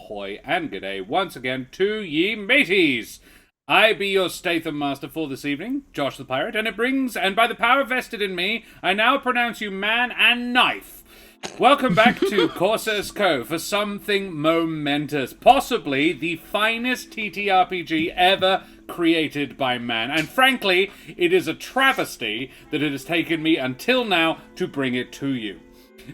ahoy, and g'day once again to ye mateys. I be your Statham master for this evening, Josh the Pirate, and by the power vested in me, I now pronounce you man and knife. Welcome back to Corsair's Cove for something momentous, possibly the finest ttrpg ever created by man, and frankly, it is a travesty that it has taken me until now to bring it to you.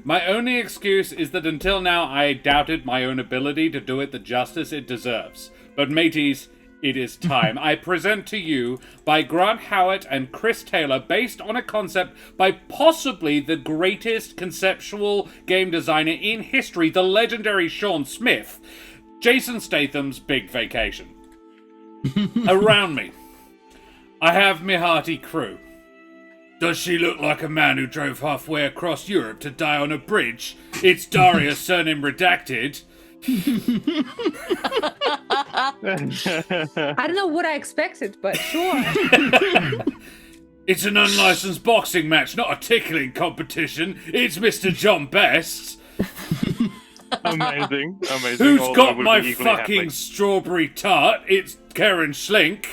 My only excuse is that until now I doubted my own ability to do it the justice it deserves. But mateys, it is time. I present to you, by Grant Howitt and Chris Taylor, based on a concept by possibly the greatest conceptual game designer in history, the legendary Sean Smith, Jason Statham's Big Vacation. Around me, I have my hearty crew. Does she look like a man who drove halfway across Europe to die on a bridge? It's Daria, surname redacted. I don't know what I expected, but sure. It's an unlicensed boxing match, not a tickling competition. It's Mr. John Best. Amazing. Who's got my fucking strawberry tart? It's Karen Schlink.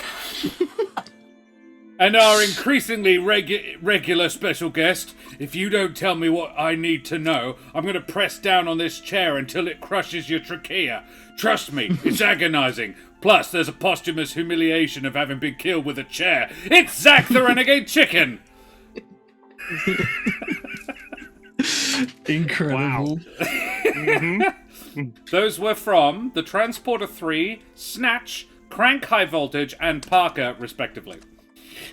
And our increasingly regular special guest, if you don't tell me what I need to know, I'm going to press down on this chair until it crushes your trachea. Trust me, it's agonizing. Plus, there's a posthumous humiliation of having been killed with a chair. It's Zac the Renegade Chicken! Incredible. Wow. Those were from the Transporter 3, Snatch, Crank High Voltage, and Parker, respectively.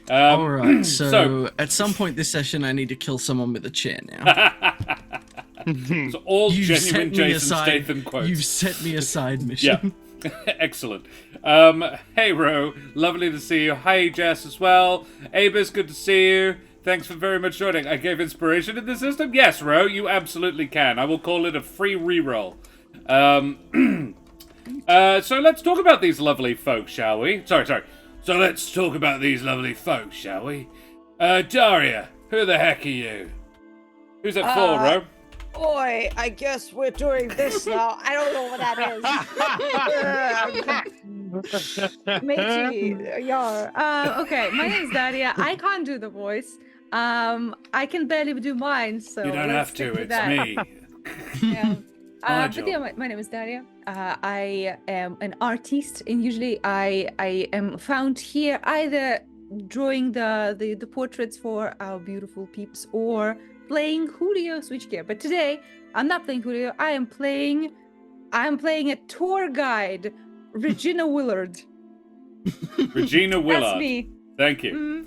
Alright, so at some point this session I need to kill someone with a chair now. So all genuine Jason Statham quotes. You've set me aside, mission. Yeah. Excellent. Hey, Ro. Lovely to see you. Hi, Jess, as well. Abus, good to see you. Thanks for very much joining. I gave inspiration in the system? Yes, Ro, you absolutely can. I will call it a free reroll. So let's talk about these lovely folks, shall we? Sorry. So let's talk about these lovely folks, shall we? Daria, who the heck are you? Who's that for, Ro? Boy, I guess we're doing this now. I don't know what that is. Matey, yar. Okay, my name's Daria. I can't do the voice. I can barely do mine, so You don't let's have to, stick it's that. me. Yeah. My But yeah, my name is Daria. I am an artist, and usually I am found here either drawing the portraits for our beautiful peeps or playing Julio Switchgear. But today I'm not playing Julio. I am playing a tour guide, Regina Willard. Regina Willard. That's me. Thank you.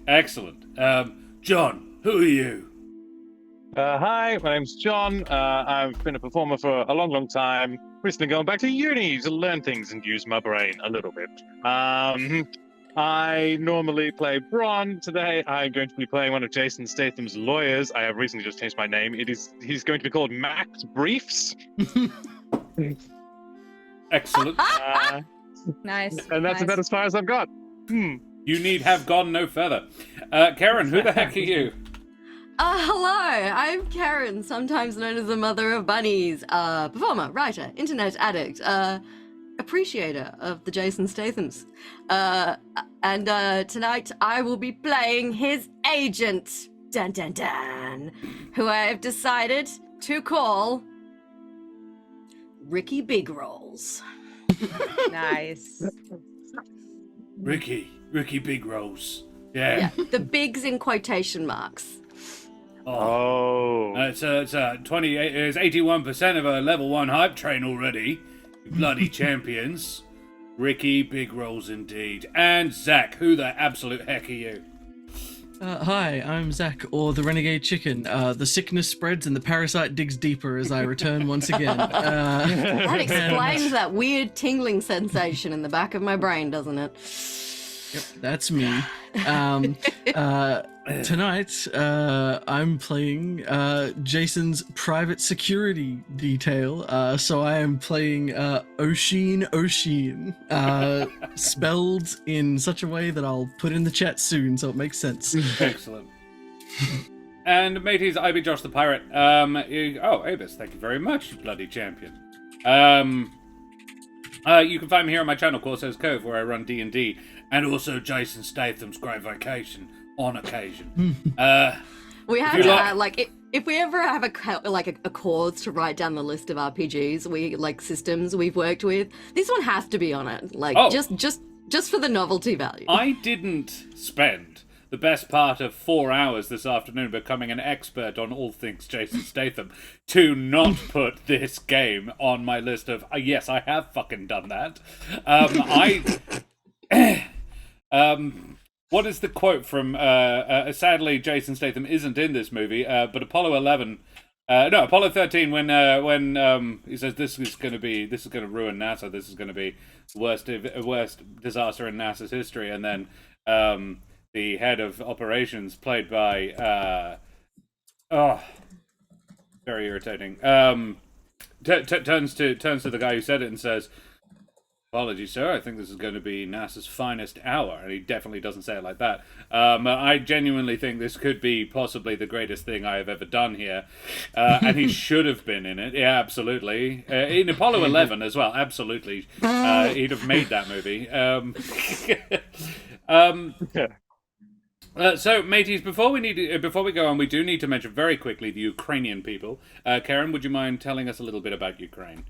Excellent. John, who are you? Hi, my name's John. I've been a performer for a long time. Recently going back to uni to learn things and use my brain a little bit. I normally play Bron. Today I'm going to be playing one of Jason Statham's lawyers. I have recently just changed my name. He's going to be called Max Briefs. Excellent. Nice. And that's about as far as I've got. You need have gone no further. Karen, who the heck are you? Hello, I'm Karen, sometimes known as the mother of bunnies, performer, writer, internet addict, appreciator of the Jason Stathams. And tonight I will be playing his agent, dun dun dun, who I have decided to call Ricky Big Rolls. Nice. Ricky Big Rolls. Yeah. The bigs in quotation marks. Oh. It's 81% of a level 1 hype train already. You bloody champions. Ricky Big Rolls indeed. And Zac, who the absolute heck are you? Hi, I'm Zac, or the Renegade Chicken. The sickness spreads and the parasite digs deeper as I return once again. That explains that weird tingling sensation in the back of my brain, doesn't it? Yep, that's me. Tonight, I'm playing Jason's private security detail. So I am playing Oshin, spelled in such a way that I'll put in the chat soon, so it makes sense. Excellent. And mateys, I be Josh the Pirate. Oh, Avis, thank you very much, you bloody champion. You can find me here on my channel, Corso's Cove, where I run D&D, and also Jason Statham's Great Vacation on occasion. We have you to if we ever have a cause to write down the list of RPGs we systems we've worked with, this one has to be on it. Just for the novelty value. I didn't spend the best part of 4 hours this afternoon becoming an expert on all things Jason Statham to not put this game on my list of yes, I have fucking done that. What is the quote from? Sadly, Jason Statham isn't in this movie, but Apollo 13. When he says this is going to ruin NASA. This is going to be the worst disaster in NASA's history. And then the head of operations, played by very irritating. Turns to the guy who said it and says, "Apologies, sir. I think this is going to be NASA's finest hour." And he definitely doesn't say it like that. I genuinely think this could be possibly the greatest thing I have ever done here. And he should have been in it. Yeah, absolutely. In Apollo 11 as well. Absolutely. He'd have made that movie. So, mateys, before we go on, we do need to mention very quickly the Ukrainian people. Karen, would you mind telling us a little bit about Ukraine?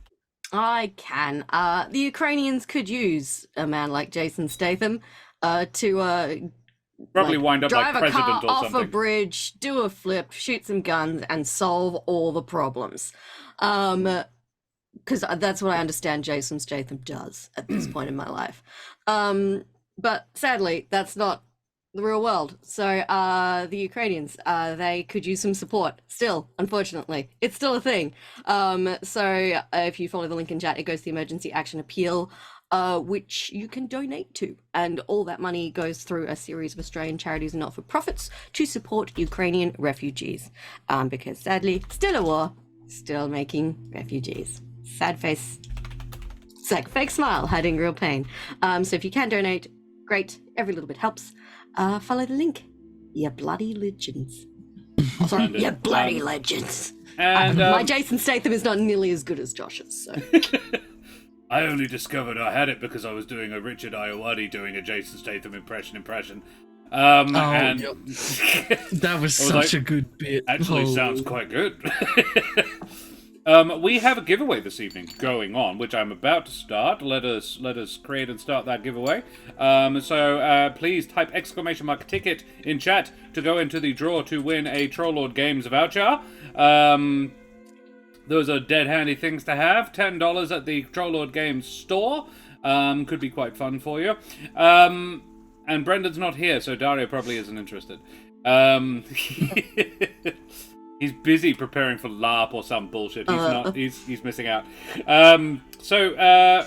I can. The Ukrainians could use a man like Jason Statham to probably wind up drive like president a car or off something. a bridge, do a flip, shoot some guns, and solve all the problems. Because that's what I understand Jason Statham does at this point in my life. But sadly, that's not the real world. So the Ukrainians, they could use some support still, unfortunately. It's still a thing. So if you follow the link in chat, it goes to the Emergency Action Appeal, which you can donate to. And all that money goes through a series of Australian charities and not-for-profits to support Ukrainian refugees. Because sadly, still a war, still making refugees. Sad face. It's like fake smile hiding real pain. So if you can donate, great. Every little bit helps. Follow the link. You bloody legends. Oh, sorry, you bloody legends. And my Jason Statham is not nearly as good as Josh's. So. I only discovered I had it because I was doing a Richard Ayoade doing a Jason Statham impression. And yep. That was such a good bit. Actually, sounds quite good. We have a giveaway this evening going on, which I'm about to start. Let us create and start that giveaway. So please type !ticket in chat to go into the draw to win a Trollord Games voucher. Those are dead handy things to have. $10 at the Trollord Games store. Could be quite fun for you. And Brendan's not here, so Dario probably isn't interested. He's busy preparing for LARP or some bullshit. He's missing out. So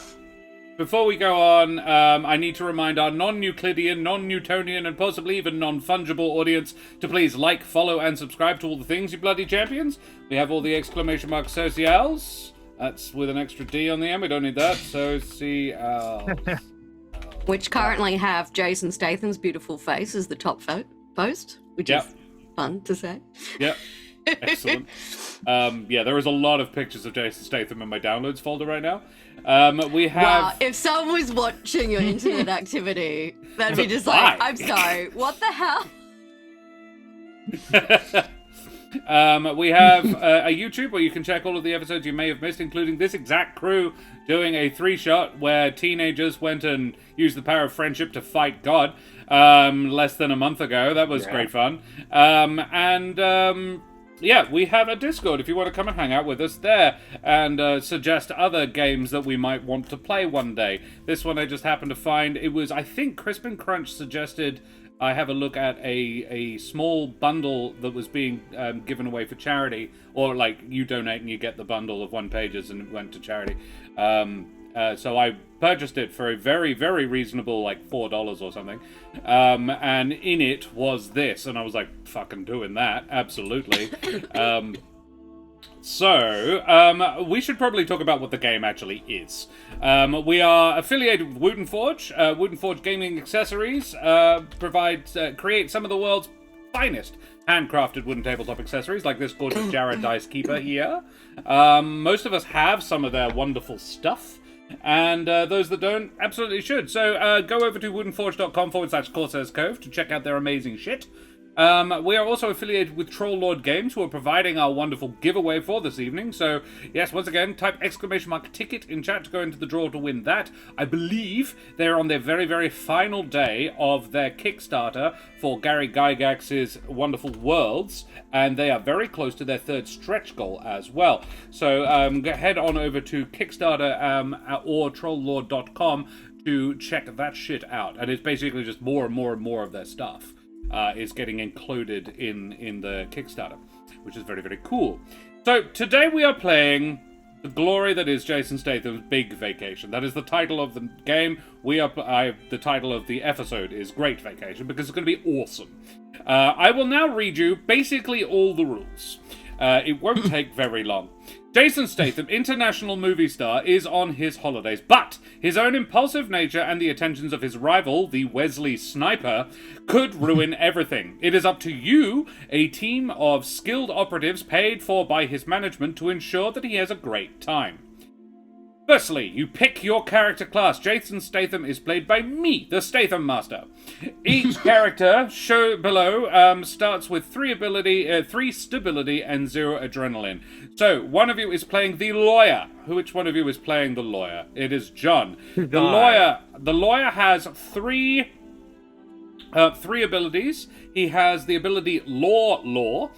before we go on, I need to remind our non-Euclidean, non-Newtonian, and possibly even non-fungible audience to please like, follow, and subscribe to all the things, you bloody champions. We have all the ! Socials. That's with an extra D on the end. We don't need that. Socials. Which currently have Jason Statham's beautiful face as the top post, which is fun to say. Yep. Excellent. There is a lot of pictures of Jason Statham in my downloads folder right now. We have. Wow, if someone was watching your internet activity, that'd be just like, I'm sorry, what the hell? We have a YouTube where you can check all of the episodes you may have missed, including this exact crew doing a 3-shot where teenagers went and used the power of friendship to fight God less than a month ago. That was great fun. We have a Discord if you want to come and hang out with us there and suggest other games that we might want to play one day. This one I just happened to find. It was, I think, Crispin Crunch suggested I have a look at a small bundle that was being given away for charity, or like you donate and you get the bundle of 1 pages and it went to charity. So I purchased it for a very, very reasonable, like $4 or something. And in it was this, and I was like, fucking doing that, absolutely. We should probably talk about what the game actually is. We are affiliated with Wooten Forge. Wooten Forge Gaming Accessories create some of the world's finest handcrafted wooden tabletop accessories, like this gorgeous Jared Dice Keeper here. Most of us have some of their wonderful stuff. And those that don't absolutely should. So go over to woodenforge.com/Corsair's Cove to check out their amazing shit. We are also affiliated with Troll Lord Games, who are providing our wonderful giveaway for this evening. So, yes, once again, type !ticket in chat to go into the draw to win that. I believe they're on their very, very final day of their Kickstarter for Gary Gygax's Wonderful Worlds, and they are very close to their third stretch goal as well. So, head on over to Kickstarter or trolllord.com to check that shit out. And it's basically just more and more and more of their stuff. Is getting included in the Kickstarter, which is very, very cool. So today we are playing the glory that is Jason Statham's Big Vacation. That is the title of the game. The title of the episode is Great Vacation because it's going to be awesome. I will now read you basically all the rules. It won't take very long. Jason Statham, international movie star, is on his holidays, but his own impulsive nature and the attentions of his rival, the Wesley Sniper, could ruin everything. It is up to you, a team of skilled operatives paid for by his management, to ensure that he has a great time. Firstly, you pick your character class. Jason Statham is played by me, the Statham Master. Each character shown below starts with 3 stability, and 0 adrenaline. So, one of you is playing the lawyer. Which one of you is playing the lawyer? It is John. The lawyer has 3 abilities. He has the ability Law,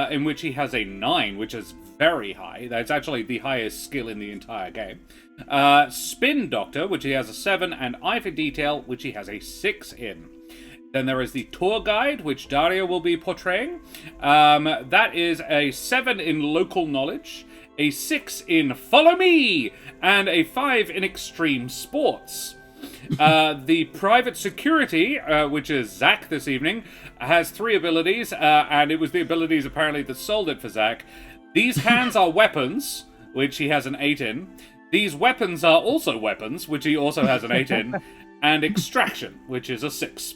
in which he has a 9, which is very high. That's actually the highest skill in the entire game. Spin Doctor, which he has a 7, and Eye for Detail, which he has a 6 in. Then there is the Tour Guide, which Daria will be portraying. That is a 7 in Local Knowledge, a 6 in Follow Me, and a 5 in Extreme Sports. The Private Security, which is Zac this evening, has 3 abilities, and it was the abilities apparently that sold it for Zac. These hands are weapons, which he has an 8 in. These weapons are also weapons, which he also has an 8 in. And Extraction, which is a 6.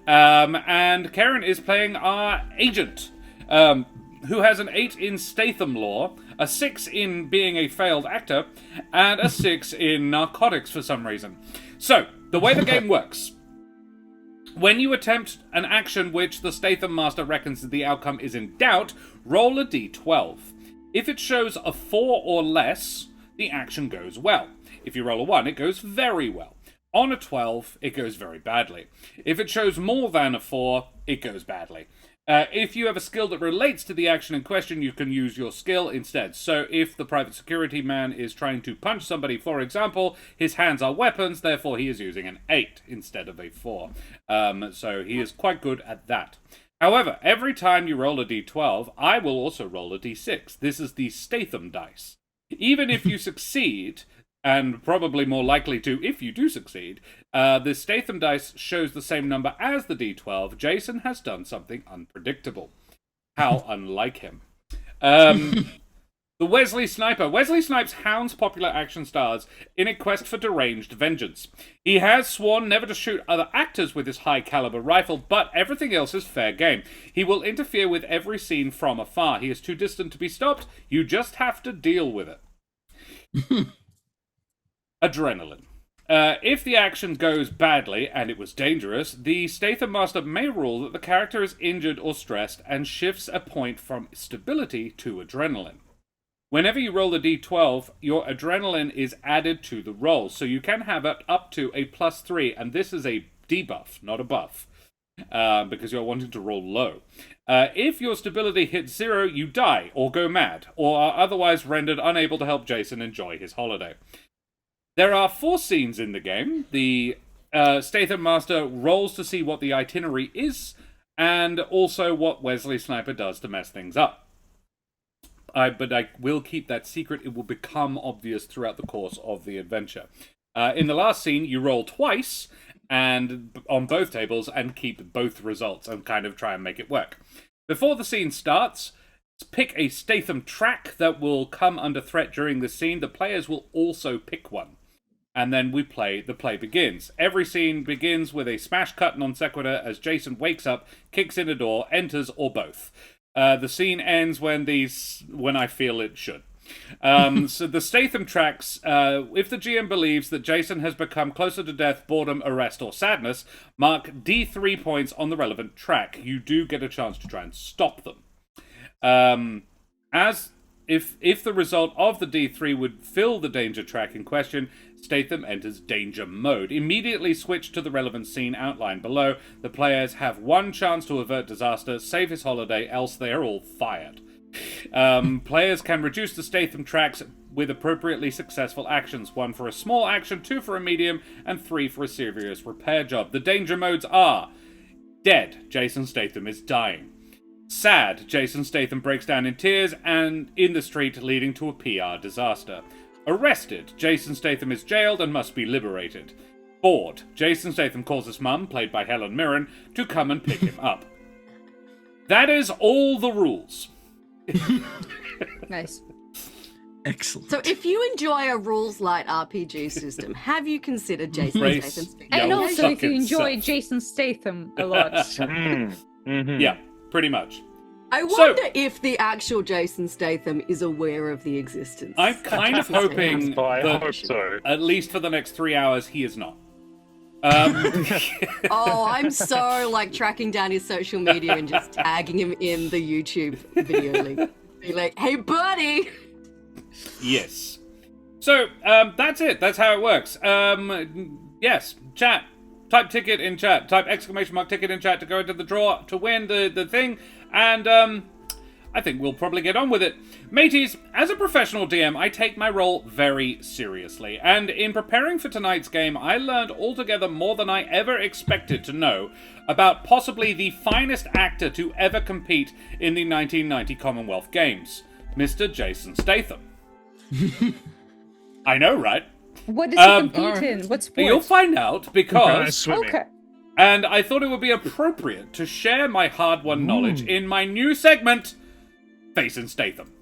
And Karen is playing our agent, who has an 8 in Statham Law, a 6 in being a failed actor, and a 6 in narcotics for some reason. So, the way the game works. When you attempt an action which the Statham Master reckons that the outcome is in doubt, roll a d12. If it shows a 4 or less, the action goes well. If you roll a 1, it goes very well. On a 12, it goes very badly. If it shows more than a 4, it goes badly. If you have a skill that relates to the action in question, you can use your skill instead. So if the private security man is trying to punch somebody, for example, his hands are weapons, therefore he is using an 8 instead of a 4. So he is quite good at that. However, every time you roll a d12, I will also roll a d6. This is the Statham dice. Even if you succeed, and probably more likely to if you do succeed, the Statham dice shows the same number as the d12. Jason has done something unpredictable. How unlike him. The Wesley Sniper. Wesley Snipes hounds popular action stars in a quest for deranged vengeance. He has sworn never to shoot other actors with his high-caliber rifle, but everything else is fair game. He will interfere with every scene from afar. He is too distant to be stopped. You just have to deal with it. Adrenaline. If the action goes badly, and it was dangerous, the Statham Master may rule that the character is injured or stressed and shifts a point from stability to adrenaline. Whenever you roll a d12, your adrenaline is added to the roll, so you can have it up to a +3, and this is a debuff, not a buff, because you're wanting to roll low. If your stability hits 0, you die, or go mad, or are otherwise rendered unable to help Jason enjoy his holiday. There are 4 scenes in the game. The Statham Master rolls to see what the itinerary is, and also what Wesley Sniper does to mess things up. But I will keep that secret. It will become obvious throughout the course of the adventure. In the last scene, you roll twice, and on both tables, and keep both results, and kind of try and make it work. Before the scene starts, pick a Statham track that will come under threat during the scene. The players will also pick one. And then the play begins. Every scene begins with a smash cut non sequitur as Jason wakes up, kicks in a door, enters, or both. The scene ends when I feel it should. So the Statham tracks, if the GM believes that Jason has become closer to death, boredom, arrest, or sadness, mark D3 points on the relevant track. You do get a chance to try and stop them. If the result of the D3 would fill the danger track in question, Statham enters danger mode. Immediately switch to the relevant scene outlined below. The players have one chance to avert disaster, save his holiday, else they are all fired. Players can reduce the Statham tracks with appropriately successful actions. 1 for a small action, 2 for a medium, and 3 for a serious repair job. The danger modes are: dead, Jason Statham is dying. Sad, Jason Statham breaks down in tears and in the street, leading to a PR disaster. Arrested, Jason Statham is jailed and must be liberated. Bored, Jason Statham calls his mum, played by Helen Mirren, to come and pick him up. That is all the rules. Nice. Excellent. So if you enjoy a rules light RPG system, have you considered Jason Brace Statham's And Yo, also, fuck if you enjoy itself. Jason Statham a lot. Yeah, pretty much. I wonder if the actual Jason Statham is aware of the existence. I'm kind of hoping I that, hope so. at least for the next 3 hours, he is not. Oh, I'm so tracking down his social media and just tagging him in the YouTube video link. Be like, hey buddy! Yes. So, that's it. That's how it works. Yes, chat. Type ticket in chat. Type exclamation mark ticket in chat to go into the draw to win the thing. And, I think we'll probably get on with it. Mateys, as a professional DM, I take my role very seriously. And in preparing for tonight's game, I learned altogether more than I ever expected to know about possibly the finest actor to ever compete in the 1990 Commonwealth Games, Mr. Jason Statham. I know, right? What does he compete in? What sport? You'll find out because... Swimming. Okay. And I thought it would be appropriate to share my hard-won knowledge in my new segment, Facing Statham.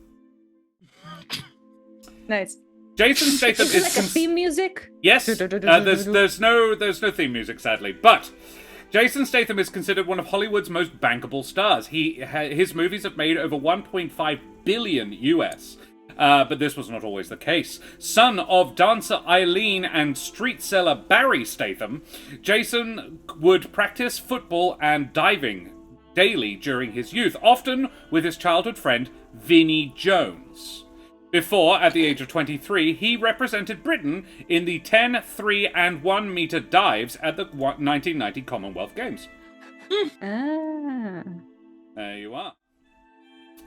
Nice. Jason Statham Is is it like a theme music? Yes. There's no theme music, sadly, but Jason Statham is considered one of Hollywood's most bankable stars. His movies have made over 1.5 billion US. But this was not always the case. Son of dancer Eileen and street seller Barry Statham, Jason would practice football and diving daily during his youth, often with his childhood friend Vinnie Jones. Before, at the age of 23, he represented Britain in the 10, 3, and 1 meter dives at the 1990 Commonwealth Games. Ah. There you are.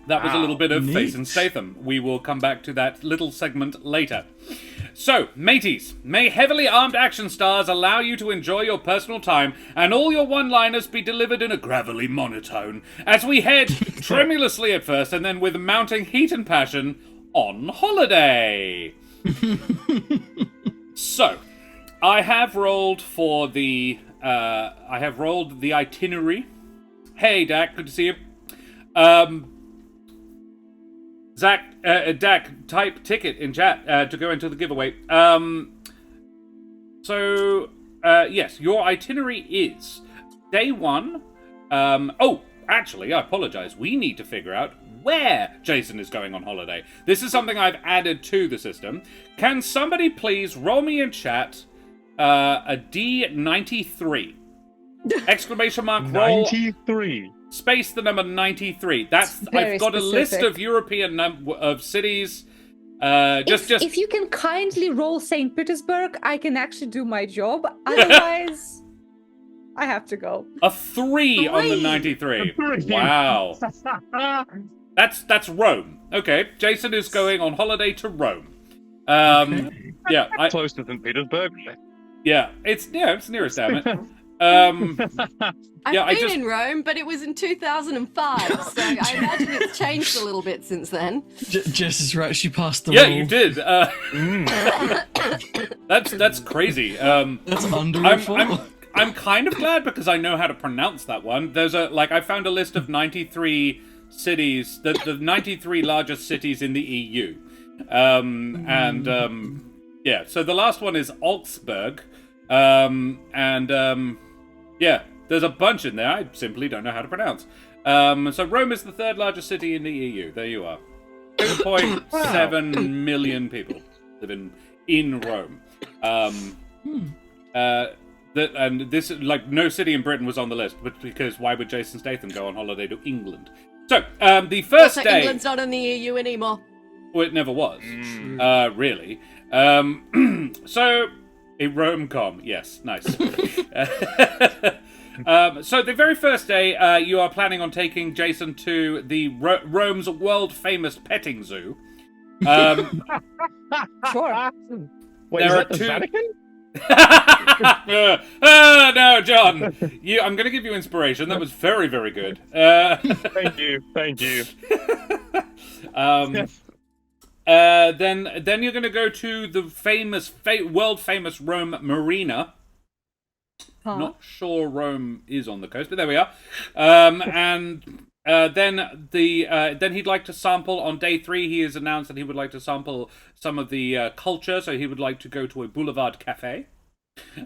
That was a little bit of Neat. Facing Statham. We will come back to that little segment later. So, mateys, may heavily armed action stars allow you to enjoy your personal time and all your one-liners be delivered in a gravelly monotone as we head, tremulously at first and then with mounting heat and passion, on holiday. So, I have rolled for the... itinerary. Hey, Dak, good to see you. Zach, Dak, type ticket in chat to go into the giveaway. Yes, your itinerary is day 1. Actually, I apologize. We need to figure out where Jason is going on holiday. This is something I've added to the system. Can somebody please roll me in chat a D93? Exclamation mark roll. 93. Space the number 93. That's Very I've got a list specific. of European of cities. If you can kindly roll St. Petersburg, I can actually do my job. Otherwise, I have to go. A 3 on the 93. Wow. That's Rome. Okay, Jason is going on holiday to Rome. Yeah, Close to St. Petersburg. yeah, it's nearest, damn it. I've been in Rome, but it was in 2005, so I imagine it's changed a little bit since then. Jess is right. She passed the Yeah, roll. you did. That's crazy. That's under I'm kind of glad because I know how to pronounce that one. There's I found a list of 93 cities, the 93 largest cities in the EU. Yeah, so the last one is Augsburg. Yeah, there's a bunch in there I simply don't know how to pronounce. So Rome is the 3rd largest city in the EU. There you are. 2.7 million people live in Rome. And this, like, no city in Britain was on the list, but because why would Jason Statham go on holiday to England? So, the first Also, day... England's not in the EU anymore. Well, it never was, really. So, a Rome-com, yes, nice. So, the very first day, you are planning on taking Jason to the Rome's world-famous petting zoo. Sure. Wait, There is are that the two- Vatican? No, John. I'm going to give you inspiration. That was very, very good. Thank you. Then you're going to go to the famous, world famous Rome Marina. Huh. Not sure Rome is on the coast, but there we are. And then he'd like to sample on day 3. He has announced that he would like to sample some of the culture, so he would like to go to a boulevard cafe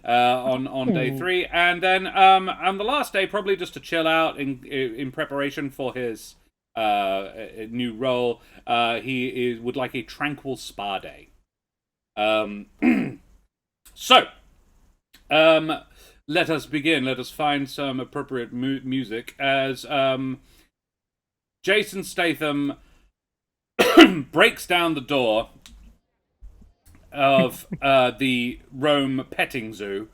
on day 3, and then on the last day, probably just to chill out in preparation for his new role. He would like a tranquil spa day. So, let us begin. Let us find some appropriate music as Jason Statham breaks down the door of the Rome petting zoo,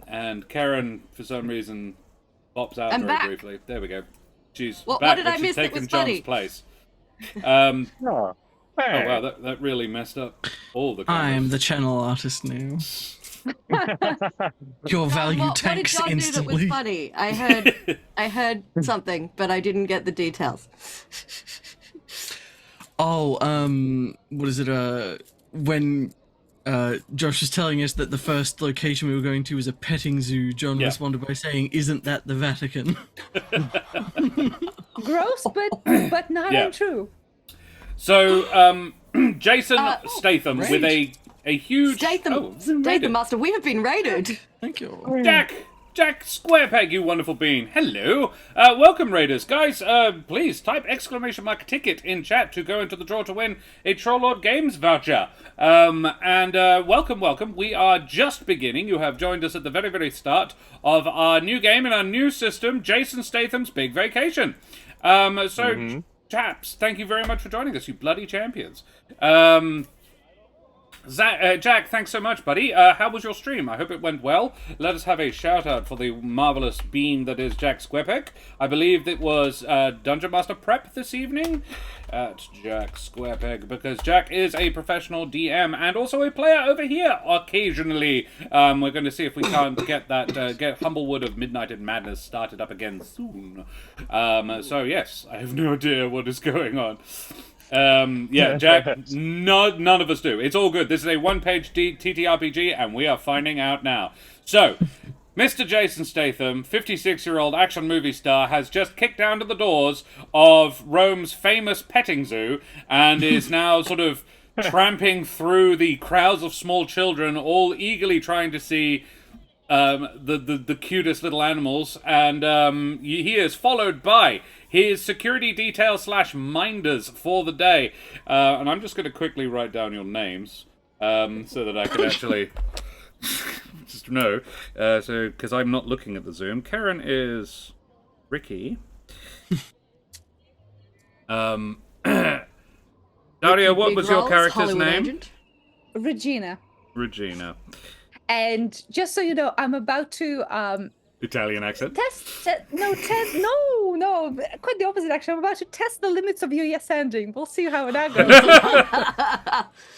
and Karen, for some reason, pops out I'm very back. briefly. There we go. She's What back, did but I she's miss that taken was John's funny? place. Oh, Oh hey. wow, that really messed up all the I'm cameras. the channel artist now. Your value what did tanks John do that was instantly. funny? I heard something, but I didn't get the details. Oh, what is it? When Josh was telling us that the first location we were going to was a petting zoo, John Yeah. responded by saying, "Isn't that the Vatican?" Gross, but not Yeah. untrue. So, Jason Statham great. with a huge... Statham, Oh, raided. Statham Master, we have been raided. Thank you. Jack Squarepeg, you wonderful bean. Hello. Welcome, Raiders. Guys, please type !ticket in chat to go into the draw to win a Trollord Games voucher. And welcome. We are just beginning. You have joined us at the very, very start of our new game in our new system, Jason Statham's Big Vacation. Chaps, thank you very much for joining us, you bloody champions. Jack, thanks so much, buddy. How was your stream? I hope it went well. Let us have a shout out for the marvelous bean that is Jack Squarepeg. I believe it was Dungeon Master Prep this evening at Jack Squarepeg, because Jack is a professional DM and also a player over here occasionally. We're going to see if we can't get that get Humblewood of Midnight and Madness started up again soon. So yes, I have no idea what is going on. Yeah, Jack, none of us do. It's all good. This is a one-page ttrpg, and we are finding out now. So, Mr. Jason Statham, 56-year-old action movie star, has just kicked down to the doors of Rome's famous petting zoo, and is now sort of tramping through the crowds of small children, all eagerly trying to see the cutest little animals, and he is followed by his security detail / minders for the day. And I'm just going to quickly write down your names so that I can actually just know. So, because I'm not looking at the Zoom. Karen is Ricky. Daria, what Big was your roles, character's Hollywood name? agent. Regina. Regina. And just so you know, I'm about to Italian accent. no, quite the opposite actually. I'm about to test the limits of your yes-anding. We'll see how that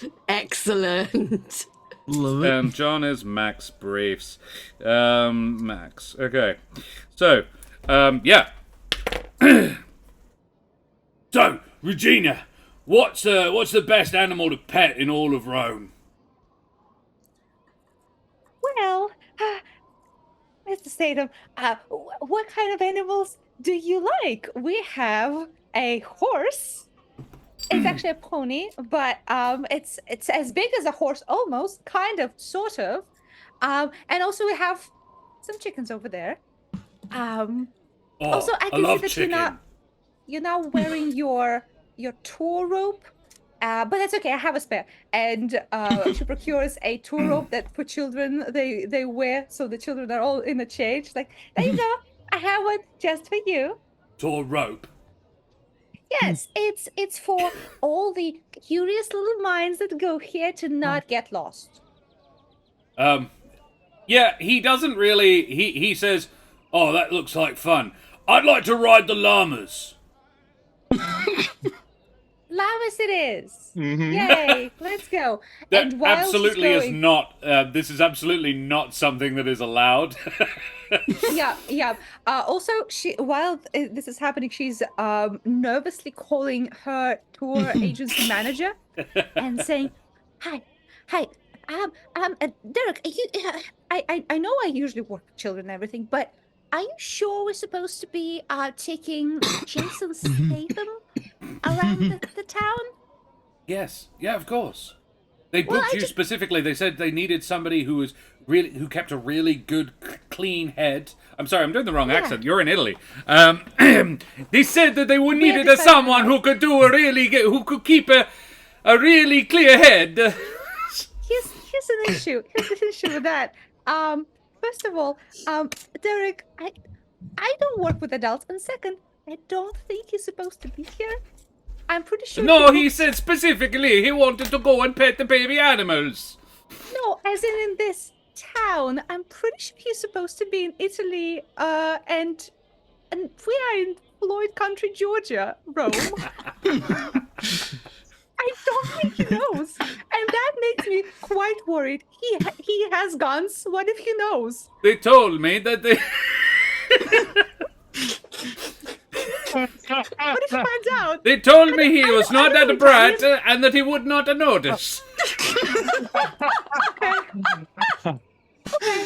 goes. Excellent. Love it. And John is Max Briefs. Max. Okay. So, yeah. So, Regina, what's the best animal to pet in all of Rome? Well, Mr. Statham, what kind of animals do you like? We have a horse. It's actually a pony, but it's as big as a horse, almost, kind of, sort of. And also we have some chickens over there. Also, I can see that you're now wearing your your tour rope. But that's okay. I have a spare. And she procures a tour rope that for children they wear, so the children are all in a chain. She's like, there you go. I have one just for you. Tour rope. Yes, it's for all the curious little minds that go here to not get lost. Yeah, he doesn't really. He says, "Oh, that looks like fun. I'd like to ride the llamas." Llamas it is. Mhm. Yay, let's go. That And while she's absolutely is going- not. This is absolutely not something that is allowed. Yeah. Also, while this is happening, she's nervously calling her tour agency manager and saying, "Hi, Derek. I know I usually work with children and everything, but are you sure we're supposed to be taking Jason Statham around the town?" Yes, yeah, of course. They Well, booked I you just- specifically. They said they needed somebody who kept a really good, clean head. I'm sorry, I'm doing the wrong Yeah. accent. You're in Italy. They said that they would We needed understand someone that. who could who could keep a really clear head. Here's an issue. Here's an issue with that. First of all, Derek, I don't work with adults, and second, I don't think he's supposed to be here. I'm pretty sure. No, he he said specifically he wanted to go and pet the baby animals. No, as in this town. I'm pretty sure he's supposed to be in Italy, and we are in Floyd Country, Georgia, Rome. I don't think he knows, and that makes me quite worried. He has guns. What if he knows? They told me that they. What if he finds out? They told me he I was know- I not know that bright Italian. and that he would not notice.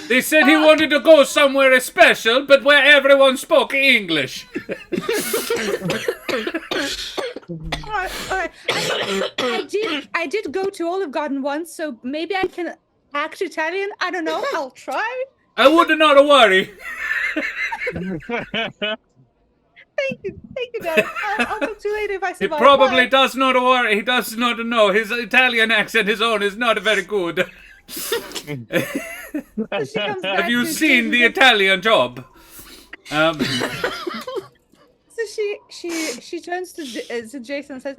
They said he wanted to go somewhere special, but where everyone spoke English. All right. I did go to Olive Garden once, so maybe I can act Italian. I don't know. I'll try. I would not worry. Thank you, Derek. I'll talk to you later if I He survive. probably Bye. does not worry. He does not know. His Italian accent, his own, is not very good. So she comes back Have you to seen the Jason- Italian Job? So she turns to Jason and says,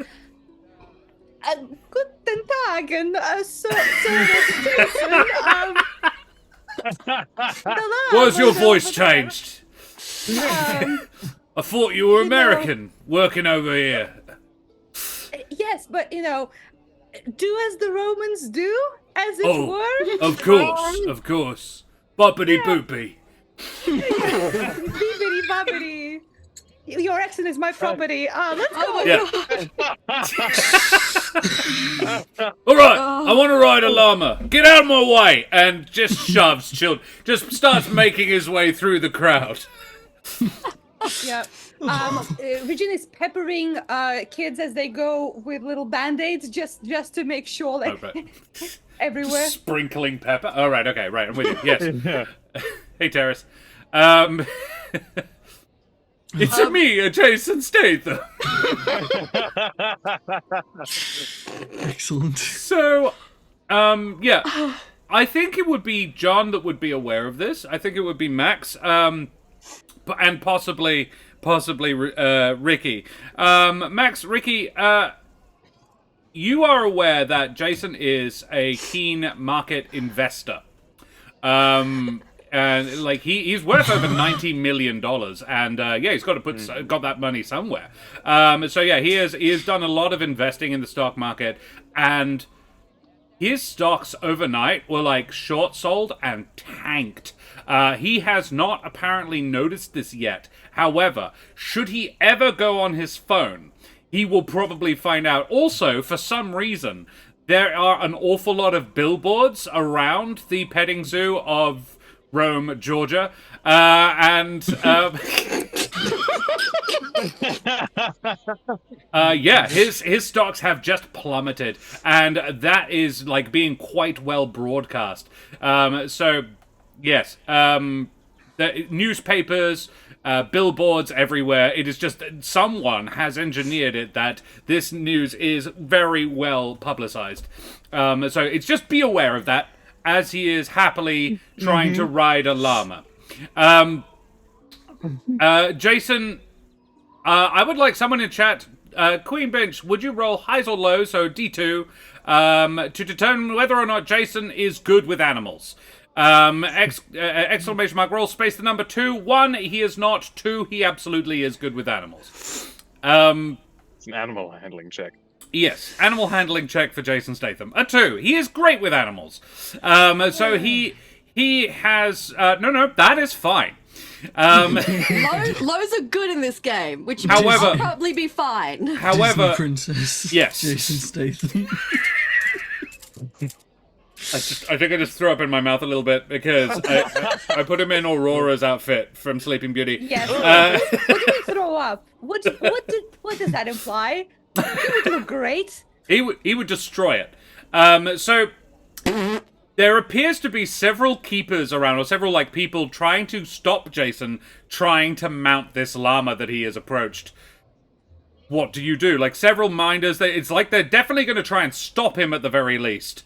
"Guten Tag, and Sir Jason. Was your over voice there. changed? I thought you were You know- American, working over here. Yes, but do as the Romans do, as it Oh, were. Of course. Boppity boopy. Bibbidi bobbidi. Your accent is my property. Let's go. Yeah. All right, I want to ride a llama. Get out of my way! And just shoves children. Just starts making his way through the crowd. Yeah. Regina is peppering kids as they go with little band-aids just to make sure, like, Okay. everywhere. Sprinkling pepper. All right, okay, right. I'm with you. Yes. Hey, Terrace. It's me, Jason Statham. Excellent. So, yeah. I think it would be John that would be aware of this. I think it would be Max, and possibly Ricky. Max, Ricky, you are aware that Jason is a keen market investor. And like he's worth over $90 million, and yeah, he's got to got that money somewhere. So yeah, he has done a lot of investing in the stock market, and his stocks overnight were like short sold and tanked. He has not apparently noticed this yet. However, should he ever go on his phone, he will probably find out. Also, for some reason, there are an awful lot of billboards around the petting zoo of Rome, Georgia, yeah, his stocks have just plummeted, and that is like being quite well broadcast. So yes, newspapers, billboards everywhere. It is just someone has engineered it that this news is very well publicized. So it's just be aware of that as he is happily trying to ride a llama. Jason, I would like someone in chat. Queen Bench, would you roll highs or lows, so D2, to determine whether or not Jason is good with animals? Exclamation mark, roll space the number 2. 1, he is not. 2, he absolutely is good with animals. It's an animal handling check. Yes, animal handling check for Jason Statham. A 2, he is great with animals. So he has... no, that is fine. Lows are good in this game, which means However- I'll probably be fine. However... Disney princess. Yes. Jason Statham. I think I just threw up in my mouth a little bit because I put him in Aurora's outfit from Sleeping Beauty. Yes. What did we throw up? What does that imply? He would look great. He would destroy it. So there appears to be several keepers around, or several people trying to stop Jason trying to mount this llama that he has approached. What do you do? Several minders. It's like they're definitely going to try and stop him at the very least.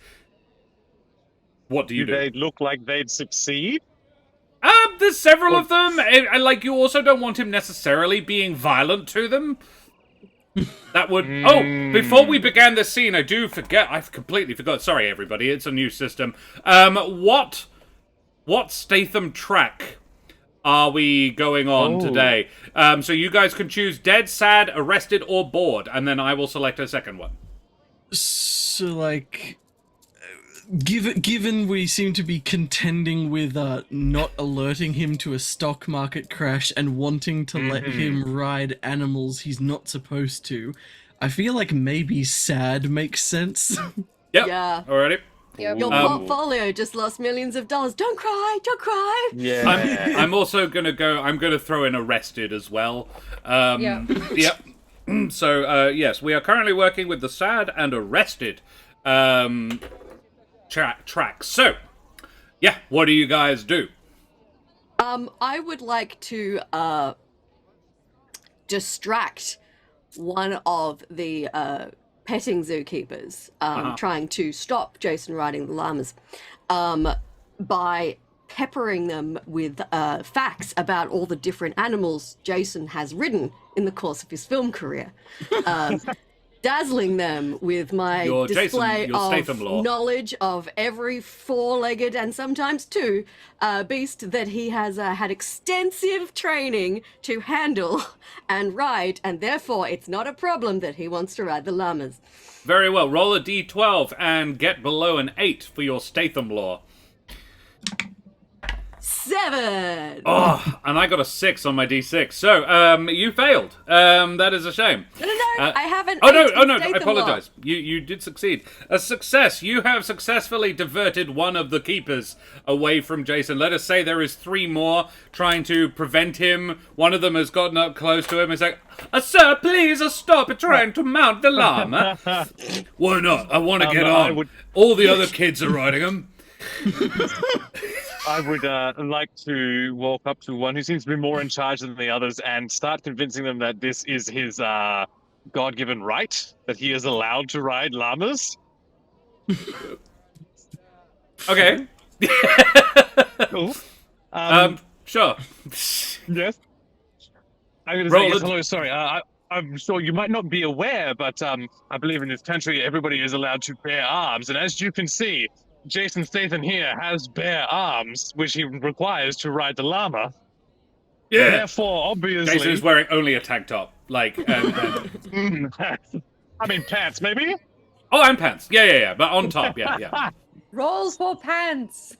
What do you do? They look like they'd succeed? There's several of them. You also don't want him necessarily being violent to them. That would... Oh, before we began this scene, I completely forgot. Sorry, everybody. It's a new system. What Statham track are we going on today? So you guys can choose dead, sad, arrested, or bored, and then I will select a second one. So, given we seem to be contending with not alerting him to a stock market crash and wanting to let him ride animals he's not supposed to, I feel like maybe sad makes sense. Yep. Yeah. Alrighty. Yep. Your portfolio just lost millions of dollars. Don't cry, don't cry. Yeah. I'm also gonna go. I'm gonna throw in arrested as well. Yeah. Yep. So yes, we are currently working with the sad and arrested tracks. So yeah, what do you guys do? I would like to distract one of the petting zookeepers trying to stop Jason riding the llamas by peppering them with facts about all the different animals Jason has ridden in the course of his film career. Dazzling them with my display of knowledge of every four-legged and sometimes two beast that he has had extensive training to handle and ride, and therefore it's not a problem that he wants to ride the llamas. Very well. Roll a d12 and get below an 8 for your Statham lore. 7! Oh, and I got a 6 on my d6. So, you failed. That is a shame. No, I haven't. Oh no, I apologize. You did succeed. A success. You have successfully diverted one of the keepers away from Jason. Let us say there is 3 more trying to prevent him. One of them has gotten up close to him and is like, sir, please stop trying to mount the llama. Why not? I want to get on. All the other kids are riding him. I would like to walk up to one who seems to be more in charge than the others and start convincing them that this is his God-given right, that he is allowed to ride llamas. Okay. Cool. Sure. Yes. I'm going to say yes, hello, sorry. I'm sure you might not be aware, but I believe in this country everybody is allowed to bear arms, and as you can see, Jason Statham here has bare arms, which he requires to ride the llama. Yeah. Therefore, obviously... Jason is wearing only a tank top. I mean, pants, maybe? Oh, and pants. Yeah. But on top, yeah. Roll for pants.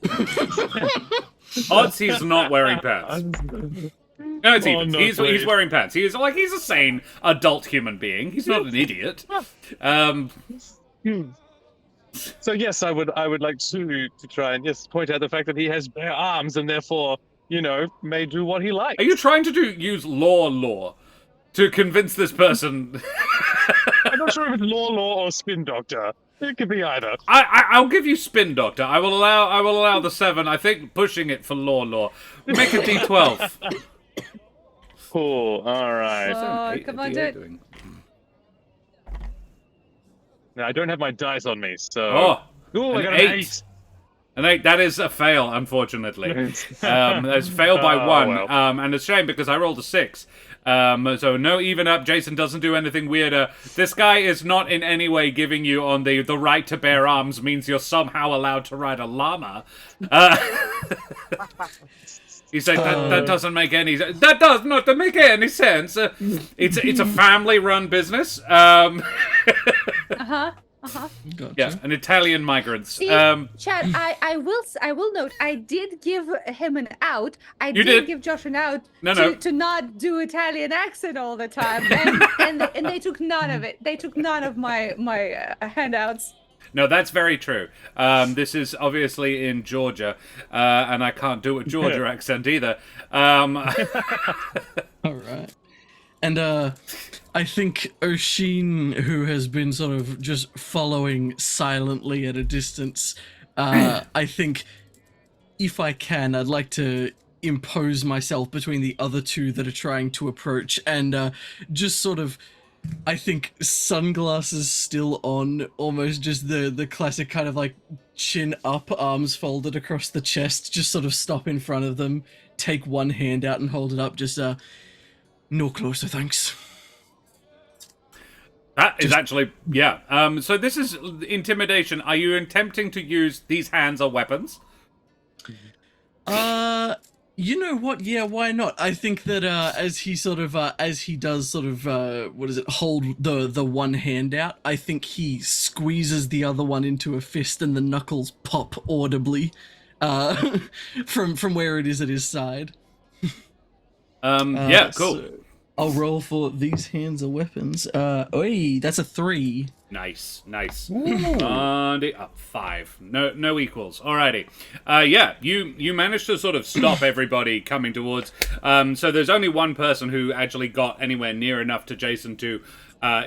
Odds he's not wearing pants. No, it's even. no, He's wearing pants. He's a sane adult human being. He's not an idiot. So yes, I would like to try and point out the fact that he has bare arms and therefore, may do what he likes. Are you trying to use law to convince this person? I'm not sure if it's law or spin doctor. It could be either. I'll give you spin doctor. I will allow the 7. I think pushing it for law. Make a D12. Cool. All right. Oh, come on, dude. doing? Now, I don't have my dice on me, so. Oh, Ooh, I an got 8. An 8. That is a fail, unfortunately. That's fail by 1, well. and it's a shame because I rolled a 6. So no even up. Jason doesn't do anything weirder. This guy is not in any way giving you on the right to bear arms means you're somehow allowed to ride a llama. He's like, that doesn't make any sense. That does not make any sense. It's a family-run business. Gotcha. Yeah, an Italian migrants. See, Chad, I will note, I did give him an out. I did give Josh an out to not do Italian accent all the time, and they took none of it. They took none of my handouts. No, that's very true. This is obviously in Georgia, and I can't do a Georgia accent either. All right. And I think Oshin, who has been sort of just following silently at a distance, I think if I can, I'd like to impose myself between the other two that are trying to approach and just sort of, I think, sunglasses still on, almost just the classic kind of like chin up, arms folded across the chest, just sort of stop in front of them, take one hand out and hold it up, just no closer, thanks. That is actually, yeah. So this is intimidation. Are you attempting to use these hands as weapons? You know what? Yeah, why not? I think that as he does sort of hold the one hand out, I think he squeezes the other one into a fist and the knuckles pop audibly from where it is at his side. Yeah, cool. So I'll roll for these hands are weapons. That's a 3. Nice. And up 5. No equals. Alrighty. Yeah, you managed to sort of stop everybody coming towards. So there's only one person who actually got anywhere near enough to Jason to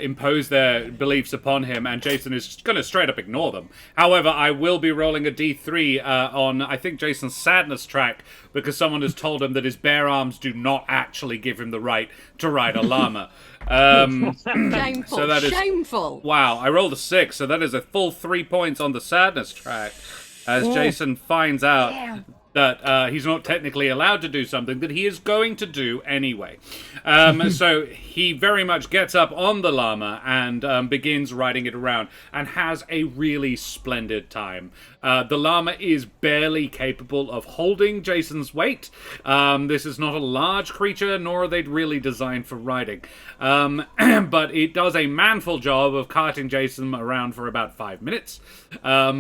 impose their beliefs upon him, and Jason is going to straight up ignore them. However, I will be rolling a D3 on, I think, Jason's sadness track, because someone has told him that his bare arms do not actually give him the right to ride a llama. Shameful. So that is, shameful. Wow, I rolled a 6, so that is a full 3 points on the sadness track, as Jason finds out that he's not technically allowed to do something that he is going to do anyway. So he very much gets up on the llama and begins riding it around and has a really splendid time. The llama is barely capable of holding Jason's weight. This is not a large creature, nor are they really designed for riding. But it does a manful job of carting Jason around for about 5 minutes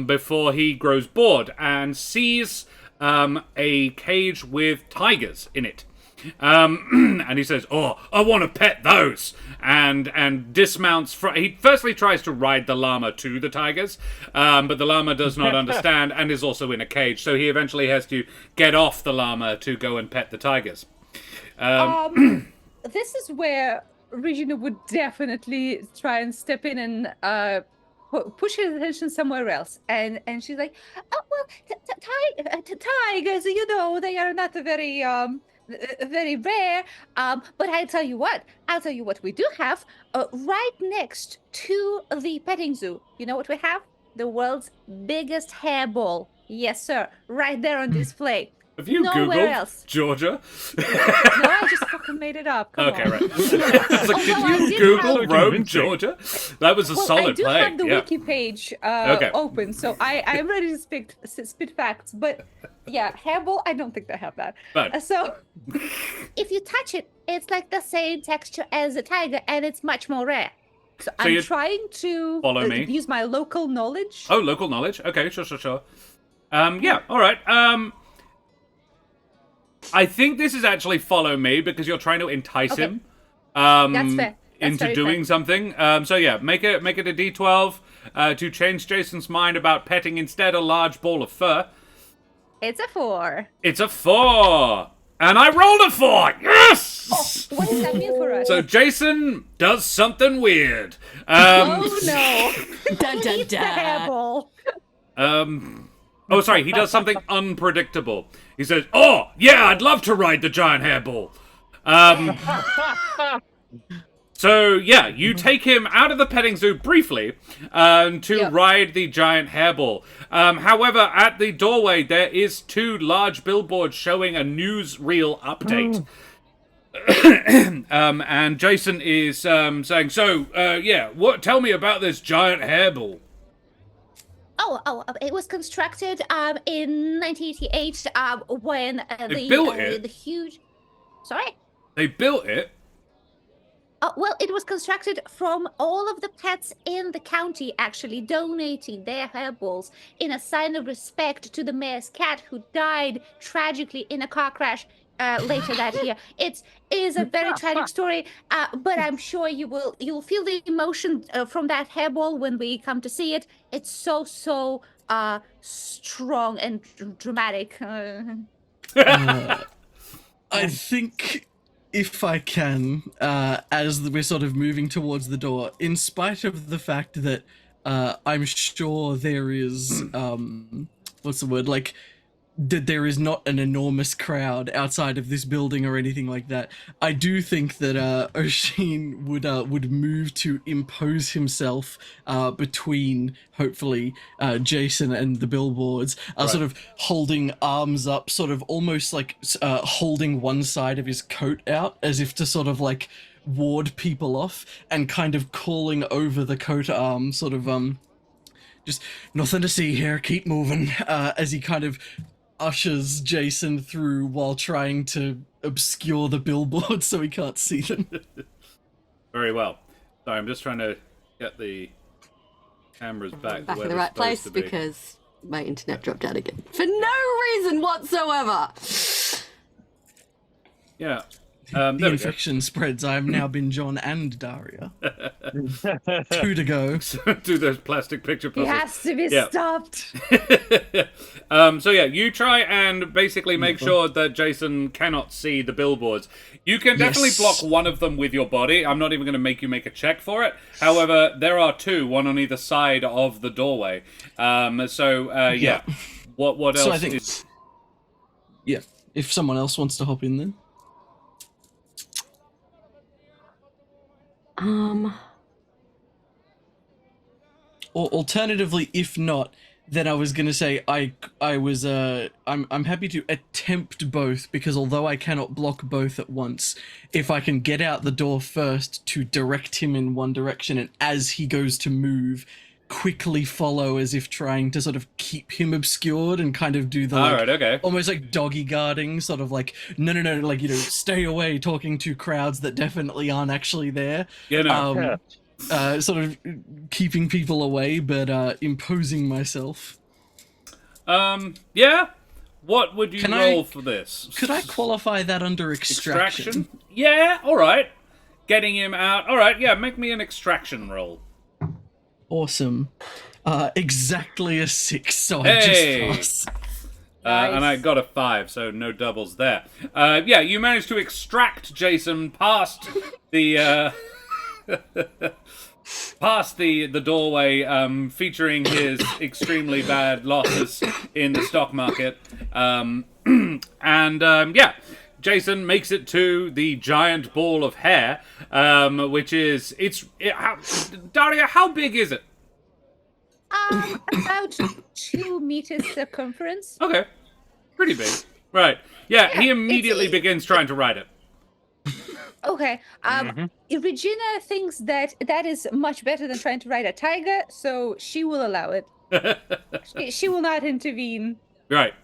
before he grows bored and sees a cage with tigers in it. And he says, "Oh, I want to pet those," and dismounts. He firstly tries to ride the llama to the tigers, but the llama does not understand and is also in a cage. So he eventually has to get off the llama to go and pet the tigers. This is where Regina would definitely try and step in and push his attention somewhere else, and she's like, "Oh well, tigers, you know, they are not very very rare. But I'll tell you what we do have right next to the petting zoo. You know what we have? The world's biggest hairball. Yes, sir, right there on display. Have you Nowhere Googled else. Georgia? No, I just fucking made it up. Come Okay, on. right. It's like, did Although I you did Google have- Rome, Georgia? That was a Well, solid I do play. have the Yeah. wiki page Okay. open, so I'm ready to spit facts. But yeah, hairball, I don't think they have that. But- So if you touch it, it's like the same texture as a tiger, and it's much more rare. So I'm you trying to follow me? use my local knowledge. Oh, local knowledge. Okay, sure. Yeah, all right. I think this is actually follow me because you're trying to entice him. That's fair. That's into very doing fair. something. So yeah, make it a D12 to change Jason's mind about petting instead a large ball of fur. It's a 4. It's a 4, and I rolled a 4. Yes. What does that mean for us? So Jason does something weird. Oh no! Dun, dun, Eat the dun. hairball. Oh, sorry, he does something unpredictable. He says, "Oh, yeah, I'd love to ride the giant hairball." So, yeah, you take him out of the petting zoo briefly to ride the giant hairball. However, at the doorway, there is 2 large billboards showing a newsreel update. And Jason is saying, tell me about this giant hairball. It was constructed in 1988 when built the huge. Sorry. They built it. Well, it was constructed from all of the pets in the county actually donating their hairballs in a sign of respect to the mayor's cat who died tragically in a car crash later that year. It is a very tragic story, but I'm sure you'll feel the emotion from that hairball when we come to see it. It's so strong and dramatic. I think, if I can, as we're sort of moving towards the door, in spite of the fact that I'm sure there is, what's the word, like, that there is not an enormous crowd outside of this building or anything like that, I do think that Oshin would move to impose himself between, hopefully, Jason and the billboards, sort of holding arms up, sort of almost like holding one side of his coat out, as if to sort of like ward people off, and kind of calling over the coat arm, sort of just nothing to see here, keep moving, as he kind of ushers Jason through while trying to obscure the billboard so he can't see them. Very well. Sorry, I'm just trying to get the cameras back Back where in the they're right place supposed to be. because my internet dropped out again. For no reason whatsoever! Yeah. The There we go. infection spreads. I have now been John and Daria. 2 to go. Do those plastic picture He puzzles. has to be Yeah. stopped. So yeah, you try and basically make sure that Jason cannot see the billboards. You can definitely block one of them with your body. I'm not even going to make you make a check for it. However, there are 2, one on either side of the doorway. Yeah. What else? So I think, if someone else wants to hop in then. Or alternatively, if not, then I was gonna say I'm happy to attempt both, because although I cannot block both at once, if I can get out the door first to direct him in one direction, and as he goes to move, quickly follow as if trying to sort of keep him obscured and kind of do the almost like doggy guarding, sort of like no, like, you know, stay away, talking to crowds that definitely aren't actually there. Sort of keeping people away, but imposing myself. Yeah. What would you roll for this? Could I qualify that under extraction? Yeah. All right. Getting him out. All right. Yeah. Make me an extraction roll. Awesome. Exactly a 6, so I just pass. And I got a 5, so no doubles there. Yeah, you managed to extract Jason past the the doorway, featuring his extremely bad losses in the stock market. Jason makes it to the giant ball of hair, which is Daria, how big is it? About 2 meters circumference. Okay, pretty big. Right. Yeah, he immediately begins trying to ride it. Okay. Regina thinks that is much better than trying to ride a tiger, so she will allow it. she will not intervene. Right.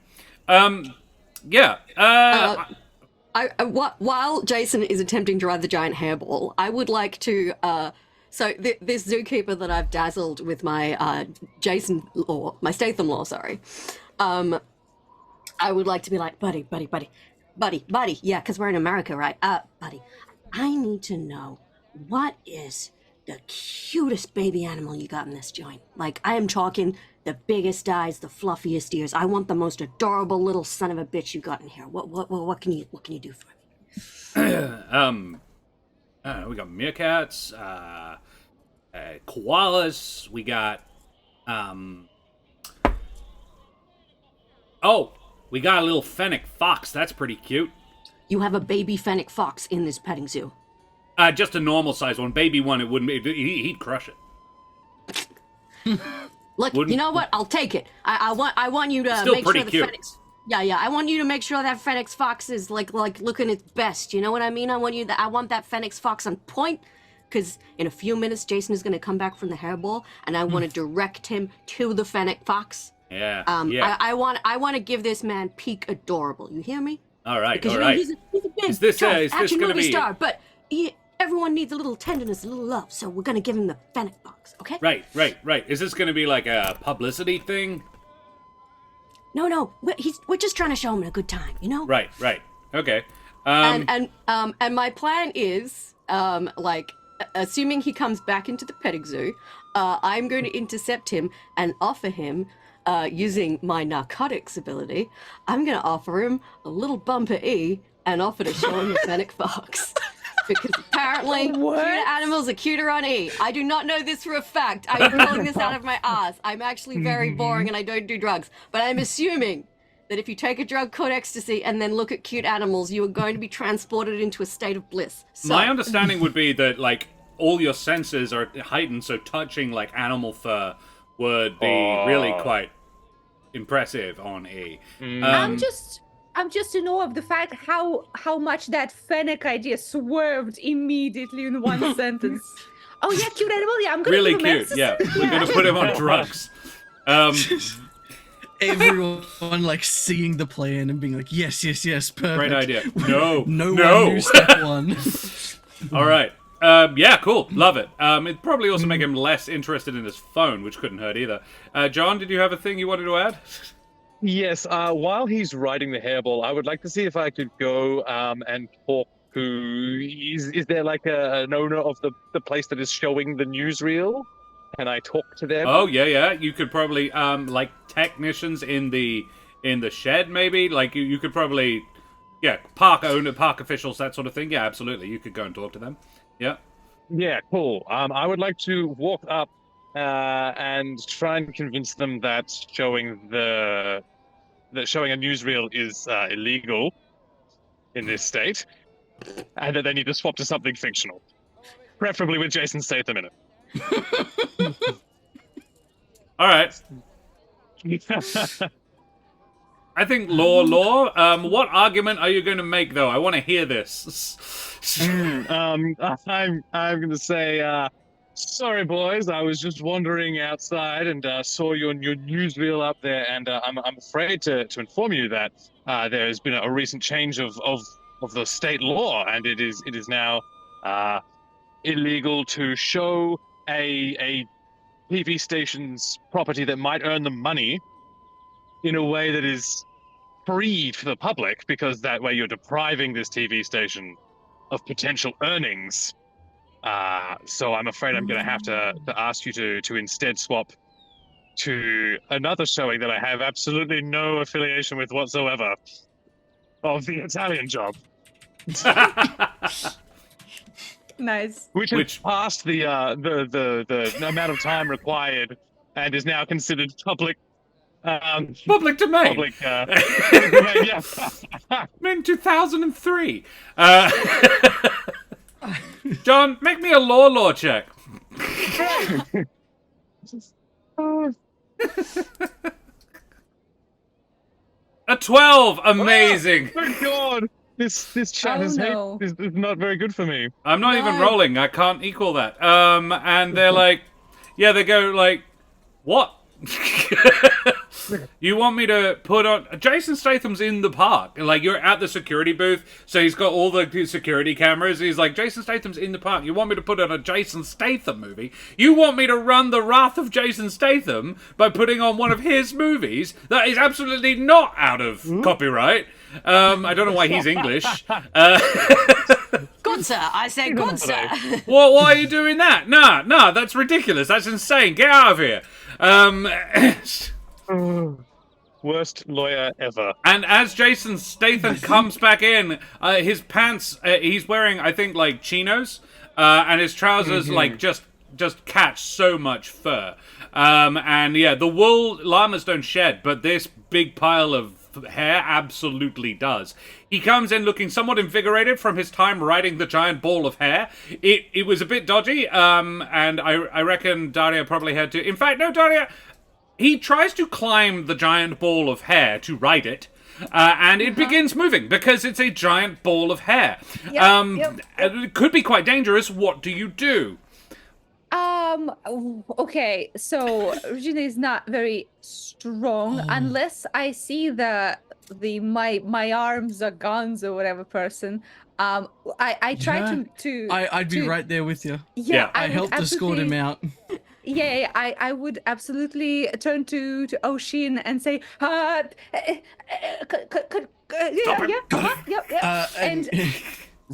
While Jason is attempting to ride the giant hairball, I would like to, this zookeeper that I've dazzled with my my Statham law, sorry. I would like to be like, buddy, yeah, because we're in America, right? Buddy, I need to know, what is the cutest baby animal you got in this joint? Like, I am talking the biggest eyes, the fluffiest ears. I want the most adorable little son of a bitch you got in here. What can you do for me? We got meerkats, koalas. We got we got a little fennec fox. That's pretty cute. You have a baby fennec fox in this petting zoo. Just a normal size one. Baby one, it wouldn't be. He'd crush it. Look, you know what? I'll take it. I want you to Still make pretty sure the cute. fennec. Yeah. I want you to make sure that fennec fox is like looking its best. You know what I mean? I want that fennec fox on point, because in a few minutes Jason is going to come back from the hairball, and I want to direct him to the fennec fox. Yeah. I want to give this man peak adorable. You hear me? All right. Because All right. he's a big Is this action gonna movie be star, but everyone needs a little tenderness, a little love. So we're gonna give him the fennec fox, okay? Right. Is this going to be like a publicity thing? No, we're just trying to show him a good time, you know? Right. Okay. And my plan is, assuming he comes back into the petting zoo, I'm going to intercept him and offer him, using my narcotics ability, I'm going to offer him a little bumper E and offer to show him the fennec fox. Because apparently cute animals are cuter on E. I do not know this for a fact. I'm pulling this out of my ass. I'm actually very boring and I don't do drugs. But I'm assuming that if you take a drug called ecstasy and then look at cute animals, you are going to be transported into a state of bliss. So, My understanding would be that, like, all your senses are heightened, so touching, like, animal fur would be really quite impressive on E. I'm just in awe of the fact how much that fennec idea swerved immediately in one sentence. Oh yeah, cute animal. Yeah, I'm gonna Really give him cute. Yeah, ecstasy. we're gonna put him on drugs. Everyone like seeing the plan and being like, yes, perfect. Great idea. No. No one knew step one. All right. Yeah, cool. Love it. It'd probably also make him less interested in his phone, which couldn't hurt either. John, did you have a thing you wanted to add? Yes, while he's riding the hairball, I would like to see if I could go and talk to... Is there like an owner of the place that is showing the newsreel? Can I talk to them? Oh, yeah. You could probably, like, technicians in the shed, maybe? Like, you could probably... Yeah, park owner, park officials, that sort of thing. Yeah, absolutely. You could go and talk to them. Yeah. Yeah, cool. I would like to walk up and try and convince them that showing a newsreel is illegal in this state, and that they need to swap to something fictional, preferably with Jason Statham in it. All right. I think law. What argument are you going to make, though? I want to hear this. I'm going to say, sorry, boys. I was just wandering outside and saw your newsreel up there, and I'm afraid to inform you that there has been a recent change of the state law, and it is now illegal to show a TV station's property that might earn them money in a way that is free for the public, because that way you're depriving this TV station of potential earnings. So I'm afraid I'm going to have to ask you to instead swap to another showing that I have absolutely no affiliation with whatsoever, of the Italian Job. Nice. Which has passed the amount of time required and is now considered public domain. Public domain, yeah. In 2003. John, make me a law check. A 12. Amazing. Oh, thank God. This chat is not very good for me. I'm not even rolling. I can't equal that. And they're like, yeah, they go like, what? You want me to put on... Jason Statham's in the park. Like, you're at the security booth, so he's got all the security cameras. He's like, Jason Statham's in the park. You want me to put on a Jason Statham movie? You want me to run the wrath of Jason Statham by putting on one of his movies that is absolutely not out of copyright? I don't know why he's English. Good sir, I say good sir. Well, why are you doing that? Nah, that's ridiculous. That's insane. Get out of here. Worst lawyer ever. And as Jason Statham comes back in, his pants, he's wearing, I think, like chinos, and his trousers, like, just catch so much fur. And yeah, the wool llamas don't shed, but this big pile of hair absolutely does. He comes in looking somewhat invigorated from his time riding the giant ball of hair. It was a bit dodgy, and I reckon Daria probably had to... In fact, no, Daria... He tries to climb the giant ball of hair to ride it, and it begins moving because it's a giant ball of hair. It could be quite dangerous. What do you do? Okay, so Regina is not very strong unless I see my arms are guns or whatever person. I try to I'd be right there with you. Yeah. I helped escort him out. Yeah, I would absolutely turn to Oshin and say, and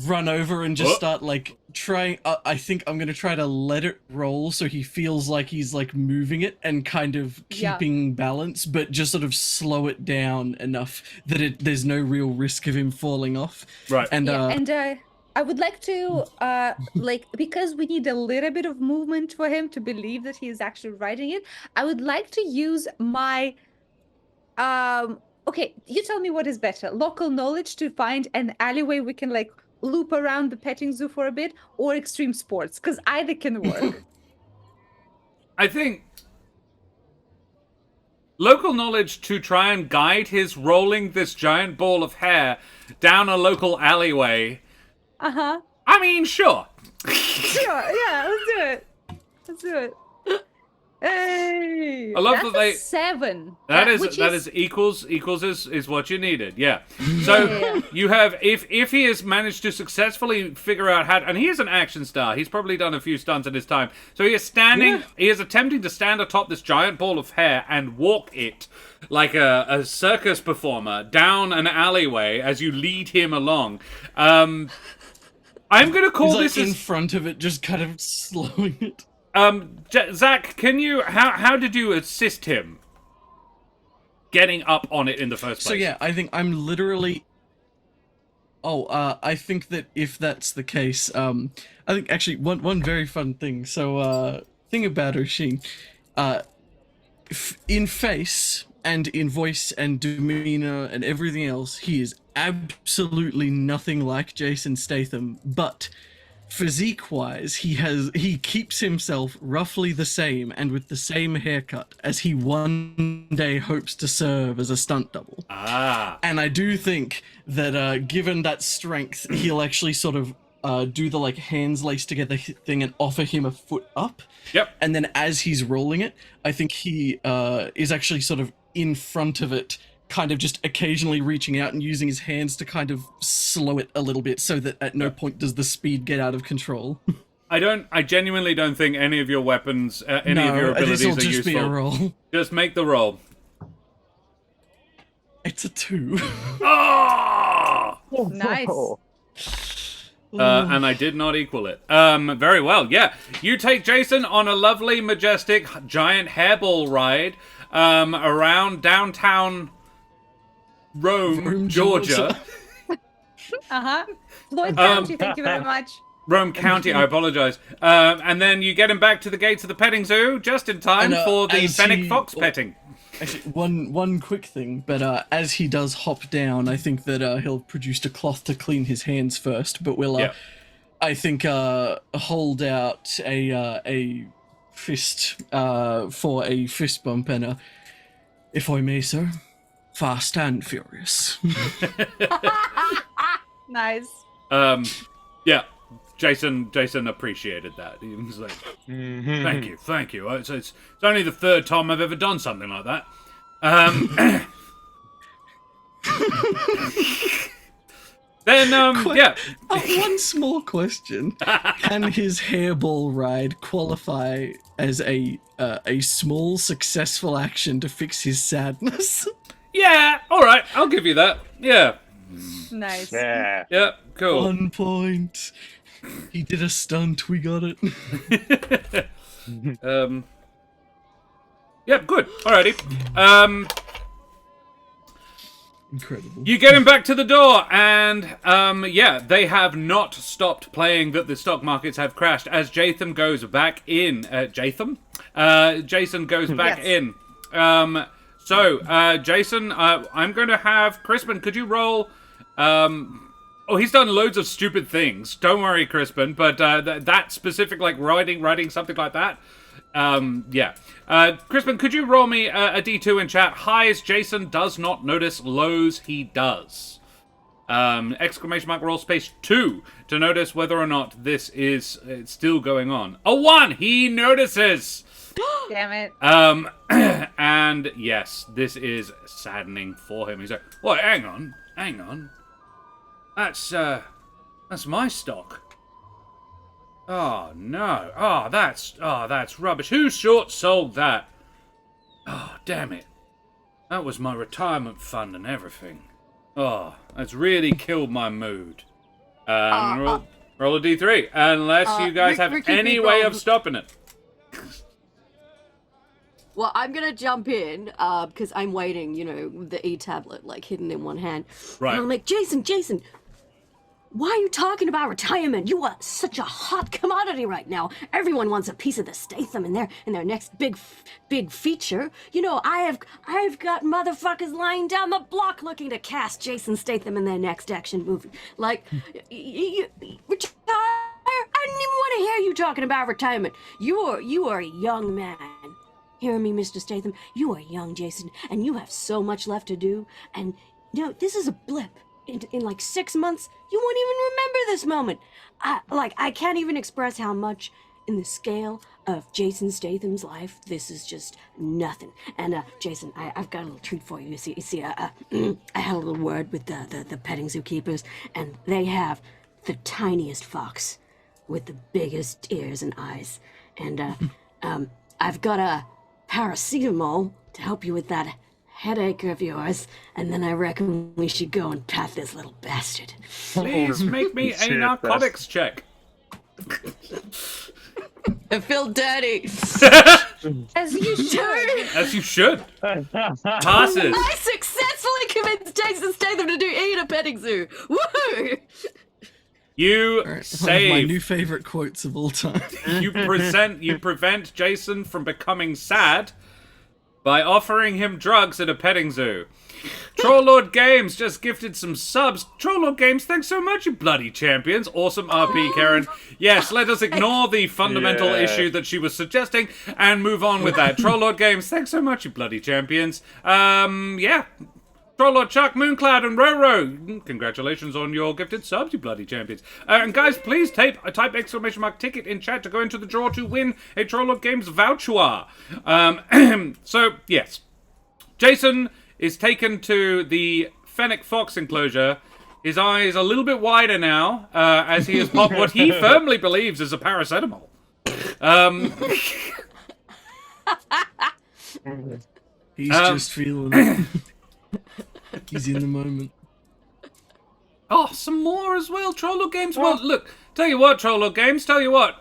run over and just start like trying. I think I'm gonna try to let it roll so he feels like he's like moving it and kind of keeping balance, but just sort of slow it down enough that there's no real risk of him falling off. Right. And I would like to, because we need a little bit of movement for him to believe that he is actually riding it, I would like to use my, okay, you tell me what is better. Local knowledge to find an alleyway we can, like, loop around the petting zoo for a bit, or extreme sports, because either can work. I think... Local knowledge to try and guide his rolling this giant ball of hair down a local alleyway... Uh-huh. I mean, sure. Sure, yeah, let's do it. Hey! I love that's that they... a 7. That is equals is what you needed, yeah. So you have, if he has managed to successfully figure out how to, and he is an action star, he's probably done a few stunts in his time, so he is standing, he is attempting to stand atop this giant ball of hair and walk it like a circus performer down an alleyway as you lead him along. I'm gonna call he's this like in front of it, just kind of slowing it. Zach, can you, how did you assist him getting up on it in the first place? So yeah, I think I'm literally... I think that if that's the case, I think actually one very fun thing. So, thing about Oshin, in face and in voice and demeanor and everything else, he is absolutely nothing like Jason Statham, but physique-wise, he keeps himself roughly the same and with the same haircut as he one day hopes to serve as a stunt double. And I do think that given that strength, he'll actually sort of do the like hands laced together thing and offer him a foot up. Yep. And then as he's rolling it, I think he is actually sort of in front of it, kind of just occasionally reaching out and using his hands to kind of slow it a little bit so that at no point does the speed get out of control. I genuinely don't think any of your weapons, any of your abilities this'll are just useful. be a roll. Just make the roll. It's a 2. Oh! Nice. And I did not equal it. Very well, yeah. You take Jason on a lovely, majestic, giant hairball ride around downtown Rome, Georgia. Floyd County, thank you very much. Rome County, I apologize. And then you get him back to the gates of the petting zoo just in time for the fennec fox petting. Actually, one quick thing, but as he does hop down, I think that he'll produce a cloth to clean his hands first, but we'll, I think, hold out a fist for a fist bump and, if I may, sir, fast and furious. Nice. Yeah. Jason appreciated that. He was like, thank you. It's only the third time I've ever done something like that. Then, One small question. Can his hairball ride qualify as a small, successful action to fix his sadness? Yeah, alright, I'll give you that. Yeah. Nice. Yeah. Yeah, cool. 1 point. He did a stunt, we got it. Yeah, good. Alrighty. Incredible. You get him back to the door, and yeah, they have not stopped playing that the stock markets have crashed as Jason goes back in. Jason goes back in. Jason, I'm going to have Crispin. Could you roll? Oh, he's done loads of stupid things. Don't worry, Crispin. But that specific, like writing something like that. Yeah. Crispin, could you roll me a D2 in chat? Highs, Jason does not notice. Lows, he does. Exclamation mark roll space 2 to notice whether or not this is still going on. A 1! He notices! Damn it. And yes, this is saddening for him. He's like, "What? Hang on. That's my stock. Oh no. Oh, that's rubbish. Who short sold that? Oh, damn it. That was my retirement fund and everything. Oh, that's really killed my mood. Roll a D3, unless you guys have any way of stopping it." Well, I'm gonna jump in because I'm waiting, with the e-tablet like hidden in one hand. Right. And I'm like, Jason, why are you talking about retirement? You are such a hot commodity right now. Everyone wants a piece of the Statham in their next big feature. I've got motherfuckers lying down the block looking to cast Jason Statham in their next action movie. Like, you retire? I didn't even want to hear you talking about retirement. You are a young man. Hear me, Mr. Statham? You are young, Jason, and you have so much left to do. And, this is a blip. In like 6 months, you won't even remember this moment. I can't even express how much in the scale of Jason Statham's life, this is just nothing. And, Jason, I've got a little treat for you. You see, I had a little word with the petting zoo keepers, and they have the tiniest fox with the biggest ears and eyes. And, I've got a paracetamol to help you with that headache of yours, and then I reckon we should go and pat this little bastard. Please make me a narcotics check. I feel dirty. As you should. As you should. Passes. I successfully convinced Jason Statham to eat a petting zoo. Woo! You One of my save. new favorite quotes of all time. You prevent Jason from becoming sad by offering him drugs at a petting zoo. Trollord Games just gifted some subs. Trollord Games, thanks so much, you bloody champions. Awesome RP, Karen. Yes, let us ignore the fundamental issue that she was suggesting and move on with that. Trollord Games, thanks so much, you bloody champions. Yeah. Trollord Chuck, Mooncloud, and Roro, congratulations on your gifted subs, you bloody champions. And guys, please type exclamation mark ticket in chat to go into the draw to win a Trollord Games voucher. So, yes. Jason is taken to the Fennec Fox enclosure. His eyes a little bit wider now, as he has popped what he firmly believes is a paracetamol. He's just feeling it. He's in the moment. Oh, some more as well, Trollord Games. Well, look, tell you what, Trollord Games, do you want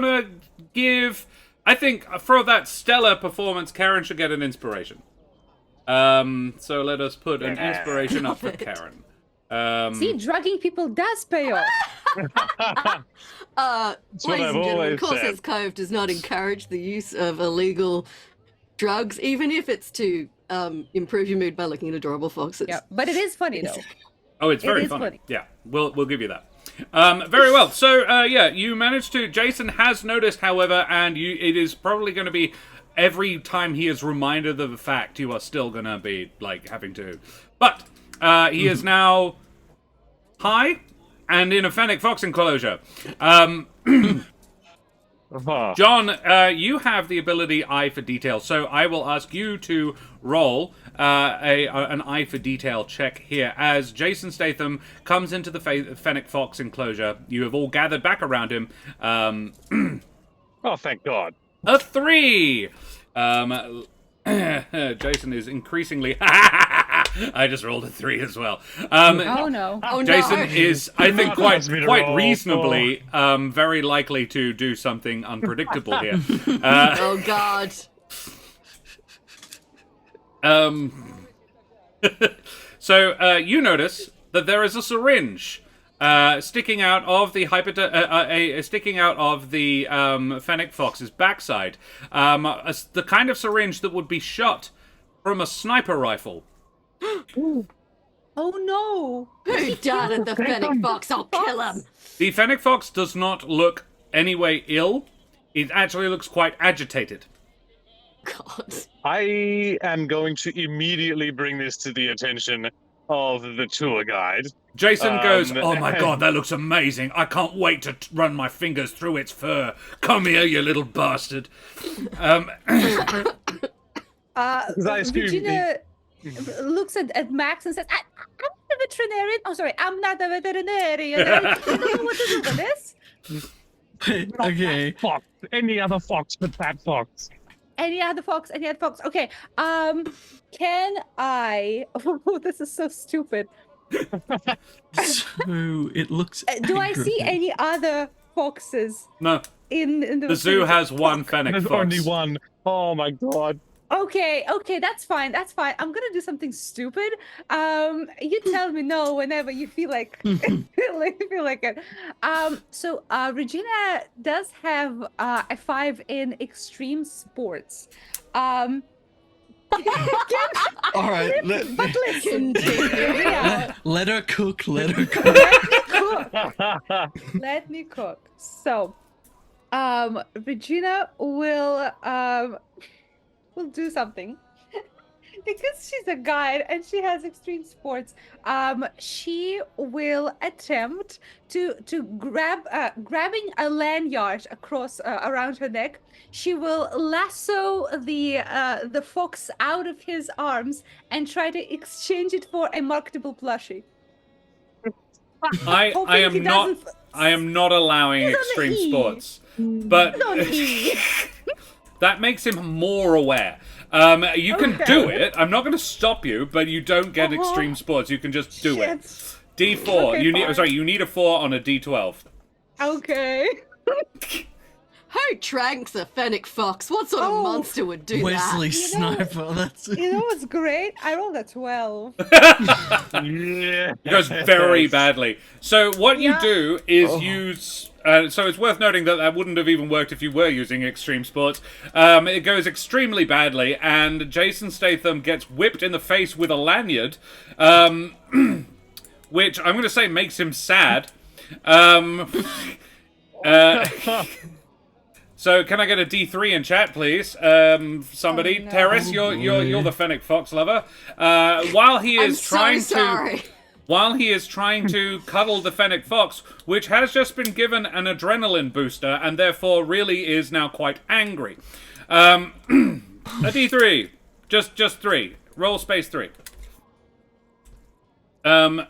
to give... I think for that stellar performance, Karen should get an inspiration. So let us put an inspiration up for Karen. See, drugging people does pay off. That's what Ladies I've and gentlemen, always Corsair's said. Cove does not encourage the use of illegal drugs, even if it's to improve your mood by looking at adorable foxes. Yeah, but it is funny though. Oh, it's very is funny. funny. Yeah, we'll give you that. Very well. So, yeah, you managed to... Jason has noticed, however, and it is probably going to be every time he is reminded of the fact you are still going to be, like, having to... But he is now high and in a Fennec Fox enclosure. John, you have the ability Eye for Detail, so I will ask you to roll an Eye for Detail check here. As Jason Statham comes into the Fennec Fox enclosure, you have all gathered back around him. Oh, thank God. A 3! Jason is increasingly... I just rolled a 3 as well. Oh no. Oh, Jason no. is, I think, Wants me to quite roll. reasonably very likely to do something unpredictable here. Oh, God. So you notice that there is a syringe sticking out of the fennec fox's backside. The kind of syringe that would be shot from a sniper rifle. Oh no! Who darted the fennec fox? I'll kill him. The fennec fox does not look any way ill. It actually looks quite agitated. God. I am going to immediately bring this to the attention of the tour guide. Jason goes, "Oh my god, that looks amazing. I can't wait to run my fingers through its fur. Come here, you little bastard." Regina looks at Max and says, I'm a veterinarian. Oh, sorry, I'm not a veterinarian. I don't know what to do with this. Okay. Fox. Any other fox but that fox. Any other fox? Any other fox? Okay. Can I? Oh, this is so stupid. So it looks. Do I see aggravating. any other foxes No, in the zoo has one fennec There's fox. only one. Oh my god. Okay, that's fine. I'm gonna do something stupid. You tell me no whenever you feel like feel like it. So Regina does have a 5 in extreme sports. All right. But listen, yeah, Let her cook. Let her cook. let me cook. So, Regina will do something because she's a guide and she has extreme sports. She will attempt to grabbing a lanyard across around her neck. She will lasso the fox out of his arms and try to exchange it for a marketable plushie. I Hoping he am not allowing He's on extreme the E. sports, but Don't he? that makes him more aware. You can Okay. do it. I'm not going to stop you, but you don't get extreme sports. You can just do it. Shit. D4. Okay, you need. fine. Sorry, you need a 4 on a D12. Okay. Who tranks a fennec fox? What sort of Oh, monster would do Wesley that? Sniper. That's You know what's great? I rolled a 12. Yeah. It goes very badly. So what you Yeah. do is use. So it's worth noting that wouldn't have even worked if you were using extreme sports. It goes extremely badly, and Jason Statham gets whipped in the face with a lanyard, which I'm going to say makes him sad. So can I get a D3 in chat, please? Somebody, Oh, no. Terrace, you're the fennec fox lover. While he I'm is so trying sorry. to. While he is trying to cuddle the fennec fox, which has just been given an adrenaline booster and therefore really is now quite angry. A D3. Just 3. Roll space 3. one.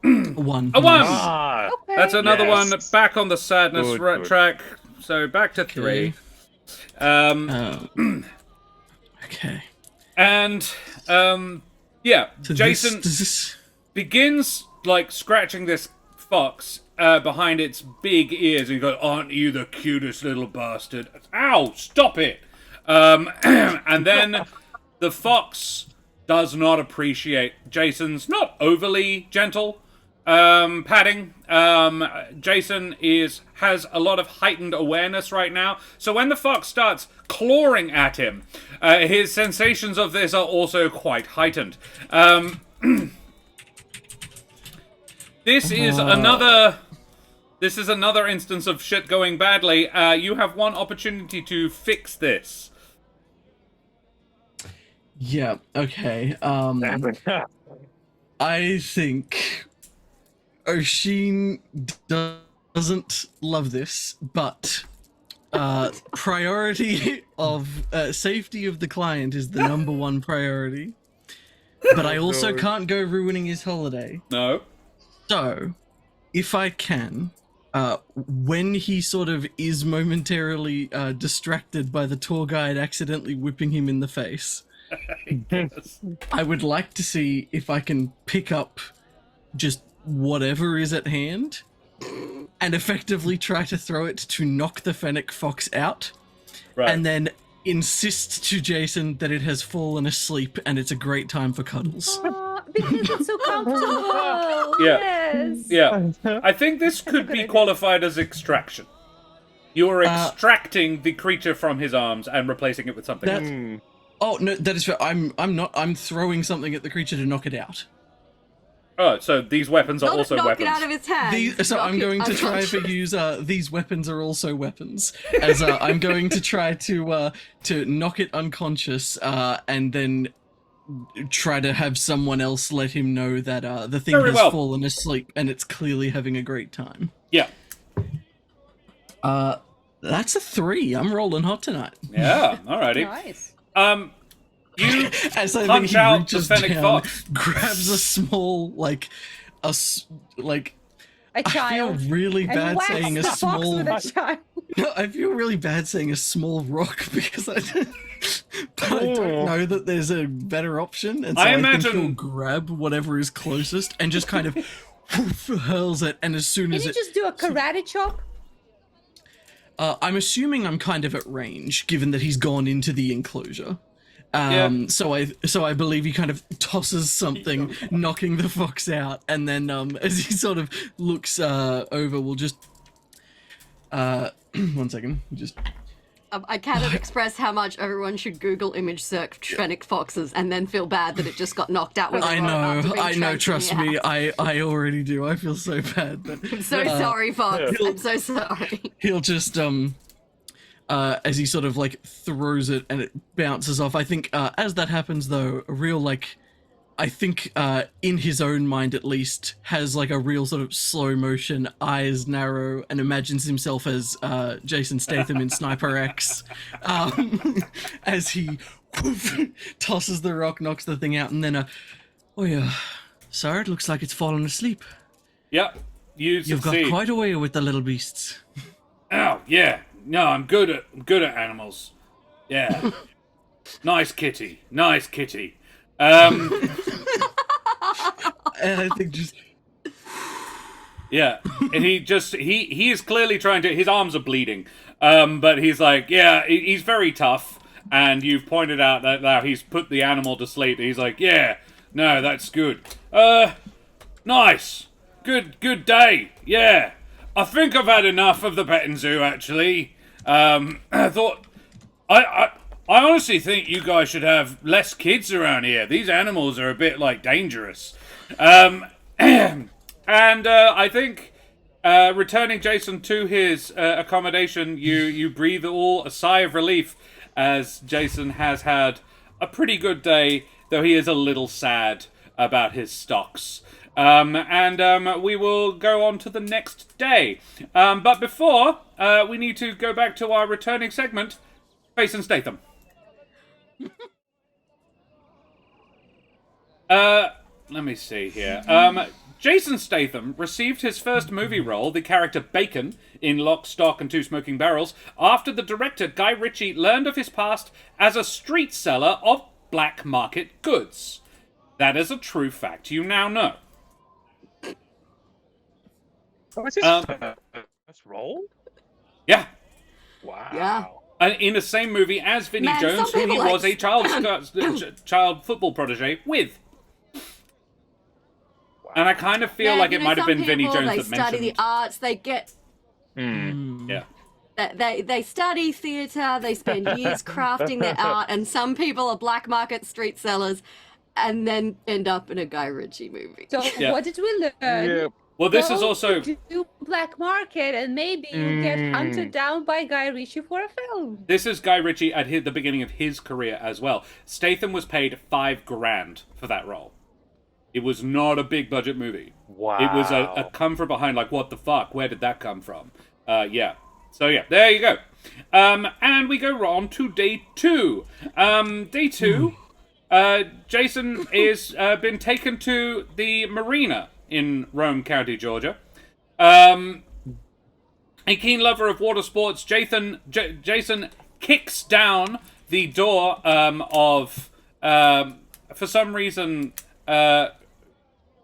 A 1! Ah. Okay. That's another Yes. one back on the sadness Good. track. So back to 3. Okay. And, yeah, So Jason this begins, like, scratching this fox behind its big ears, and he goes, "Aren't you the cutest little bastard?" Ow! Stop it! And then the fox does not appreciate Jason's not overly gentle patting. Jason has a lot of heightened awareness right now, so when the fox starts clawing at him, his sensations of this are also quite heightened. This is another instance of shit going badly. You have one opportunity to fix this. Yeah, okay. I think Oshin doesn't love this, but priority of safety of the client is the number one priority. But I also can't go ruining his holiday. No. So, if I can, when he sort of is momentarily distracted by the tour guide accidentally whipping him in the face, I would like to see if I can pick up just whatever is at hand and effectively try to throw it to knock the fennec fox out. Right. And then insists to Jason that it has fallen asleep and it's a great time for cuddles. Because it's so comfortable. Yeah. Yes. Yeah. I think this a could good be idea. qualified as extraction. You're extracting the creature from his arms and replacing it with something That- else. Oh no, that is fair. I'm not. I'm throwing something at the creature to knock it out. Oh, so these weapons are Not also knock weapons. it out of its hand. So I'm going to try to use these weapons are also weapons. As I'm going to try to knock it unconscious and then try to have someone else let him know that the thing Very has well. fallen asleep and it's clearly having a great time. Yeah. That's a 3. I'm rolling hot tonight. Yeah. Alrighty. Nice. You As I punch think he out the reaches fennec down, fox. grabs a small A I feel child. really And bad whacks saying a the fox small. with a child. No, I feel really bad saying a small rock because but I don't know that there's a better option, and so I I think imagine- he'll grab whatever is closest and just kind of hurls it. And as soon Can as you it, just do a karate chop? I'm assuming I'm kind of at range, given that he's gone into the enclosure. Yeah. So I believe he kind of tosses something, knocking the fox out, and then as he sort of looks over, we'll just 1 second, just I cannot express how much everyone should Google image search fennec foxes and then feel bad that it just got knocked out with a I rock after know, being I know. trained Trust from me, your house. I already do. I feel so bad, but I'm so sorry, Fox. I'm so sorry. he'll just as he sort of like throws it and it bounces off. I think as that happens though, a real I think in his own mind at least has like a real sort of slow motion, eyes narrow, and imagines himself as Jason Statham in Sniper X, as he tosses the rock, knocks the thing out, and then oh yeah, sir, it looks like it's fallen asleep. Yep. You've got succeed. quite a way with the little beasts. Oh, yeah. No, I'm good at animals. Yeah. Nice kitty. Nice kitty. And I think just Yeah. And he is clearly trying to, his arms are bleeding. But he's like, yeah, he's very tough. And you've pointed out that now he's put the animal to sleep. He's like, yeah, no, that's good. Nice. Good day. Yeah. I think I've had enough of the petting zoo, actually. I thought... I honestly think you guys should have less kids around here. These animals are a bit, dangerous. And I think returning Jason to his accommodation, you breathe all a sigh of relief as Jason has had a pretty good day, though he is a little sad about his stocks. And we will go on to the next day. But before, we need to go back to our returning segment, Jason Statham. Let me see here. Jason Statham received his first movie role, the character Bacon, in Lock, Stock and Two Smoking Barrels, after the director Guy Ritchie learned of his past as a street seller of black market goods. That is a true fact you now know. Oh, is this first role? Yeah. Wow. Yeah. In the same movie as Vinnie Man, Jones, some who he people was a child football protege with. And I kind of feel like it might have been Vinnie Jones they that study mentioned. the arts, they get... Yeah. They study theatre, they spend years crafting their art, and some people are black market street sellers and then end up in a Guy Ritchie movie. So Yeah. what did we learn? Yeah. Well, this is Go also to do black market, and maybe you get hunted down by Guy Ritchie for a film. this is Guy Ritchie at the beginning of his career as well. Statham was paid $5,000 for that role. It was not a big budget movie. Wow. It was a come from behind, like, what the fuck? Where did that come from? Yeah. So, yeah, there you go. And we go on to day 2. Day 2, Jason is been taken to the marina in Rome County, Georgia. A keen lover of water sports, Jason kicks down the door of, for some reason,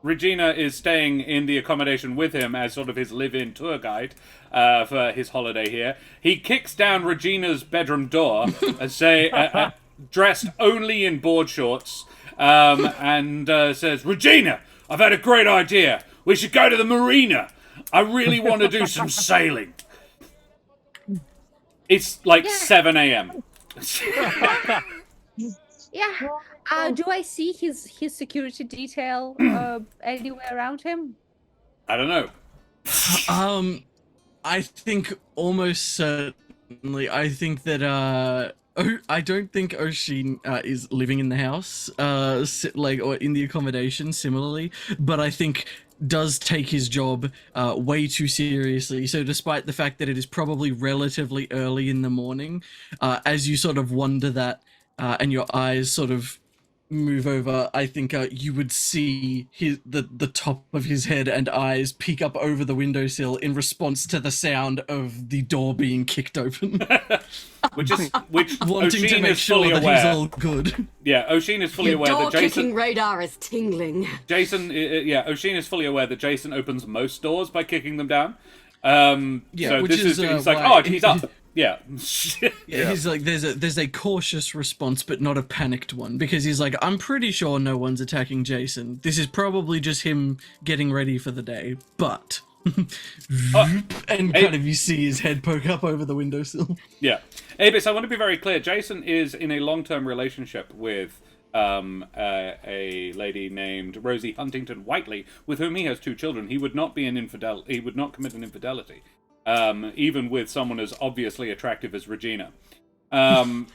Regina is staying in the accommodation with him as sort of his live-in tour guide for his holiday here. He kicks down Regina's bedroom door and dressed only in board shorts, and says, "Regina, I've had a great idea. We should go to the marina. I really want to do some sailing." It's like 7 a.m. Yeah. Do I see his security detail anywhere around him? I don't know. I think almost certainly. I think that I don't think Oshin is living in the house, or in the accommodation. Similarly, but I think does take his job way too seriously. So despite the fact that it is probably relatively early in the morning, as you sort of wonder that and your eyes sort of move over, I think you would see the top of his head and eyes peek up over the windowsill in response to the sound of the door being kicked open. which Wanting Oshin to make is sure fully that aware. he's all good. Yeah, Oshin is fully Your aware that Jason. door-kicking radar is tingling. Oshin is fully aware that Jason opens most doors by kicking them down. Yeah, so which this is, he's like, why- oh, he's up. Yeah. Yeah, he's like, there's a cautious response, but not a panicked one, because he's like, I'm pretty sure no one's attacking Jason. This is probably just him getting ready for the day, but... and kind of you see his head poke up over the windowsill. Yeah. Abis, I want to be very clear. Jason is in a long-term relationship with a lady named Rosie Huntington Whiteley, with whom he has 2 children. He would not be an infidel. He would not commit an infidelity, even with someone as obviously attractive as Regina. And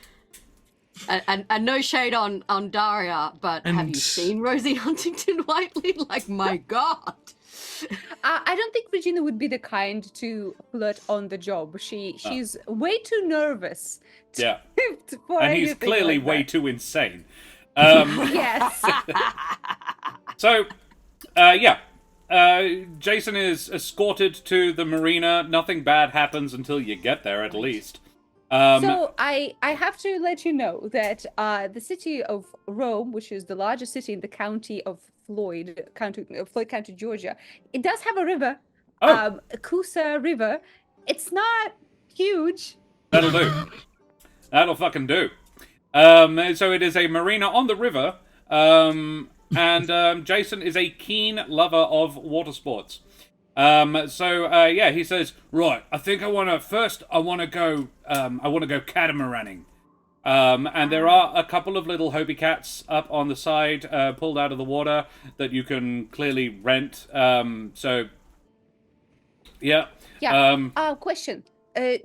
no shade on Daria, but have you And- seen Rosie Huntington Whiteley? Like, my God. I don't think Regina would be the kind to flirt on the job. She's way too nervous. Yeah. For And he's anything clearly like way that. too insane. Yes. So, Jason is escorted to the marina. Nothing bad happens until you get there, at least. So I have to let you know that the city of Rome, which is the largest city in the county of Floyd County, Georgia, it does have a river, Coosa River. It's not huge. That'll do. That'll fucking do. So it is a marina on the river, and Jason is a keen lover of water sports. He says, right, I think I want to go catamaranning. And there are a couple of little Hobie cats up on the side, pulled out of the water, that you can clearly rent. Yeah. Question.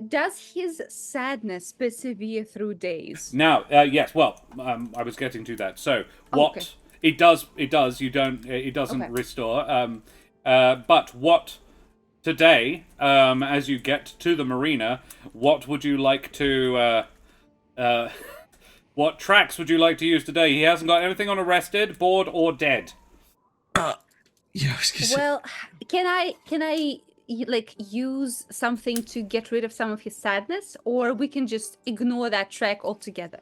Does his sadness persevere through days? Now, yes. Well, I was getting to that. So, what Okay. it does. You don't. It doesn't Okay. restore. But what today, as you get to the marina, what would you like to? What tracks would you like to use today? He hasn't got anything on arrested, bored, or dead. Yeah, I was gonna say, Well, can I like use something to get rid of some of his sadness, or we can just ignore that track altogether?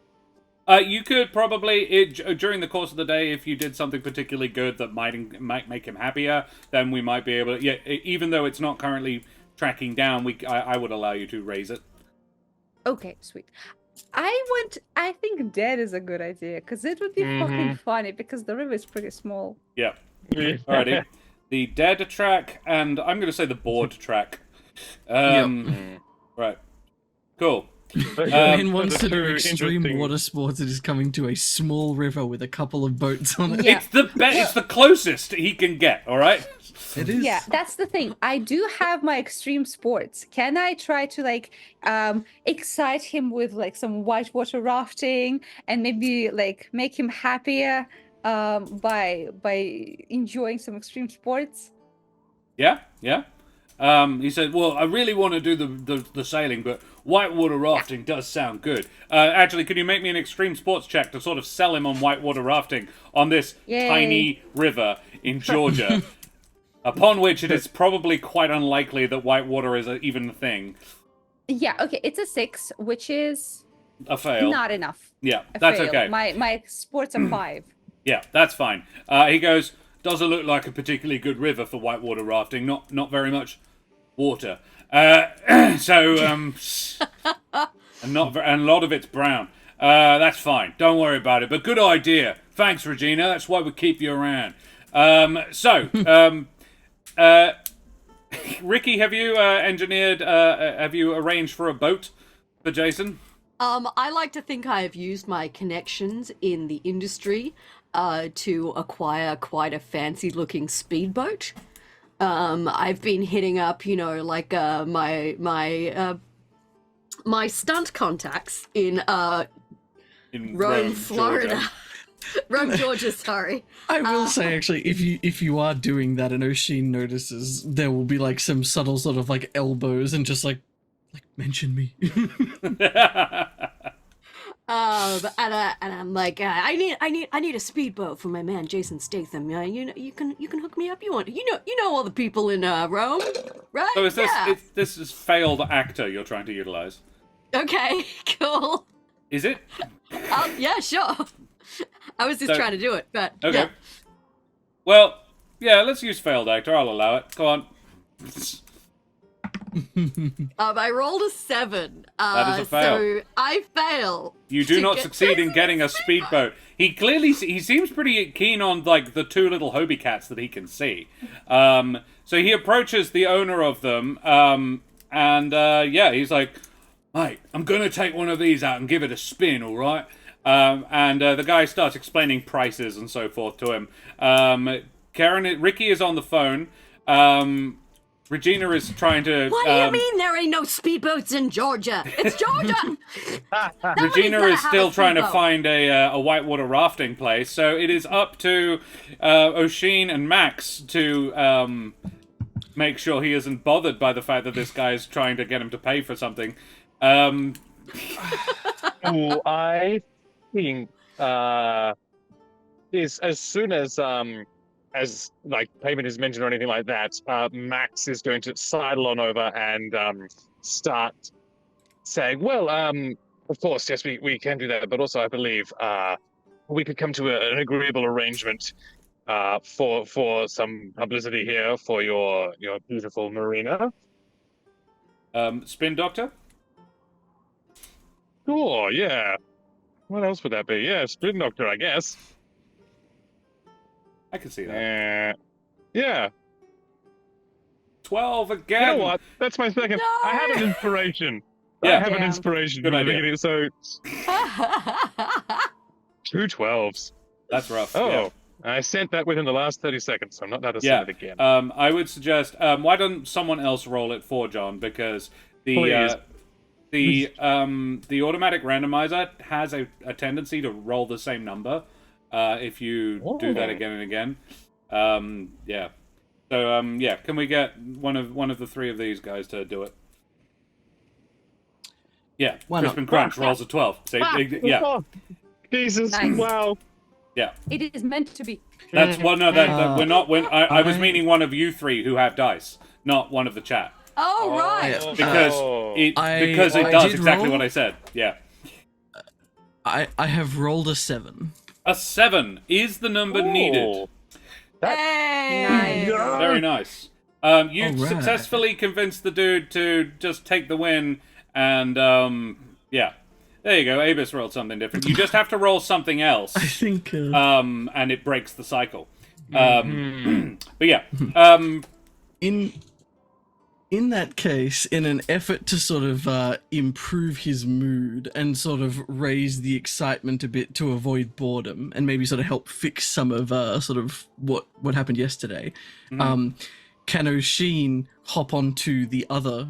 You could probably during the course of the day, if you did something particularly good that might make him happier, then we might be able to. Yeah, even though it's not currently tracking down, I would allow you to raise it. Okay, sweet. I think dead is a good idea, because it would be fucking funny, because the river is pretty small. Yeah. Alrighty. The dead track, and I'm going to say the board track. Right. Cool. in one the sort of two extreme interesting- water sports, it is coming to a small river with a couple of boats on it. Yeah. It's the closest he can get, alright? It is. Yeah, that's the thing. I do have my extreme sports. Can I try to excite him with like some whitewater rafting and maybe like make him happier by enjoying some extreme sports? Yeah. He said, well, I really want to do the sailing, but whitewater rafting does sound good. Actually, could you make me an extreme sports check to sort of sell him on whitewater rafting on this Yay. tiny river in Georgia, upon which it is probably quite unlikely that whitewater is even a thing. Yeah, okay, it's a 6, which is A fail. not enough. Yeah, A that's fail. okay. My sports are 5. Yeah, that's fine. He goes, Doesn't look like a particularly good river for whitewater rafting. Not very much water. So and a lot of it's brown. That's fine. Don't worry about it. But good idea. Thanks, Regina. That's why we keep you around. Ricky, have you engineered? Have you arranged for a boat for Jason? I like to think I have used my connections in the industry to acquire quite a fancy-looking speedboat. I've been hitting up, like my stunt contacts in Rome, Florida. Georgia. Rome, Georgia, sorry. I will say, actually, if you are doing that and O'Sheen notices, there will be like some subtle sort of like elbows and just like mention me. And I'm like, I need a speedboat for my man Jason Statham. You can hook me up. You know all the people in Rome, right? So is this is failed actor you're trying to utilize? Okay, cool. Is it? Yeah, sure. I was just trying to do it, but okay. Yeah. Well, yeah, let's use failed actor. I'll allow it. Go on. I rolled a 7. That is a fail. So I fail. You do not succeed in getting a speedboat. He seems pretty keen on like the 2 little Hobie cats that he can see. So he approaches the owner of them, and he's like, "Mate, I'm gonna take one of these out and give it a spin, all right?" And the guy starts explaining prices and so forth to him. Ricky is on the phone. Regina is trying to... What do you mean there ain't no speedboats in Georgia? It's Georgia! Regina is still trying to find a whitewater rafting place, so it is up to O'Sheen and Max to make sure he isn't bothered by the fact that this guy is trying to get him to pay for something. I think is as soon as like payment is mentioned or anything like that, Max is going to sidle on over and start saying, well, of course, yes, we can do that, but also I believe we could come to an agreeable arrangement for some publicity here for your beautiful marina. Spin Doctor? Sure, yeah. What else would that be? Yeah, Spin Doctor, I guess. I can see that. Yeah. 12 again. You know what? That's my second. No! I have an inspiration. Yeah. I have an inspiration. Good from the idea. beginning, so 2 12s. That's rough. Oh, yeah. I sent that within the last 30 seconds, so I'm not allowed to send it again. I would suggest, why don't someone else roll it for John, because the automatic randomizer has a tendency to roll the same number if you do that again and again. Yeah. So can we get one of the 3 of these guys to do it? Yeah. Crispin Crunch rolls a 12. So, yeah. Oh, Jesus! Nice. Wow. Yeah. It is meant to be. That's we're not. I was meaning one of you 3 who have dice, not one of the chat. Oh, right. Because it does exactly what I said. Yeah. I have rolled a 7. A 7 is the number needed. Hey! Very nice. You Alright. successfully convinced the dude to just take the win, and yeah. There you go. Abus rolled something different. You just have to roll something else. I think. And it breaks the cycle. But yeah. In that case, in an effort to sort of improve his mood and sort of raise the excitement a bit to avoid boredom and maybe sort of help fix some of sort of what happened yesterday, can O'Sheen hop onto the other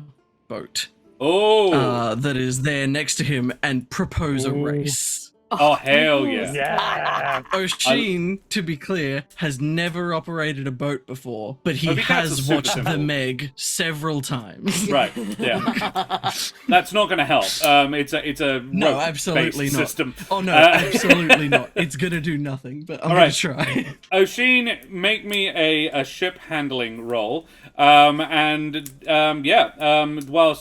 boat that is there next to him and propose a race? Oh, hell yeah. Yeah. O'Sheen, to be clear, has never operated a boat before, but he Hobie Cats are has super watched simple. The Meg several times. Right, yeah. That's not going to help. It's a No, rope-based absolutely not. system. Oh no, absolutely not. It's gonna do nothing, but I'm gonna try. O'Sheen, make me a ship handling roll. Whilst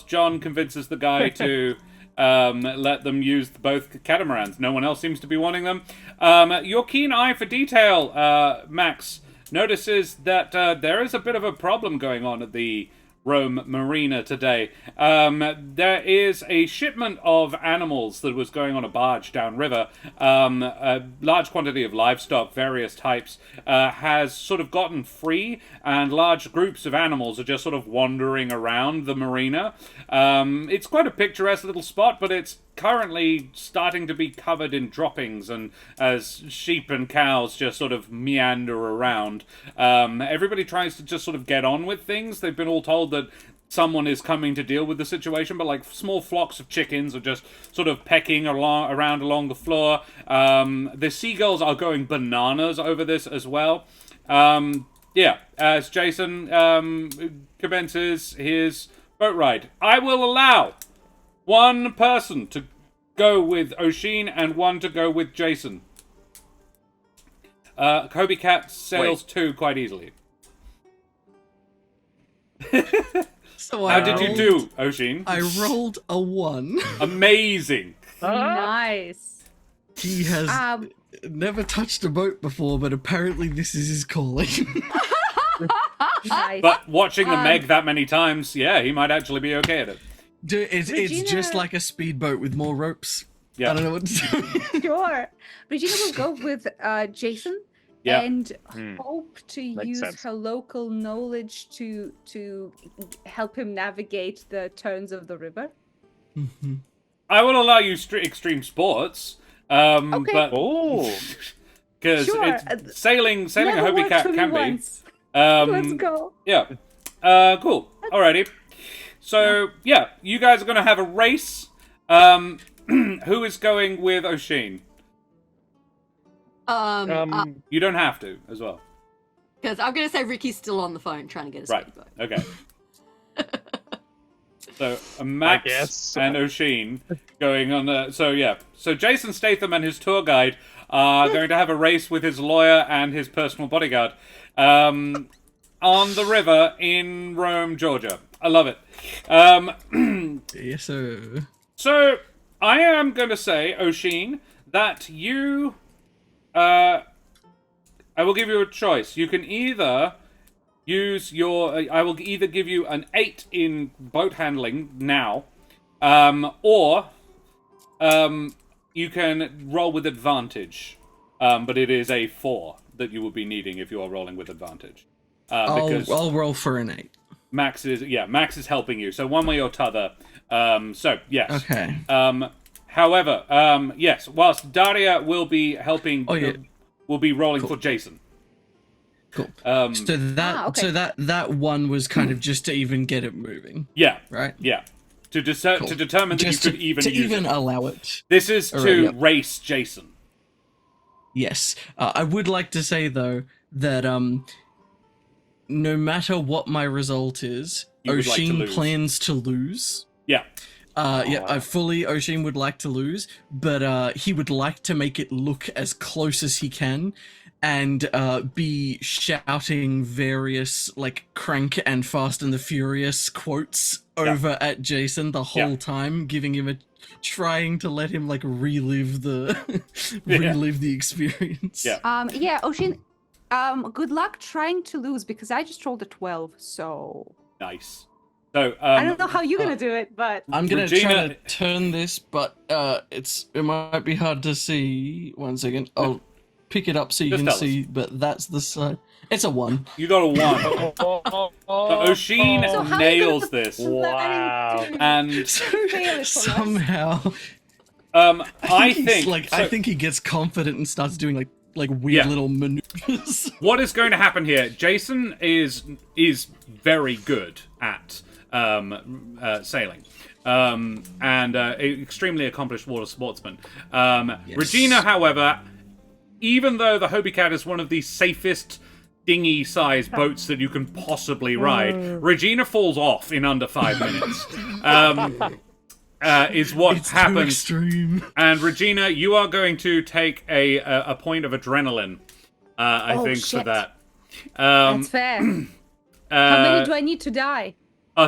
John convinces the guy to let them use both catamarans, no one else seems to be wanting them. Your keen eye for detail, Max, notices that there is a bit of a problem going on at the Rome Marina today. There is a shipment of animals that was going on a barge downriver. A large quantity of livestock, various types, has sort of gotten free, and large groups of animals are just sort of wandering around the marina. It's quite a picturesque little spot, but it's currently starting to be covered in droppings, and as sheep and cows just sort of meander around. Everybody tries to just sort of get on with things. They've been all told that someone is coming to deal with the situation, but like small flocks of chickens are just sort of pecking around along the floor. The seagulls are going bananas over this as well. As Jason commences his boat ride, I will allow one person to go with Oshin and one to go with Jason. Kobe Cat sails two quite easily. So How did you do, Oshin? I rolled a 1. Amazing. Nice. He has never touched a boat before, but apparently this is his calling. Nice. But watching the Meg that many times, yeah, he might actually be okay at it. Dude, it's Regina- just like a speedboat with more ropes. Yeah. I don't know what to do. Sure. Regina will go with Jason Yeah. and hope to Makes use sense. her local knowledge to help him navigate the turns of the river. Mhm. I will allow you extreme sports, Okay. but Oh, because Sure. sailing a Never Hobie worked Cat for me can be. once. Let's go. Yeah. Cool. Alrighty. So, yeah, you guys are going to have a race. Who is going with Oshin? You don't have to, as well. Because I'm going to say Ricky's still on the phone trying to get a Right. speedboat. Okay. So, Max guess. and Oshin going on the... So, yeah. So, Jason Statham and his tour guide are going to have a race with his lawyer and his personal bodyguard on the river in Rome, Georgia. I love it. Yes, sir. So, I am going to say, Oshin, that you... I will give you a choice. You can either use your... I will either give you an 8 in boat handling now, or you can roll with advantage. But it is a 4 that you will be needing if you are rolling with advantage. Because I'll roll for an 8. Max is helping you. So one way or t'other. So, yes. Okay. However, yes, whilst Daria will be helping, Oh, yeah. will be rolling for Jason. Cool. Um, So that okay. so that one was kind of just to even get it moving, yeah, right? yeah. To Cool. to determine that Just you could even to use even it. allow it. This is Alright, to yep. race Jason. Yes. I would like to say though that no matter what my result is, You would like to Oshin lose. plans to lose. Yeah. Oshin would like to lose, but he would like to make it look as close as he can, and be shouting various like Crank and Fast and the Furious quotes over at Jason the whole time, giving him trying to let him like relive the experience. Yeah. Yeah, Oshin, good luck trying to lose because I just rolled a 12, so Nice. So I don't know how you're gonna do it, but I'm gonna try Regina- to turn this, but it might be hard to see. 1 second, I'll pick it up so you Just can tell us. see. But that's the side. It's a 1. you got a 1. So Oshin So how are you nails gonna this, Wow. and fail it for us. Somehow, I he's think like so- I think he gets confident and starts doing like weird Yeah. little maneuvers. What is going to happen here? Jason is very good at sailing, and extremely accomplished water sportsman. Regina, however, even though the Hobie Cat is one of the safest dinghy-sized boats that you can possibly ride, Regina falls off in under 5 minutes. Is what It's too happens. extreme. And Regina, you are going to take a point of adrenaline, I Oh, think, for shit. that. That's fair. How many do I need to die?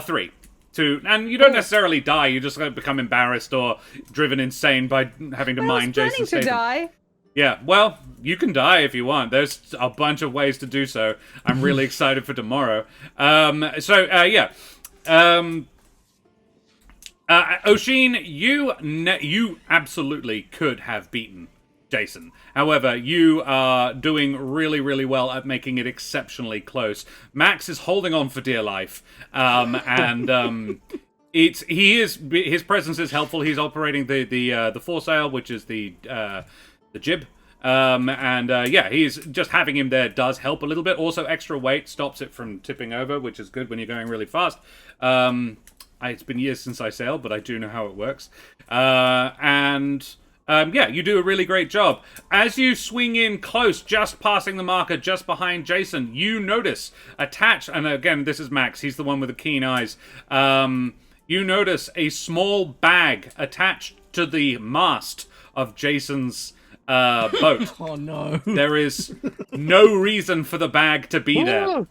3. And you don't necessarily die. You just become embarrassed or driven insane by having to I was mind planning Jason to Statham. die. Yeah, well, you can die if you want. There's a bunch of ways to do so. I'm really excited for tomorrow. Oshin, you absolutely could have beaten Jason. However, you are doing really, really well at making it exceptionally close. Max is holding on for dear life, his presence is helpful. He's operating the foresail, which is the jib. He's just having him there does help a little bit. Also, extra weight stops it from tipping over, which is good when you're going really fast. It's been years since I sailed, but I do know how it works. You do a really great job. As you swing in close, just passing the marker, just behind Jason, you notice attached, and again, this is Max, he's the one with the keen eyes. You notice a small bag attached to the mast of Jason's boat. Oh no. There is no reason for the bag to be there.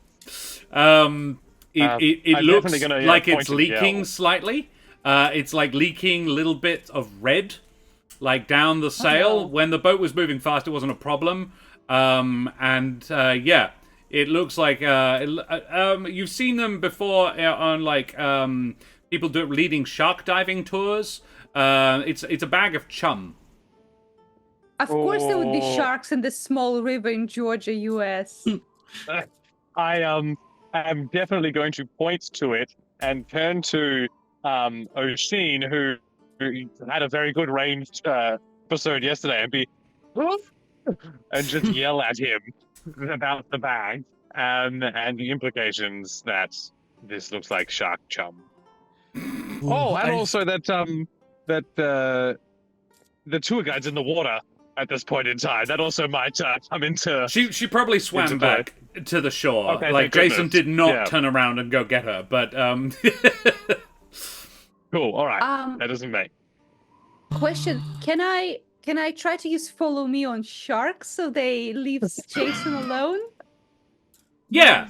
It looks like it's leaking slightly. It's like leaking little bits of red, like down the sail. Oh, no. When the boat was moving fast, it wasn't a problem. It looks like you've seen them before on like people leading shark diving tours. It's a bag of chum. Of course, there would be sharks in this small river in Georgia, U.S. I am definitely going to point to it and turn to Oshin, who had a very good ranged episode yesterday, and be and just yell at him about the bag and the implications that this looks like shark chum. Also that the tour guide's in the water at this point in time. That also might come into. She probably swam back to the shore. Okay, like thank Jason goodness. did not turn around and go get her, but Cool. All right. That doesn't make. Question: Can I try to use follow me on sharks so they leave Jason alone? Yeah.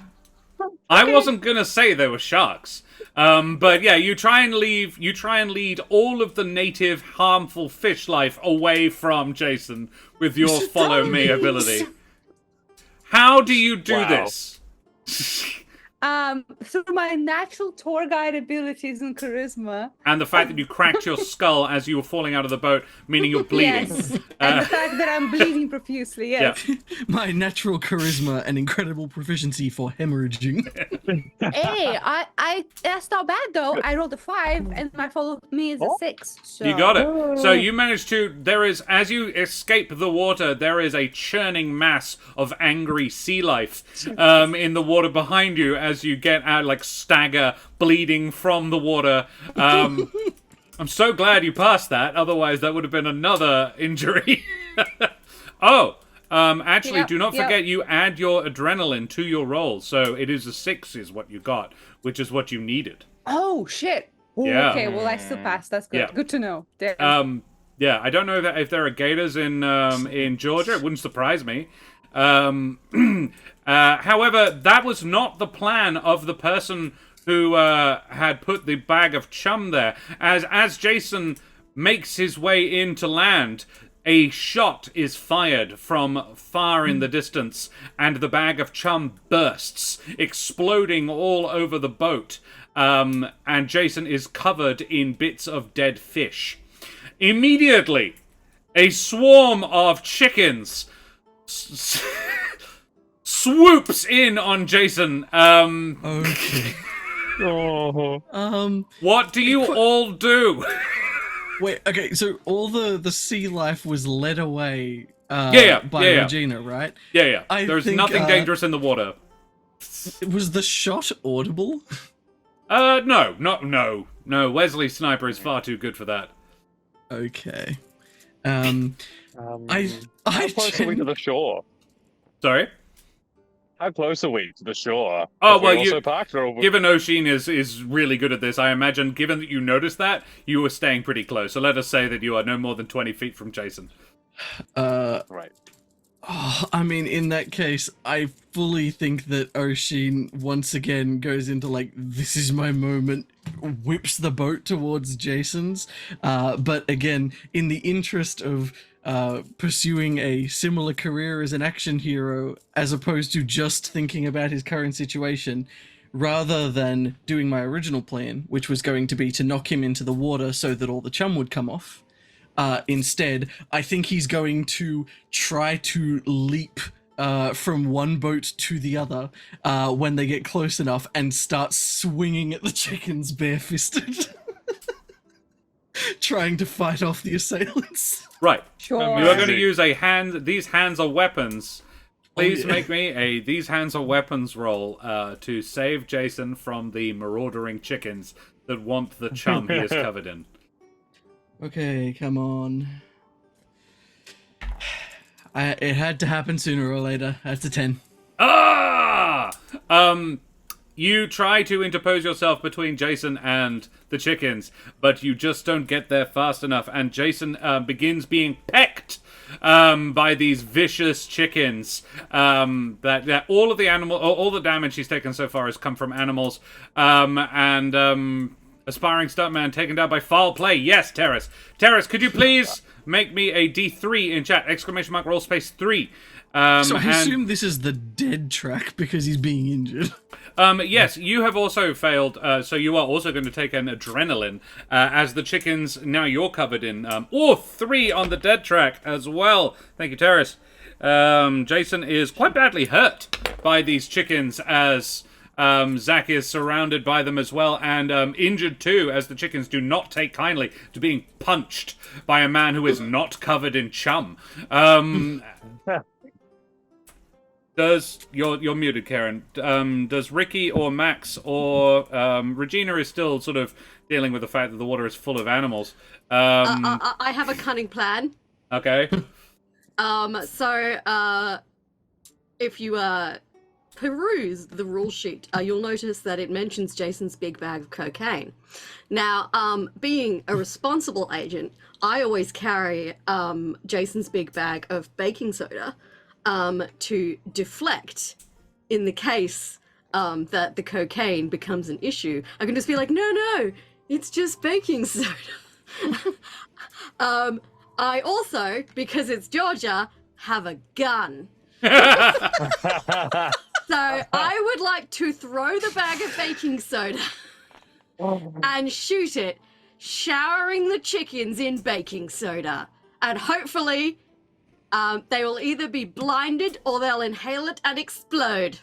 I wasn't gonna say there were sharks. But yeah, you try and lead all of the native harmful fish life away from Jason with your follow me ability. How do you do this? Through my natural tour guide abilities and charisma. And the fact that you cracked your skull as you were falling out of the boat, meaning you're bleeding. Yes. And the fact that I'm bleeding profusely, yes. Yeah. My natural charisma and incredible proficiency for hemorrhaging. Hey, that's not bad though. I rolled a 5 and my follow me is a 6. So. You got it. So you managed to, as you escape the water, there is a churning mass of angry sea life in the water behind you as you get out, like stagger, bleeding from the water. I'm so glad you passed that, otherwise that would have been another injury. Actually, do not forget you add your adrenaline to your roll, so it is a 6 is what you got, which is what you needed. Oh, shit. Ooh, Yeah. Okay, well, I still passed. That's good. Yeah. Good to know. Damn. Yeah, I don't know if there are gators in Georgia. It wouldn't surprise me. However, that was not the plan of the person who had put the bag of chum there. As Jason makes his way into land, a shot is fired from far in the distance, and the bag of chum bursts, exploding all over the boat. And Jason is covered in bits of dead fish. Immediately, a swarm of chickens swoops in on Jason. Okay. What do you all do? Wait, okay, so all the sea life was led away by Regina, right? Yeah. I There's think, nothing dangerous in the water. Was the shot audible? No. Wesley Sniper is far too good for that. Okay. How close are we to the shore? Sorry? How close are we to the shore? Oh, Have we well, also parked, or given Oshin is really good at this, I imagine, given that you noticed that, you were staying pretty close. So let us say that you are no more than 20 feet from Jason. right. Oh, I mean, in that case, I fully think that Oshin once again goes into like, this is my moment, whips the boat towards Jason's. But again, in the interest of pursuing a similar career as an action hero as opposed to just thinking about his current situation, rather than doing my original plan, which was going to be to knock him into the water so that all the chum would come off. Instead, I think he's going to try to leap from one boat to the other when they get close enough and start swinging at the chickens barefisted. Trying to fight off the assailants. Right. Sure. You are going to use a hand. These hands are weapons. Please make me a these hands are weapons roll to save Jason from the marauding chickens that want the chum he is covered in. Okay, come on. It had to happen sooner or later. That's a 10. Ah! You try to interpose yourself between Jason and the chickens, but you just don't get there fast enough, and Jason begins being pecked by these vicious chickens. That all of the all the damage he's taken so far has come from animals. Aspiring stuntman taken down by foul play. Yes, Terrace. Terrace, could you please make me a D3 in chat? ! Roll space 3. So I assume this is the dead track because he's being injured. Yes, you have also failed, so you are also going to take an adrenaline, as the chickens, now you're covered in, 3 on the dead track as well. Thank you, Terrace. Jason is quite badly hurt by these chickens as Zac is surrounded by them as well, and injured too, as the chickens do not take kindly to being punched by a man who is not covered in chum. You're muted, Karen. Does Ricky or Max or Regina is still sort of dealing with the fact that the water is full of animals. I have a cunning plan. Okay. If you peruse the rule sheet, you'll notice that it mentions Jason's big bag of cocaine. Now, being a responsible agent, I always carry Jason's big bag of baking soda to deflect in the case that the cocaine becomes an issue. I can just be like, no, it's just baking soda. I also, because it's Georgia, have a gun. So I would like to throw the bag of baking soda and shoot it, showering the chickens in baking soda. And hopefully they will either be blinded or they'll inhale it and explode.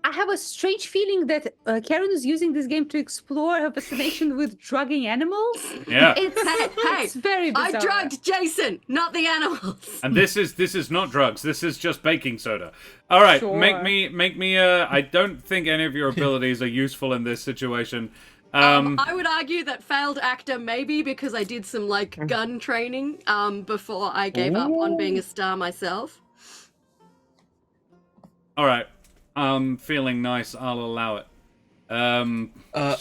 I have a strange feeling that Karen is using this game to explore her fascination with drugging animals. Yeah. It's very bizarre. I drugged Jason, not the animals. And this is not drugs. This is just baking soda. All right, Sure. make me. I don't think any of your abilities are useful in this situation. I would argue that failed actor maybe because I did some gun training before I gave up on being a star myself. All right. I'm feeling nice. I'll allow it.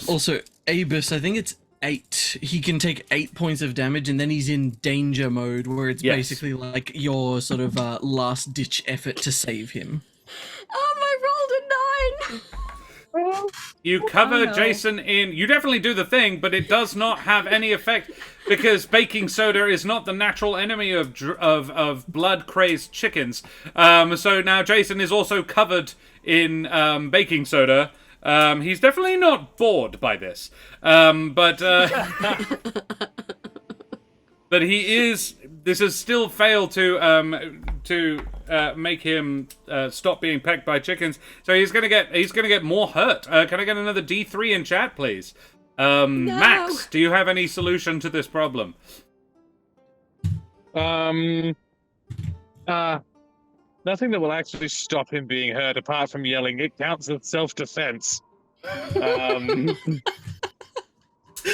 Also, Abus, I think it's 8. He can take 8 points of damage, and then he's in danger mode, where it's basically like your sort of last-ditch effort to save him. I rolled a 9! You cover Jason in... You definitely do the thing, but it does not have any effect, because baking soda is not the natural enemy of blood-crazed chickens. So now Jason is also covered in baking soda. He's definitely not bored by this. But he is... This has still failed to make him stop being pecked by chickens. So he's gonna get more hurt. Can I get another D3 in chat, please? No. Max, do you have any solution to this problem? Nothing that will actually stop him being hurt, apart from yelling. It counts as self-defense.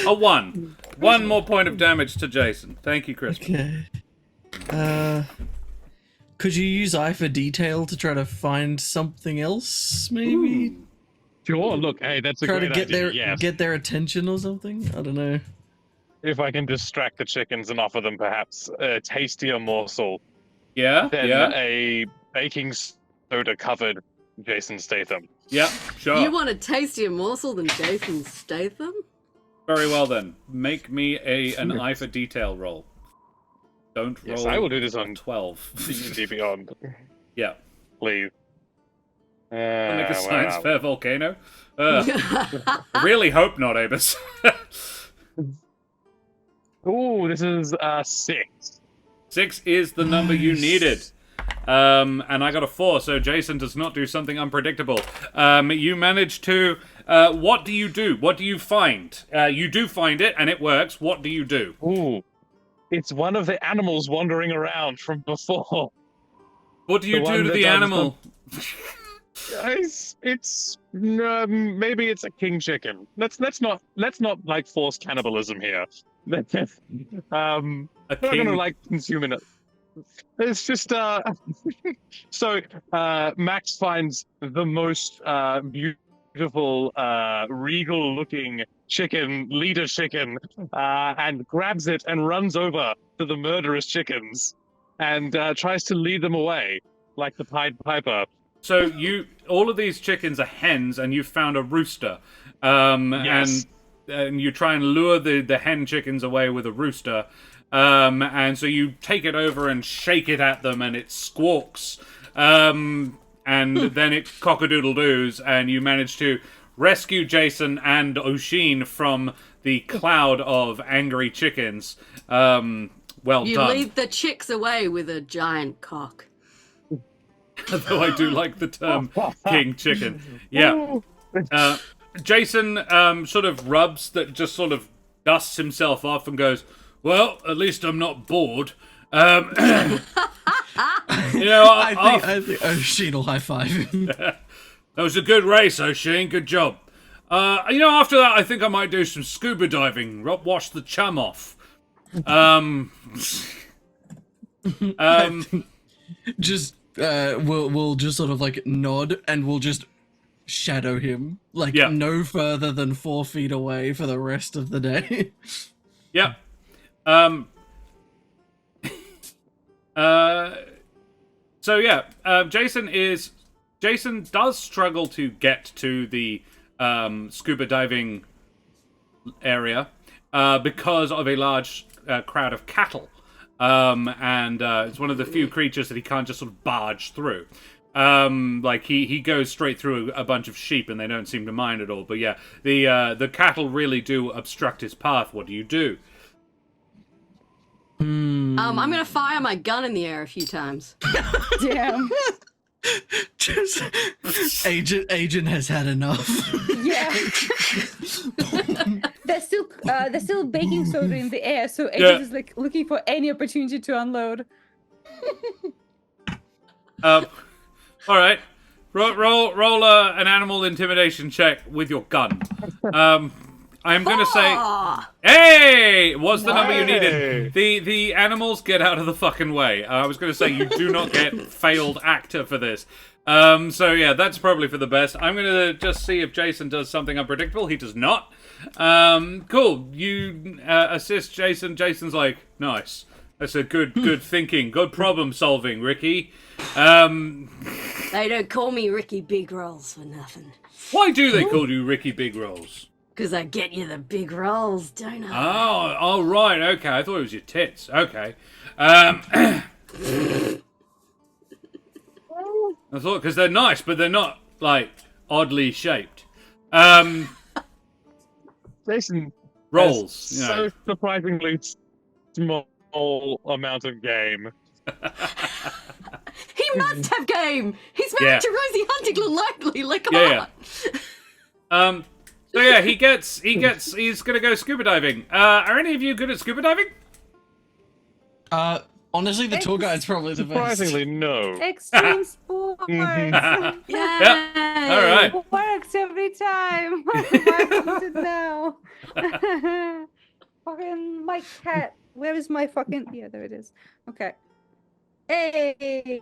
A 1. 1 more point of damage to Jason. Thank you, Chris. Okay. Could you use eye for detail to try to find something else, maybe? Ooh. Sure, look, hey, that's a Try to great get idea. get their attention or something? I don't know. If I can distract the chickens and offer them perhaps a tastier morsel Yeah, than yeah, a baking soda covered Jason Statham. yeah, sure. You want a tastier morsel than Jason Statham? Very well then. Make me an eye for detail roll. Don't roll. Yes, I will do this on 12. D&D Beyond, Yeah. please. I'll make a Where science are we? fair volcano. I really hope not, Abus. Ooh, this is 6. 6 is the number you needed. And I got a 4, so Jason does not do something unpredictable. You managed to... what do you do? What do you find? You do find it, and it works. What do you do? Ooh, it's one of the animals wandering around from before. What do you The do one to that the I was animal? It's maybe it's a king chicken. Let's not like force cannibalism here. A We're not king... gonna like consuming it. It's just so Max finds the most beautiful regal looking chicken, leader chicken, and grabs it and runs over to the murderous chickens and tries to lead them away like the Pied Piper. So all of these chickens are hens, and you've found a rooster. Yes. And you try and lure the hen chickens away with a rooster. And so you take it over and shake it at them, and it squawks. And then it cock-a-doodle-doos, and you manage to rescue Jason and Oshin from the cloud of angry chickens. Well You done. lead the chicks away with a giant cock. Though I do like the term king chicken. Yeah. Jason sort of rubs that, just sort of dusts himself off and goes, well, at least I'm not bored. You know, I think O'Sheen will high five. that was a good race, O'Sheen. Good job. You know, after that, I think I might do some scuba diving. Wash the chum off. Just we'll just sort of like nod, and we'll just shadow him like Yeah. no further than 4 feet away for the rest of the day. Yep. So yeah, Jason does struggle to get to the scuba diving area because of a large crowd of cattle. And it's one of the few creatures that he can't just sort of barge through. Like he goes straight through a bunch of sheep, and they don't seem to mind at all. But yeah, the cattle really do obstruct his path. What do you do? I'm gonna fire my gun in the air a few times. Damn. Just agent has had enough. Yeah. There's still baking soda in the air, so Agent is like looking for any opportunity to unload. All right, roll an animal intimidation check with your gun. I'm gonna say, hey, what's the number you needed? The animals get out of the fucking way. I was gonna say you do not get failed actor for this. So yeah, that's probably for the best. I'm gonna just see if Jason does something unpredictable. He does not. Cool. You assist Jason. Jason's like, nice. That's a good thinking, good problem solving, Ricky. They don't call me Ricky Big Rolls for nothing. Why do they call you Ricky Big Rolls? Because I get you the big rolls, don't I? Oh, all right, okay. I thought it was your tits. Okay. I thought, because they're nice, but they're not, like, oddly shaped. Jason Rolls. has You know. so surprisingly small amount of game. He must have game! He's married Yeah. to Rosie Huntington Lightly, like, come Yeah, on! So yeah, he's gonna go scuba diving. Are any of you good at scuba diving? Honestly, the tour guide's probably the best. Surprisingly, no. Extreme sports. Yay! All right. Works every time. Why won't it now? Fucking my cat. Where is my fucking? Yeah, there it is. Okay. Hey.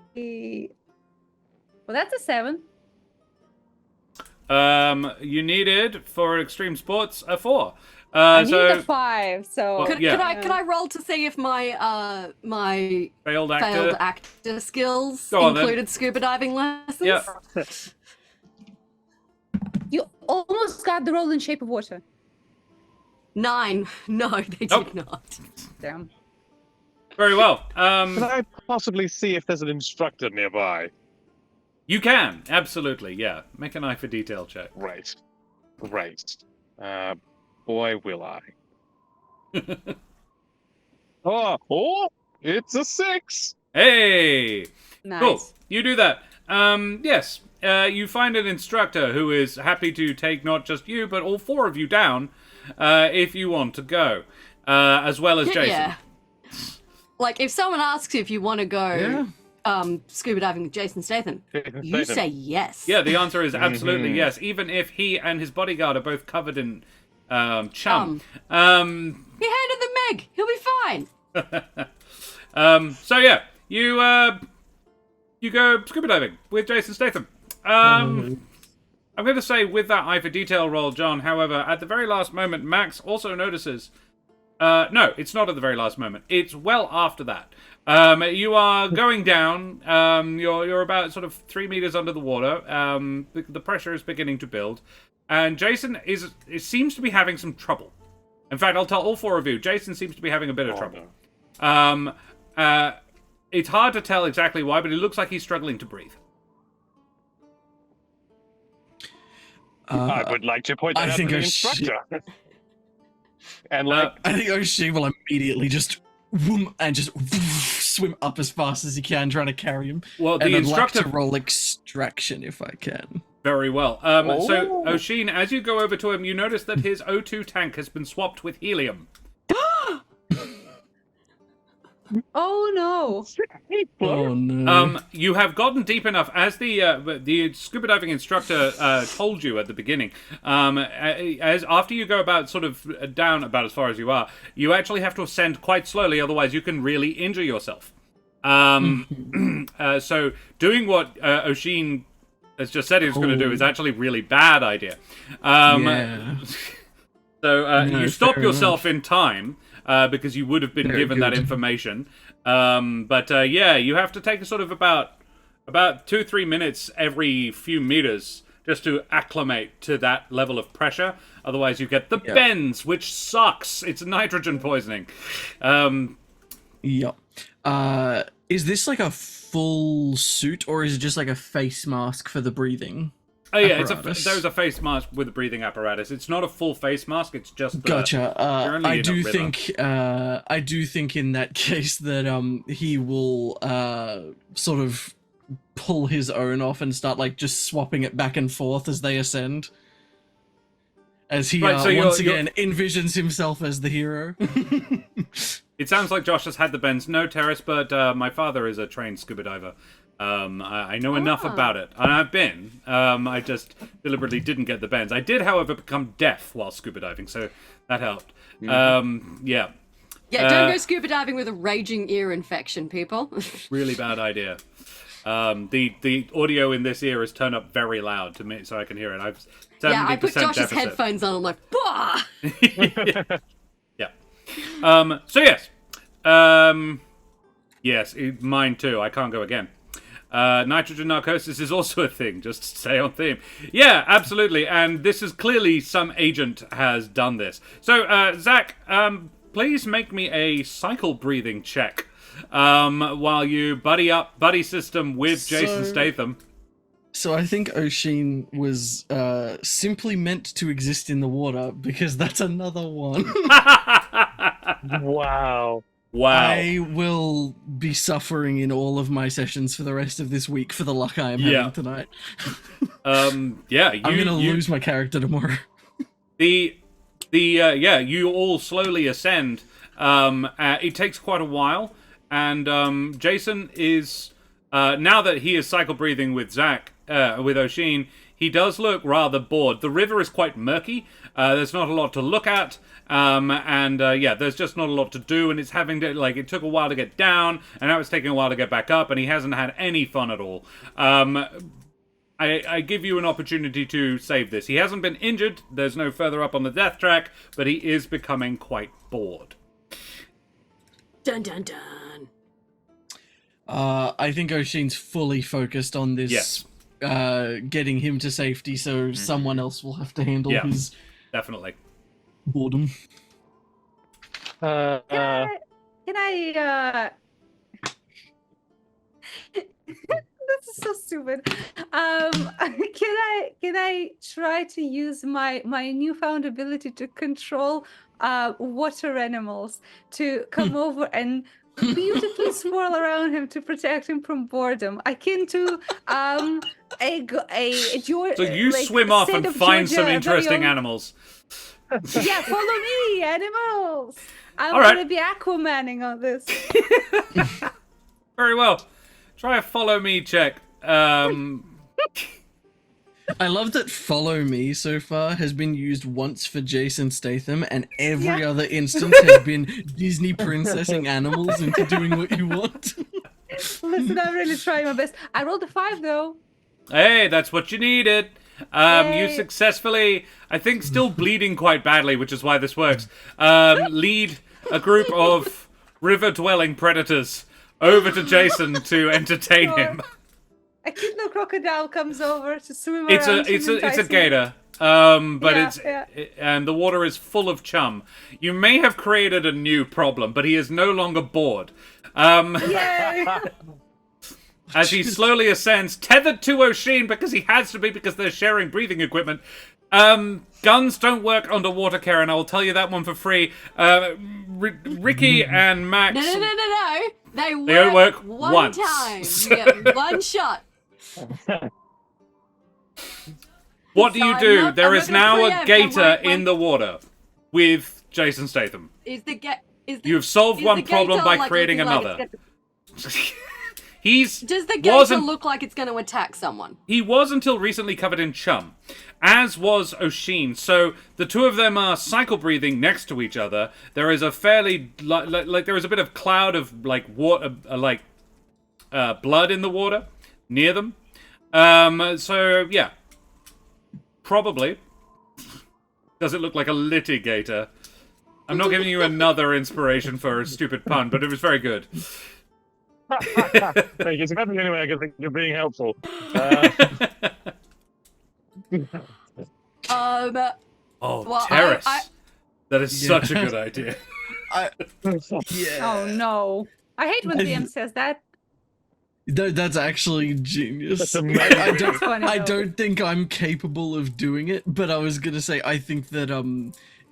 Well, that's a 7. You needed for extreme sports a 4. I So needed a 5. So Well, Could, yeah. could I roll to see if my my failed actor. failed actor skills Go on, then. included scuba diving lessons? Yeah. you almost got the roll in Shape of Water. 9. No, they Nope. did not. Damn. Very well. Can I possibly see if there's an instructor nearby? You can, absolutely, yeah. Make an eye for detail check. Right. Boy, will I. Oh, it's a 6. Hey! Nice. Cool. You do that. Yes. You find an instructor who is happy to take not just you, but all 4 of you down, if you want to go. As well as Jason. Yeah. Like, if someone asks if you want to go scuba diving with Jason Statham, you say yes. Yeah, the answer is absolutely yes, even if he and his bodyguard are both covered in chum. He handed the Meg. He'll be fine. So yeah, you go scuba diving with Jason Statham. I'm going to say with that eye for detail roll, John, however, at the very last moment, Max also notices... no, it's not at the very last moment. It's well after that. You are going down. You're about sort of 3 meters under the water. The pressure is beginning to build. And Jason seems to be having some trouble. In fact, I'll tell all 4 of you, Jason seems to be having a bit of trouble. It's hard to tell exactly why, but it looks like he's struggling to breathe. I would like to point that out to the instructor. And I think O'Shea will immediately just swim up as fast as he can, trying to carry him. Well, the and instructor I'd like to roll extraction if I can. Very well. So, O'Sheen, as you go over to him, you notice that his O2 tank has been swapped with helium. Oh no! Oh no! You have gotten deep enough, as the scuba diving instructor told you at the beginning. As after you go about sort of down about as far as you are, you actually have to ascend quite slowly, otherwise you can really injure yourself. So doing what O'Sheen has just said he was going to do is actually a really bad idea. So you stop yourself in time. Because you would have been given that information. Yeah, you have to take a sort of about 2-3 minutes every few meters just to acclimate to that level of pressure. Otherwise, you get the bends, which sucks. It's nitrogen poisoning. Yep. Is this like a full suit, or is it just like a face mask for the breathing? Oh yeah, there's a face mask with a breathing apparatus. It's not a full face mask. It's just gotcha. I do think in that case that he will sort of pull his own off and start like just swapping it back and forth as they ascend. As he once again envisions himself as the hero. It sounds like Josh has had the bends. No, Terrace, but my father is a trained scuba diver. I know enough about it, and I've been. I just deliberately didn't get the bends. I did, however, become deaf while scuba diving, so that helped. Yeah. Yeah, don't go scuba diving with a raging ear infection, people. Really bad idea. The audio in this ear is turned up very loud to me, so I can hear it. I've 70% I put Josh's deficit. headphones on. I'm like, bah! Yeah. So yes. Yes, mine too. I can't go again. Nitrogen narcosis is also a thing, just to stay on theme. Yeah, absolutely, and this is clearly some agent has done this. So, Zac, please make me a cycle breathing check while you buddy system with Jason Statham. So I think O'Sheen was simply meant to exist in the water, because that's another one. Wow. I will be suffering in all of my sessions for the rest of this week for the luck I am having tonight. I'm gonna lose my character tomorrow. You all slowly ascend. It takes quite a while, and Jason is now that he is cycle breathing with Zac, with O'Sheen, he does look rather bored. The river is quite murky. There's not a lot to look at. There's just not a lot to do, and it's having to, it took a while to get down, and now it's taking a while to get back up, and he hasn't had any fun at all. I give you an opportunity to save this. He hasn't been injured, there's no further up on the death track, but he is becoming quite bored. Dun dun dun. I think O'Sheen's fully focused on this, getting him to safety, so someone else will have to handle his... Definitely. Boredom. Can This is so stupid. Can I try to use my newfound ability to control water animals to come over and beautifully swirl around him to protect him from boredom, akin to So you swim off and find some interesting animals. Yeah, follow me, animals. I'm All right. gonna be Aquamaning on this. Very well. Try a follow me check. I love that follow me so far has been used once for Jason Statham, and every other instance has been Disney princessing animals into doing what you want. Listen, I'm really trying my best. I rolled a 5 though. Hey, that's what you needed. You Hey. successfully, I think still bleeding quite badly, which is why this works, lead a group of river-dwelling predators over to Jason to entertain him. A cute little crocodile comes over to swim It's around. a gator, but Yeah, and the water is full of chum. You may have created a new problem, but he is no longer bored. Yay! As he slowly ascends, tethered to O'Sheen because he has to be because they're sharing breathing equipment. Guns don't work underwater, Karen. I will tell you that one for free. Ricky and Max. No. They only work work one once. time. You get one shot. What do So you I'm do? not- There I'm is not gonna now a preempt, I'm gator right, in the water with Jason Statham. Is the You have solved is one the problem gator, by like, creating looking like another. it's Does the gator wasn't look like it's going to attack someone? He was until recently covered in chum, as was O'Sheen. So the two of them are cycle breathing next to each other. There is a fairly like there is a bit of cloud of like water, blood in the water near them. So yeah, probably. Does it look like a litigator? I'm not giving you another inspiration for a stupid pun, but it was very good. Thank you. It's about the only way I can think of being helpful. Oh, Well, Terrace. That is Yeah. such a good idea. Oh no. I hate when DM says that. That's actually genius. That's I amazing. don't, funny, I though. don't think I'm capable of doing it, but I was gonna say I think that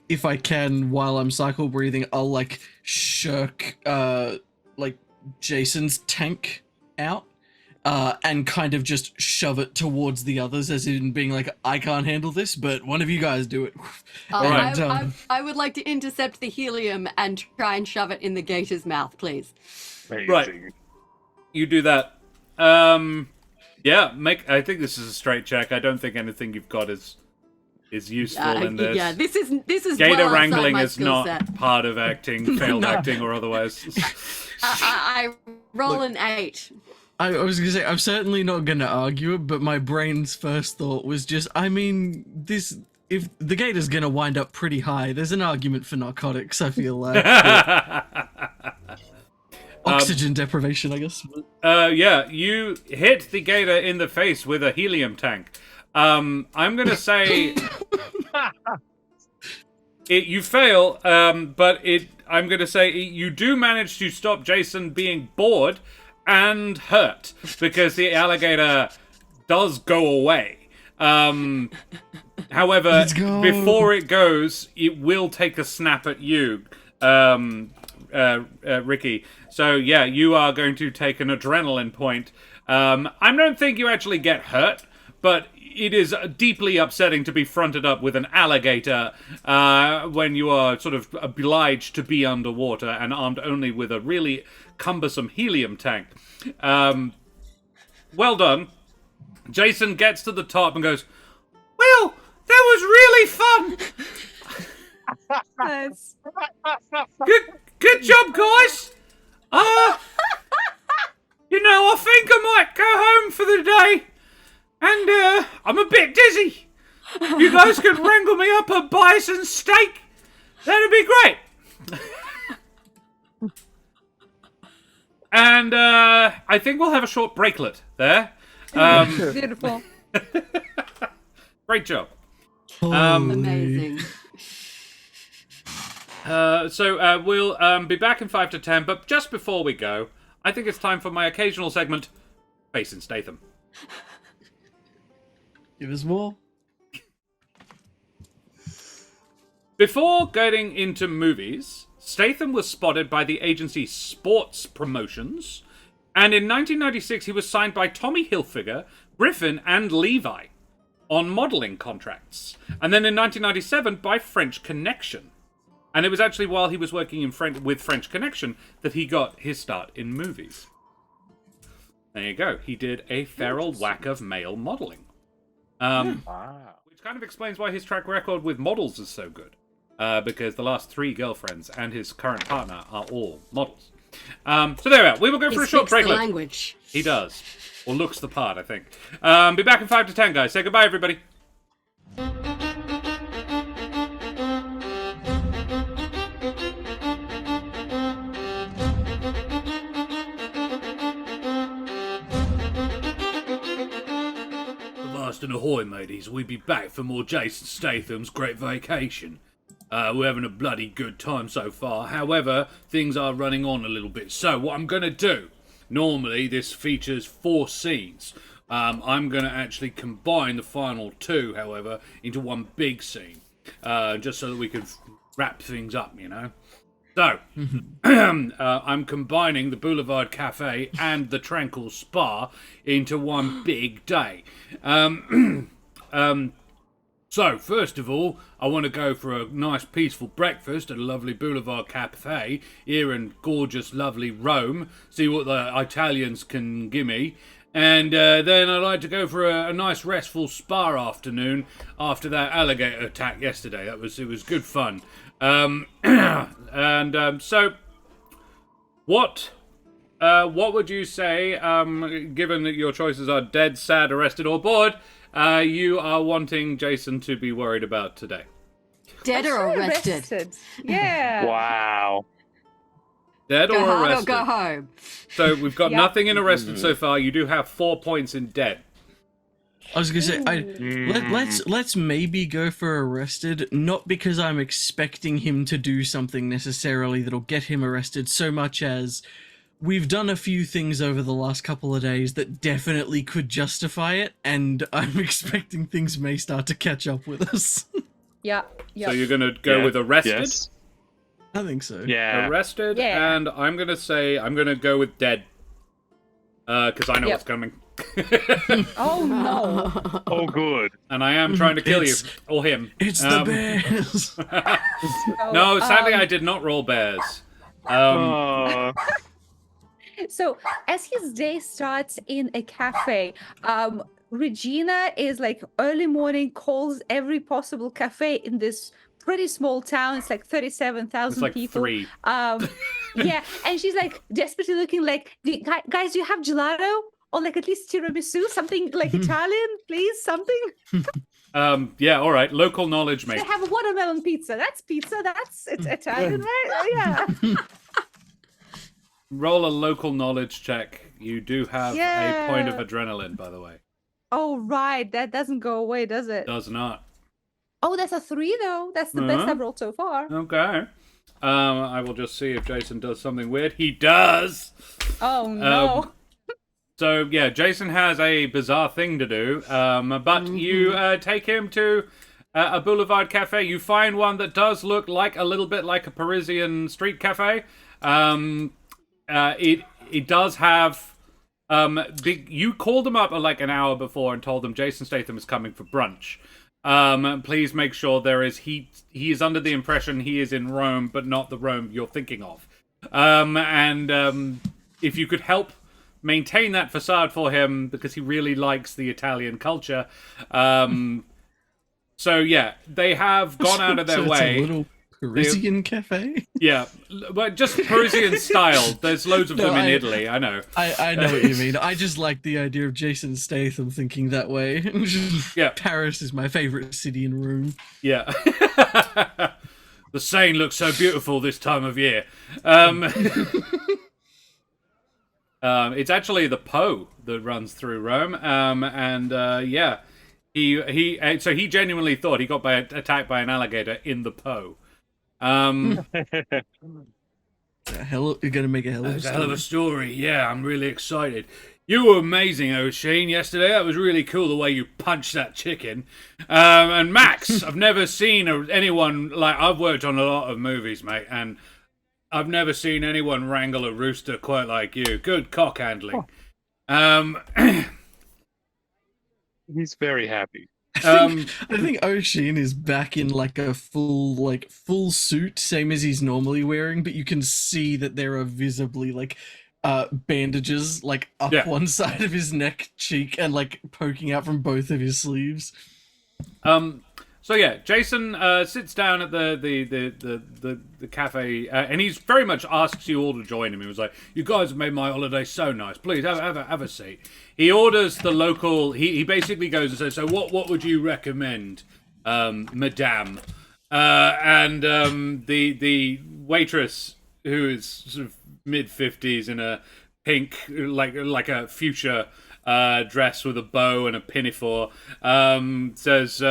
if I can while I'm cycle breathing, I'll like shirk like Jason's tank out and kind of just shove it towards the others, as in being like, I can't handle this, but one of you guys do it. Alright. I would like to intercept the helium and try and shove it in the gator's mouth, please. Right. You do that. Yeah, I think this is a straight check. I don't think anything you've got is useful in this. Yeah, this is Gator well outside wrangling my is skill not set. part of acting, failed No. acting or otherwise. I roll an 8. I was gonna say, I'm certainly not gonna argue it, but my brain's first thought was just, I mean, if the gator's gonna wind up pretty high, there's an argument for narcotics, I feel like. Oxygen deprivation, I guess. Yeah, you hit the gator in the face with a helium tank. I'm gonna say you fail, but I'm gonna say you do manage to stop Jason being bored and hurt because the alligator does go away. However, Let's go. before it goes, it will take a snap at you, Ricky. So yeah, you are going to take an adrenaline point. I don't think you actually get hurt, but it is deeply upsetting to be fronted up with an alligator when you are sort of obliged to be underwater and armed only with a really cumbersome helium tank. Well done. Jason gets to the top and goes, "Well, that was really fun. Nice. Good job, guys. I think I might go home for the day. And, I'm a bit dizzy. You guys could wrangle me up a bison steak. That'd be great." And, I think we'll have a short breaklet there. Beautiful. Great job. Holy. Amazing. So we'll be back in 5 to 10, but just before we go, I think it's time for my occasional segment, Facing Statham. Give us more. Before getting into movies, Statham was spotted by the agency Sports Promotions, and in 1996 he was signed by Tommy Hilfiger, Griffin, and Levi on modeling contracts. And then in 1997 by French Connection. And it was actually while he was working with French Connection that he got his start in movies. There you go. He did a feral whack of male modeling. Wow. Which kind of explains why his track record with models is so good. Because the last 3 girlfriends and his current partner are all models. So there we are. We will go for a short break. Language. He does. Or looks the part, I think. Be back in 5 to 10, guys. Say goodbye, everybody. Avast and ahoy, mateys. We'll be back for more Jason Statham's Great Vacation. We're having a bloody good time so far. However, things are running on a little bit. So what I'm going to do, normally this features 4 scenes. I'm going to actually combine the final 2, however, into one big scene. Just so that we can wrap things up, you know. So, I'm combining the Boulevard Cafe and the Tranquil Spa into one big day. So, first of all, I want to go for a nice peaceful breakfast at a lovely Boulevard Cafe here in gorgeous, lovely Rome. See what the Italians can give me. And then I'd like to go for a nice restful spa afternoon after that alligator attack yesterday. It was good fun. So, what would you say, given that your choices are dead, sad, arrested, or bored, you are wanting Jason to be worried about today? Dead or arrested? Yeah. Wow. Dead Go or hard arrested? or go home. So we've got nothing in arrested so far. You do have 4 points in dead. I was gonna say, let's maybe go for arrested, not because I'm expecting him to do something necessarily that'll get him arrested, so much as we've done a few things over the last couple of days that definitely could justify it, and I'm expecting things may start to catch up with us. Yeah. So you're going to go with arrested? Yes. I think so. Yeah. Arrested, Yeah. and I'm going to go with dead. Because I know what's coming. Oh no. Oh, good. And I am trying to kill you. Or him. It's the bears! No, sadly I did not roll bears. So as his day starts in a cafe, Regina is like early morning, calls every possible cafe in this pretty small town. It's like 37,000 It's like people. 3. Yeah, and she's like desperately looking like, guys, do you have gelato? Or like at least tiramisu, something like Italian, please, something. Yeah, all right. Local knowledge, mate. They have a watermelon pizza. That's pizza. It's Italian, right? Oh, yeah. Roll a local knowledge check. You do have a point of adrenaline, by the way. Oh, right. That doesn't go away, does it? Does not. Oh, that's a 3, though. That's the best I've rolled so far. Okay. I will just see if Jason does something weird. He does! Oh, no. So, yeah, Jason has a bizarre thing to do, but you take him to a boulevard cafe. You find one that does look like a little bit like a Parisian street cafe. It does have... you called them up like an hour before and told them Jason Statham is coming for brunch. Please make sure there is he is under the impression he is in Rome, but not the Rome you're thinking of. If you could help maintain that facade for him, because he really likes the Italian culture. So yeah, they have gone out of their So way. It's a little Parisian cafe? Yeah, but just Parisian style. There's loads of them in Italy, I know. I know what you mean. I just like the idea of Jason Statham thinking that way. Yeah. Paris is my favorite city in Rome. Yeah. The Seine looks so beautiful this time of year. It's actually the Po that runs through Rome, yeah, he genuinely thought he got attacked by an alligator in the Po. You're gonna make a hell of a That's a story. hell of a story. Yeah, I'm really excited. You were amazing, O'Sheen, yesterday. That was really cool the way you punched that chicken. And Max, I've never seen anyone like I've worked on a lot of movies, mate, and I've never seen anyone wrangle a rooster quite like you. Good cock handling. He's very happy. I think O'Sheen is back in like a full suit, same as he's normally wearing, but you can see that there are visibly like bandages like up one side of his neck cheek and like poking out from both of his sleeves. So yeah, Jason sits down at the cafe, and he's very much asks you all to join him. He was like, "You guys have made my holiday so nice. Please have a seat." He orders the local. He basically goes and says, "So what would you recommend, Madame?" And the waitress, who is sort of mid-50s in a pink like a fuchsia dress with a bow and a pinafore, says.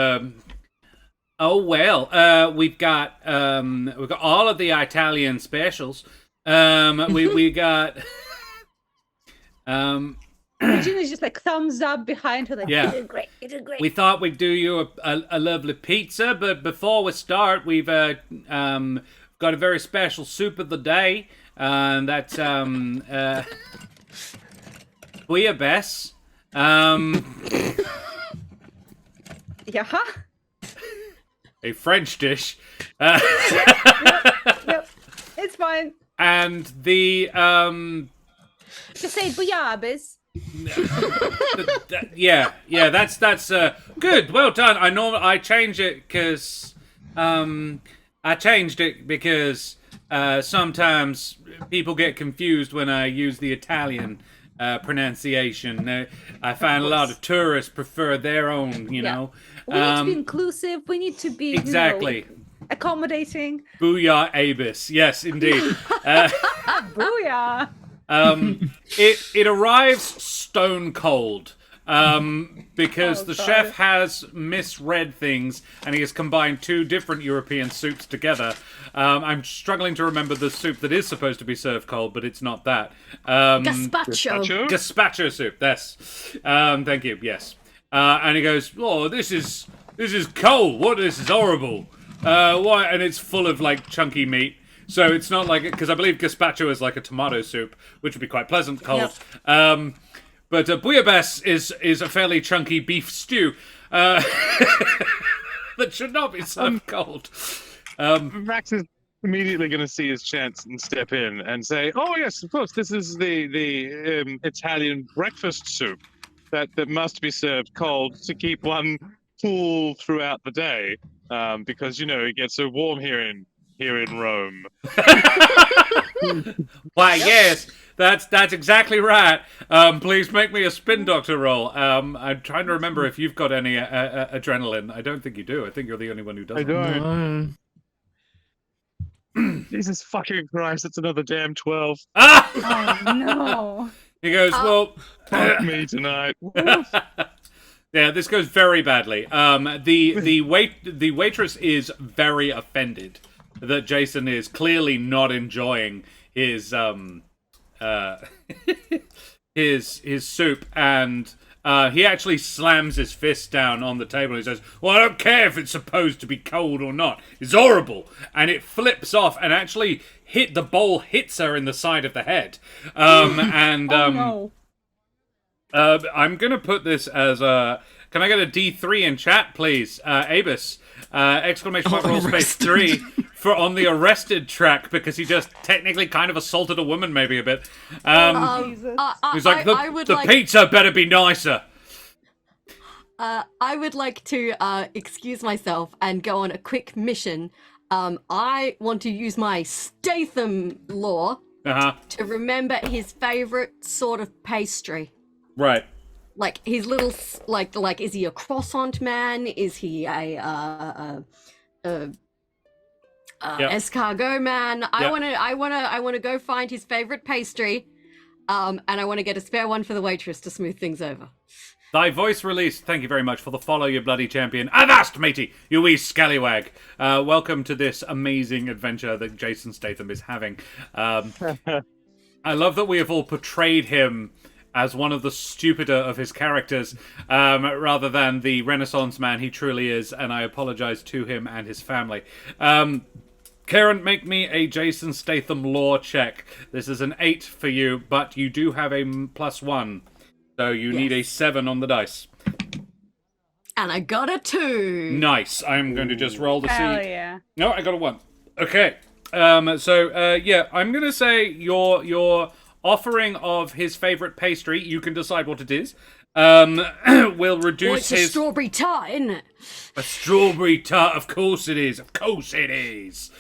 Oh well, we've got all of the Italian specials. We got Regina's just like thumbs up behind her, like Yeah. you did great, you did great. we thought we'd do you a lovely pizza, but before we start, we've got a very special soup of the day, and that's bouillabaisse. Yeah. A French dish. Yep. It's fine. And the Just say bouillabaisse. yeah, that's good. Well done. I changed it because sometimes people get confused when I use the Italian pronunciation. I find a lot of tourists prefer their own, you know. We need to be inclusive. We need to be Exactly. Accommodating. Booyah Abis. Yes, indeed. Booyah. It arrives stone cold because the chef has misread things and he has combined two different European soups together. I'm struggling to remember the soup that is supposed to be served cold, but it's not that. Gazpacho. Gazpacho soup. Yes. Thank you. Yes. And he goes, "Oh, this is cold. What? This is horrible. Why?" And it's full of like chunky meat. So it's not like, because I believe gazpacho is like a tomato soup, which would be quite pleasant cold. Yep. But bouillabaisse is a fairly chunky beef stew that should not be served cold. Max is immediately going to see his chance and step in and say, "Oh yes, of course, this is the Italian breakfast soup that must be served cold to keep one cool throughout the day, because it gets so warm here in Rome." Why, yes, that's exactly right. Please make me a spin doctor roll. I'm trying to remember if you've got any adrenaline. I don't think you do. I think you're the only one who doesn't. I don't. No. Jesus fucking Christ, it's another damn 12. Ah! Oh no. He goes, well... Fuck me tonight. Yeah, this goes very badly. The waitress is very offended that Jason is clearly not enjoying his his soup, and he actually slams his fist down on the table and he says, "Well, I don't care if it's supposed to be cold or not. It's horrible." And it flips off and actually the bowl hits her in the side of the head. And Oh no. I'm gonna put this as a. Can I get a D3 in chat, please? Abus, exclamation point roll space 3 for on the arrested track, because he just technically kind of assaulted a woman, maybe a bit. He's like, the pizza better be nicer. I would like to excuse myself and go on a quick mission. I want to use my Statham law to remember his favorite sort of pastry. Right. Like his little, like, is he a croissant man? Is he a escargot man? I wanna go find his favorite pastry, and I want to get a spare one for the waitress to smooth things over. Thy voice released. Thank you very much for the follow, you bloody champion. Avast, matey, you wee scallywag. Welcome to this amazing adventure that Jason Statham is having. I love that we have all portrayed him as one of the stupider of his characters, rather than the Renaissance man he truly is, and I apologize to him and his family. Karen, make me a Jason Statham lore check. This is an 8 for you, but you do have a +1. So you need a 7 on the dice. And I got a 2. Nice. I'm going to just roll to see. Hell yeah. No, I got a 1. Okay. Yeah, I'm going to say your offering of his favorite pastry, you can decide what it is, will reduce it's a strawberry tart, isn't it? A strawberry tart, of course it is. Of course it is.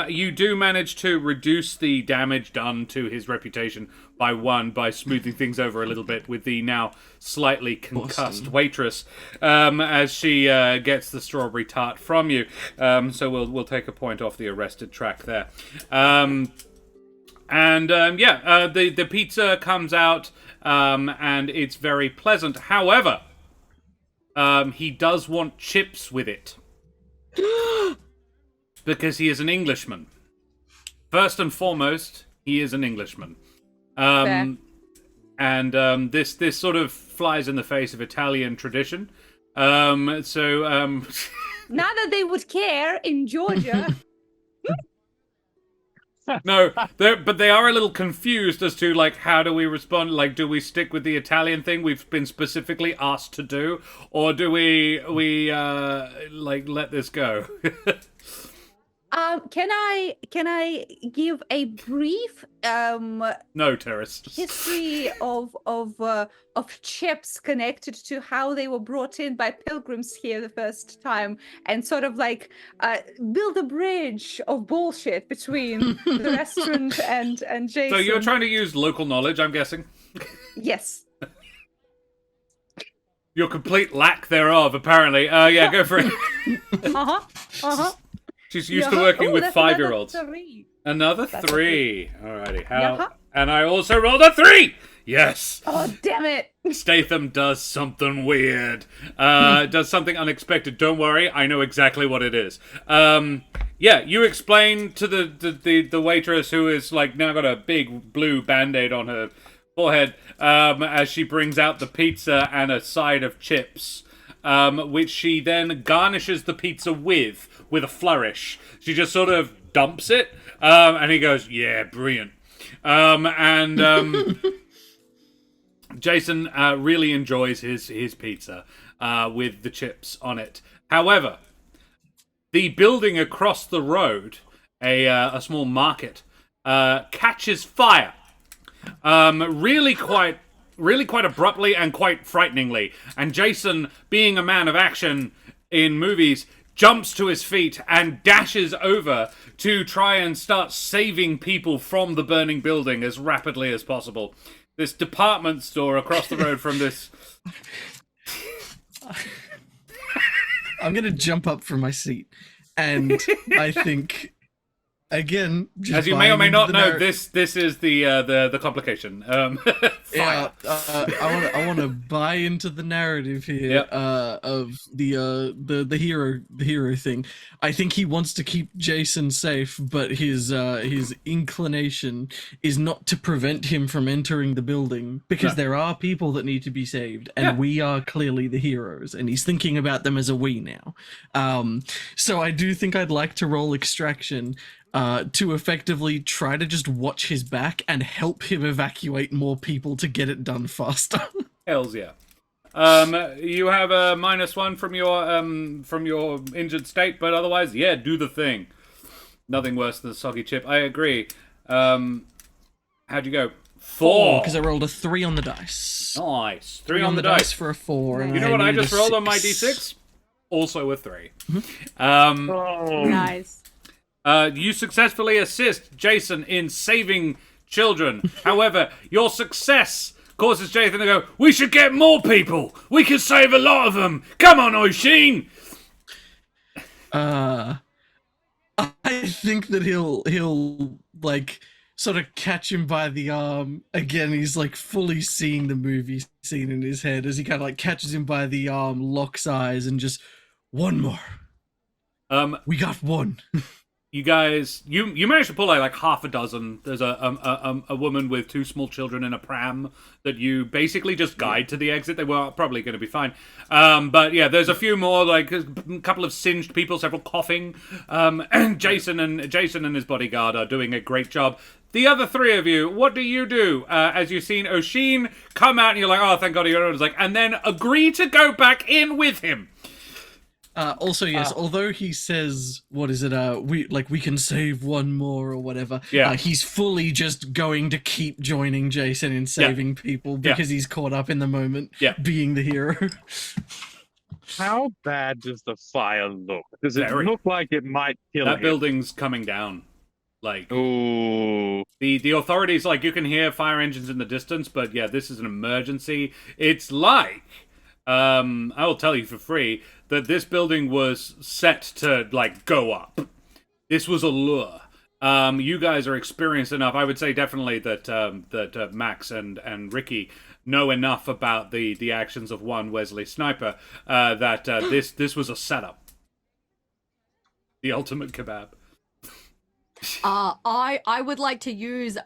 You do manage to reduce the damage done to his reputation by 1 by smoothing things over a little bit with the now slightly concussed waitress as she gets the strawberry tart from you. So we'll take a point off the arrested track there. The pizza comes out and it's very pleasant. However, he does want chips with it. Because he is an Englishman. First and foremost, he is an Englishman. This sort of flies in the face of Italian tradition. Not that they would care in Georgia. No, but they are a little confused as to, like, how do we respond? Like, do we stick with the Italian thing we've been specifically asked to do, or do we let this go? Can I give a brief No, terrorists. history of chips connected to how they were brought in by pilgrims here the first time, and sort of like build a bridge of bullshit between the restaurant and Jason. So you're trying to use local knowledge, I'm guessing? Yes. Your complete lack thereof, apparently. Yeah, go for it. She's used to working with 5-year-olds. Another 3. Alrighty. How? And I also rolled a 3! Yes! Oh, damn it! Statham does something weird. Does something unexpected. Don't worry, I know exactly what it is. Yeah, you explain to the waitress, who is, like, now got a big blue band-aid on her forehead, as she brings out the pizza and a side of chips, which she then garnishes the pizza with a flourish. She just sort of dumps it, and he goes, yeah, brilliant. Jason really enjoys his pizza with the chips on it. However, the building across the road, a small market, catches fire. Really quite abruptly and quite frighteningly. And Jason, being a man of action in movies, jumps to his feet and dashes over to try and start saving people from the burning building as rapidly as possible. This department store across the road from this... I'm going to jump up from my seat, and I think... Again, just as you may or may not know, this is the complication. Yeah, I want to buy into the narrative here of the hero thing. I think he wants to keep Jason safe, but his inclination is not to prevent him from entering the building, because there are people that need to be saved, and we are clearly the heroes, and he's thinking about them as a we now. So I do think I'd like to roll extraction. To effectively try to just watch his back and help him evacuate more people to get it done faster. Hells yeah. You have a -1 from your injured state, but otherwise, yeah, do the thing. Nothing worse than a soggy chip. I agree. How'd you go? 4. Because I rolled a 3 on the dice. Nice. 3 on the dice for a 4. You know what I just rolled on my d6? Also a 3. Nice. You successfully assist Jason in saving children. However, your success causes Jason to go, we should get more people. We can save a lot of them. Come on, Oisin. I think that he'll like sort of catch him by the arm. Again, he's like fully seeing the movie scene in his head as he kind of like catches him by the arm, locks eyes, and just, one more. We got one. You guys, you managed to pull like half a dozen. There's a woman with 2 small children in a pram that you basically just guide to the exit. They were probably going to be fine. But yeah, there's a few more, like a couple of singed people, several coughing. And Jason and his bodyguard are doing a great job. The other 3 of you, what do you do as you've seen Oshin come out and you're like, oh, thank God you're like, and then agree to go back in with him? Also, yes, although he says, what is it, we can save one more or whatever, he's fully just going to keep joining Jason in saving people because he's caught up in the moment, being the hero. How bad does the fire look? Does it look like it might kill him? That building's coming down. Like, ooh. The authorities, like, you can hear fire engines in the distance, but yeah, this is an emergency. It's like, I will tell you for free, that this building was set to, like, go up. This was a lure. You guys are experienced enough. I would say definitely that Max and Ricky know enough about the actions of one Wesley Sniper that this was a setup. The ultimate kebab. I would like to use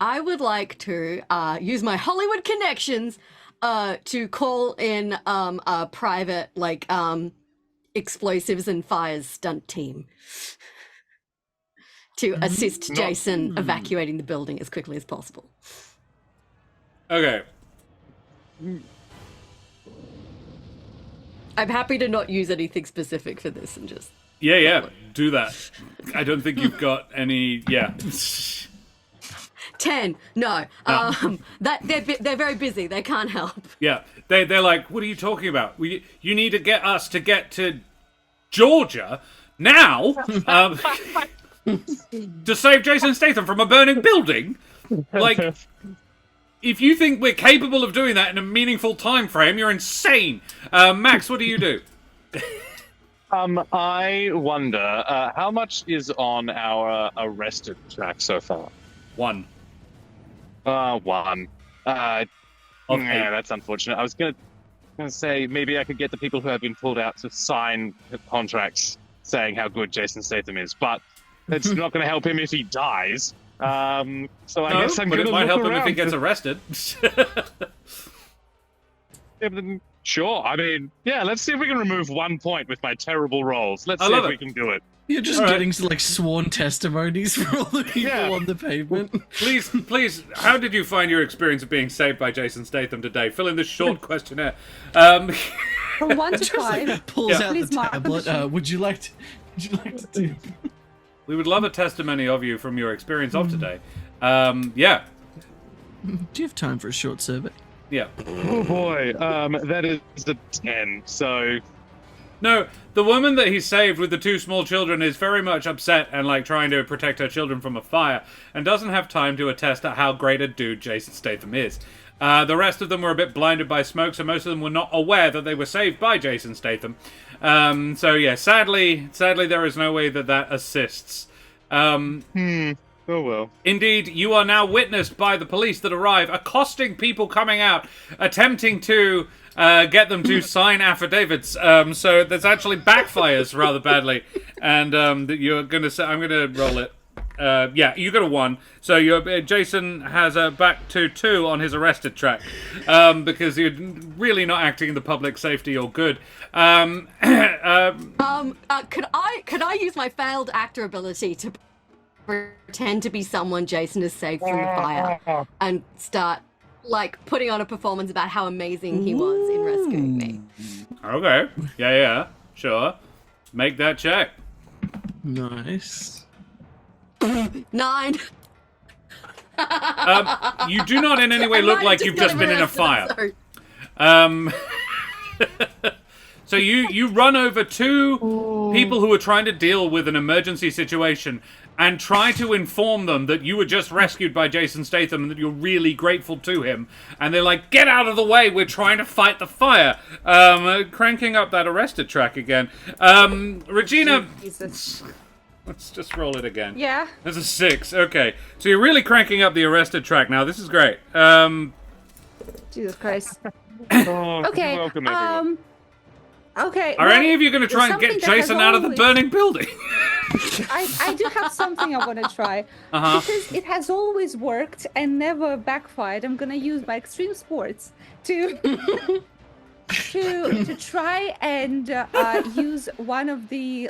I would like to use my Hollywood connections to call in a private, like, explosives and fires stunt team to assist Jason evacuating the building as quickly as possible. Okay. I'm happy to not use anything specific for this and just... Yeah, do that. I don't think you've got any... Yeah. 10. No. That they're very busy. They can't help. Yeah. They're like, what are you talking about? You need to get us to get to Georgia now to save Jason Statham from a burning building? Like, if you think we're capable of doing that in a meaningful time frame, you're insane. Max, what do you do? I wonder, how much is on our arrested track so far? 1. 1. Yeah, that's unfortunate. I was gonna say maybe I could get the people who have been pulled out to sign contracts saying how good Jason Statham is, but it's not going to help him if he dies. So I guess I'm going to look around. But it might help him if he gets arrested. Sure. I mean, yeah, let's see if we can remove 1 point with my terrible rolls. Let's see if we can do it. You're just getting like sworn testimonies from all the people on the pavement. Please, how did you find your experience of being saved by Jason Statham today? Fill in this short questionnaire. From 1 to 5. Like, pulls out the tablet. Would you like to do? We would love a testimony of you from your experience of today. Yeah. Do you have time for a short survey? Yeah. Oh boy, that is a 10. So. No, the woman that he saved with the 2 small children is very much upset and like trying to protect her children from a fire and doesn't have time to attest at how great a dude Jason Statham is. The rest of them were a bit blinded by smoke, so most of them were not aware that they were saved by Jason Statham. So yeah, sadly there is no way that assists. Oh well. Indeed, you are now witnessed by the police that arrive, accosting people coming out, attempting to get them to sign affidavits. So this actually backfires rather badly, and you're gonna say, I'm gonna roll it. Yeah, you got a 1. So Jason has a back to 2 on his arrested track because you're really not acting in the public safety or good. Could I use my failed actor ability to pretend to be someone Jason has saved from the fire and start like putting on a performance about how amazing he was in rescuing me? Okay. Yeah. Sure. Make that check. Nice. 9. You do not in any way look like you've just been in a fire. So you run over 2 people who are trying to deal with an emergency situation and try to inform them that you were just rescued by Jason Statham and that you're really grateful to him. And they're like, get out of the way, we're trying to fight the fire. Cranking up that arrested track again. Regina... Jesus. Let's just roll it again. Yeah. There's a 6. Okay. So you're really cranking up the arrested track now. This is great. Jesus Christ. Oh, Okay. you're welcome, everyone. Okay. Are any of you going to try and get something that has Jason out of the always- burning building? I do have something I want to try. Uh-huh. Because it has always worked and never backfired. I'm gonna use my extreme sports to to try and use one of the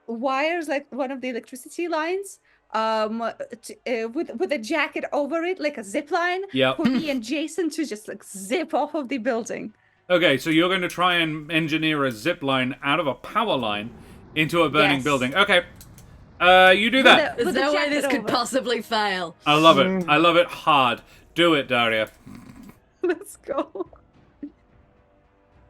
wires, like one of the electricity lines, with a jacket over it, like a zip line. Yep. For me and Jason to just like zip off of the building. Okay, so you're going to try and engineer a zip line out of a power line into a burning Yes. building. Okay. You do that. There's With the no way jacket this could over. possibly fail. I love it. I love it hard. Do it, Daria. Let's go.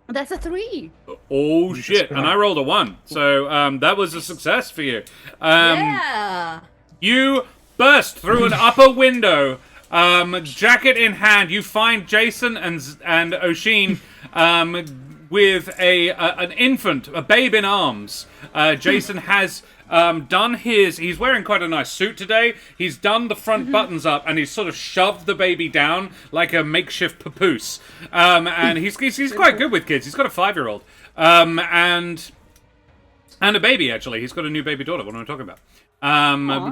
That's a 3. Oh, shit. And I rolled a 1. So that was a success for you. Yeah. You burst through an upper window, jacket in hand. You find Jason and Oshin with an infant, a babe in arms. Jason has done he's wearing quite a nice suit today. He's done the front buttons up and he's sort of shoved the baby down like a makeshift papoose. And he's quite good with kids. He's got a 5-year-old. And a baby, actually. He's got a new baby daughter. What am I talking about?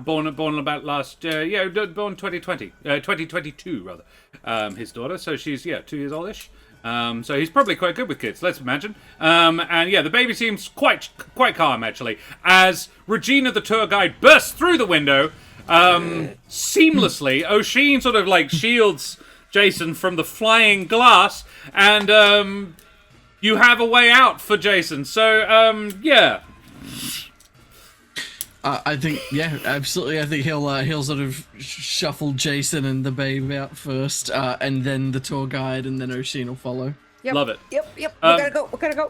Born about born 2020, 2022 rather. His daughter, so she's 2 years oldish. So he's probably quite good with kids, let's imagine. And yeah, the baby seems quite calm actually. As Regina, the tour guide, bursts through the window, seamlessly. Oshin sort of like shields Jason from the flying glass, and you have a way out for Jason. So yeah. I think, yeah, absolutely. I think he'll sort of shuffle Jason and the babe out first, and then the tour guide, and then Oshin will follow. Yep. Love it. Yep. We gotta go. We gotta go.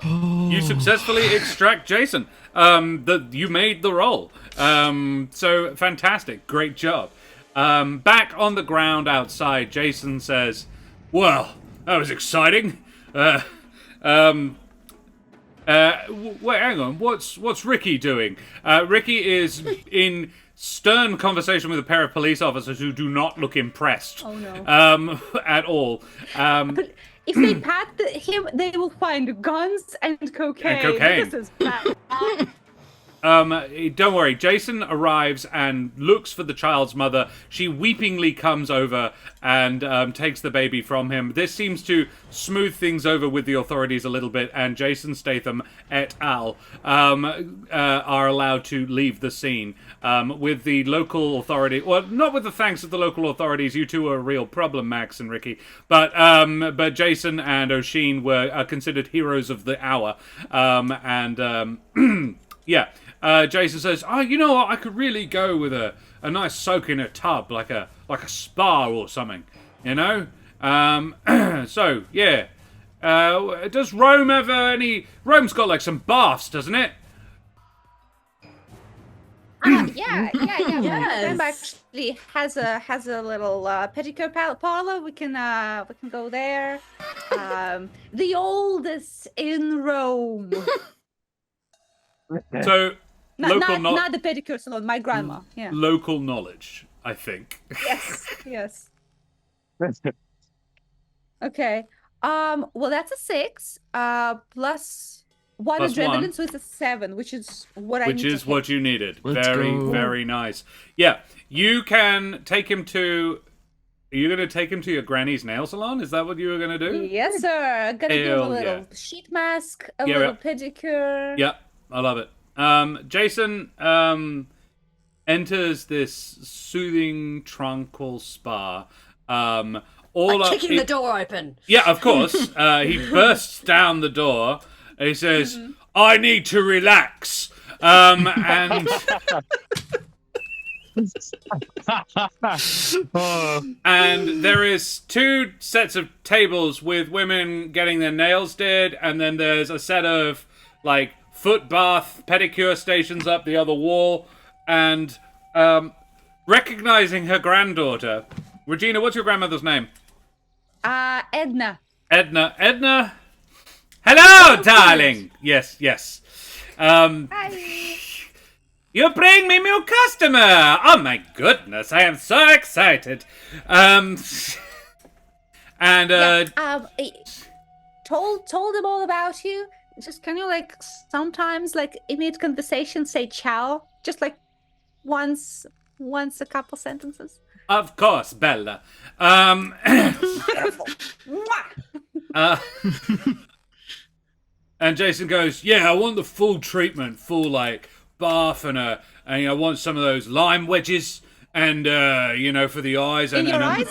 You successfully extract Jason. You made the roll. So fantastic. Great job. Back on the ground outside, Jason says, well, that was exciting. Wait, hang on. What's Ricky doing? Ricky is in stern conversation with a pair of police officers who do not look impressed. Oh no. At all. But if they pat him, they will find guns and cocaine. And cocaine. This is bad. Don't worry. Jason arrives and looks for the child's mother. She weepingly comes over and takes the baby from him. This seems to smooth things over with the authorities a little bit, and Jason Statham et al. Are allowed to leave the scene. With the local authority, well, not with the thanks of the local authorities. You two are a real problem, Max and Ricky. But Jason and Oshin are considered heroes of the hour. Yeah. Jason says, "Oh, you know what? I could really go with a nice soak in a tub, like a spa or something, you know." So yeah. Does Rome have any? Rome's got like some baths, doesn't it? Yeah. Yes. Rome actually has a little pedicure parlor. We can go there. The oldest in Rome. So Not the pedicure salon. My grandma. Yeah. local knowledge, I think. Yes. Okay. Well, that's a 6. Plus 1 Plus adrenaline, 1. so it's a 7, which is what I need. Which is to what you needed. Let's go. Very nice. Yeah, you can take him to. Are you going to take him to your granny's nail salon? Is that what you were going to do? hit. Yes, sir. Gotta give him a Hell little yeah. sheet mask, a Yeah, little yeah. pedicure. Yeah, I love it. Jason enters this soothing, tranquil spa. Kicking the door open. Yeah, of course. He bursts down the door. And he says, "I need to relax." And and there is 2 sets of tables with women getting their nails did, and then there's a set of like foot bath, pedicure stations up the other wall, and recognizing her granddaughter. Regina, what's your grandmother's name? Edna. Edna. Hello, darling. Yes. Hi. You bring me new customer. Oh my goodness, I am so excited. Told him all about you. Just can you like sometimes like in mid conversation say ciao? Just like once a couple sentences. Of course, Bella. And Jason goes, yeah, I want the full treatment, full like bath and I want some of those lime wedges and for the eyes and in your eyes.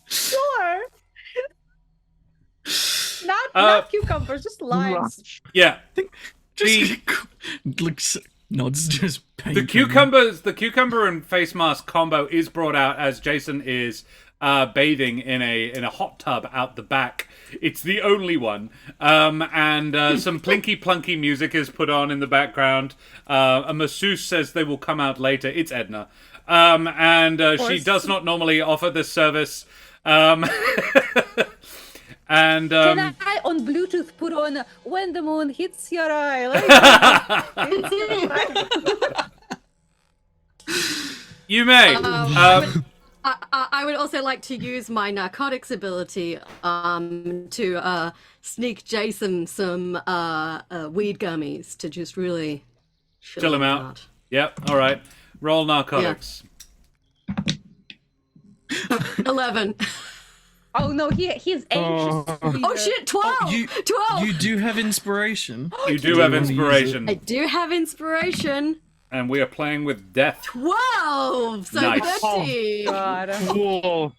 Sure. Not cucumbers, just limes. Yeah. Looks nods just the cucumber and face mask combo is brought out as Jason is bathing in a hot tub out the back. It's the only one. And some plinky plunky music is put on in the background. A masseuse says they will come out later. It's Edna. She does not normally offer this service. And can I on Bluetooth put on when the moon hits your eye? You may. I would also like to use my narcotics ability to sneak Jason some weed gummies to just really chill him out. Yep. All right. Roll narcotics. Yeah. 11. Oh no, he's anxious. Oh shit, 12! 12! You do have inspiration. You do have inspiration. I do have inspiration. And we are playing with death. 12! So Nice. 30! God. Cool.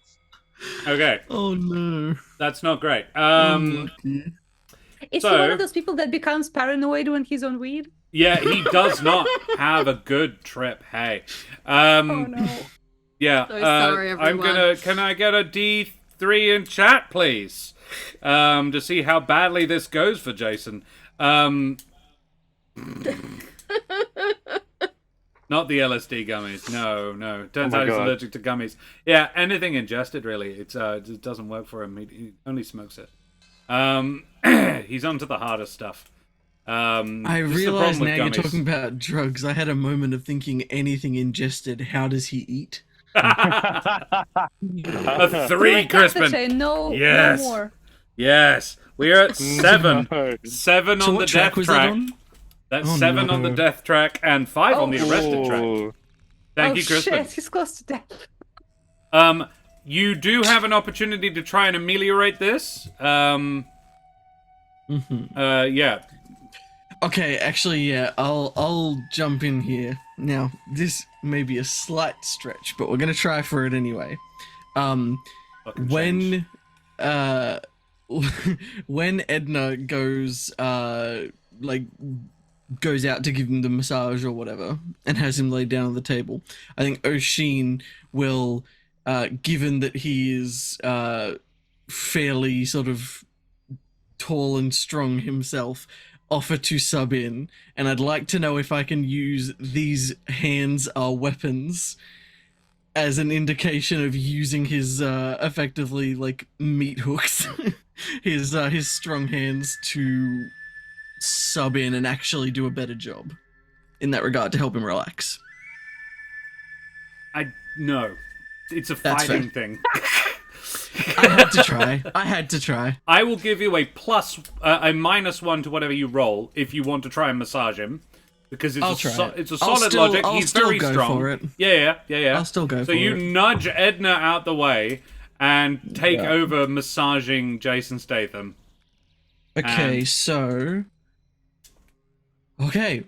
Okay. Oh no. That's not great. Is he one of those people that becomes paranoid when he's on weed? Yeah, he does not have a good trip. Hey. Oh no. Yeah. So sorry, everyone. Can I get a D3 in chat, please? To see how badly this goes for Jason. Not the LSD gummies. No. Turns out he's allergic to gummies. Yeah, anything ingested really. It doesn't work for him. He only smokes it. He's onto the harder stuff. I realize now you're talking about drugs. I had a moment of thinking anything ingested, how does he eat? A 3, Crispin. No, yes. no more. Yes. We are at 7. No. 7 So on what the track death was track. that on? That's Oh, 7 no. on the death track and 5 on the arrested track. Ooh. Thank you, Crispin. Shit, he's close to death. You do have an opportunity to try and ameliorate this. Yeah. Okay, actually, yeah, I'll jump in here. Now, this may be a slight stretch, but we're gonna try for it anyway. Fucking change. When Edna goes goes out to give him the massage or whatever, and has him laid down on the table, I think O'Sheen will, given that he is fairly sort of tall and strong himself, offer to sub in, and I'd like to know if I can use these hands are weapons as an indication of using his effectively like meat hooks, his strong hands to sub in and actually do a better job in that regard to help him relax. No. It's a That's fighting fair. thing. I had to try. I will give you a -1 to whatever you roll if you want to try and massage him, because it's I'll try it. it's a I'll solid still- logic. I'll He's still very go strong. for it. Yeah. I'll still go So for you it. nudge Edna out the way and take over massaging Jason Statham. Okay, And- so... Okay.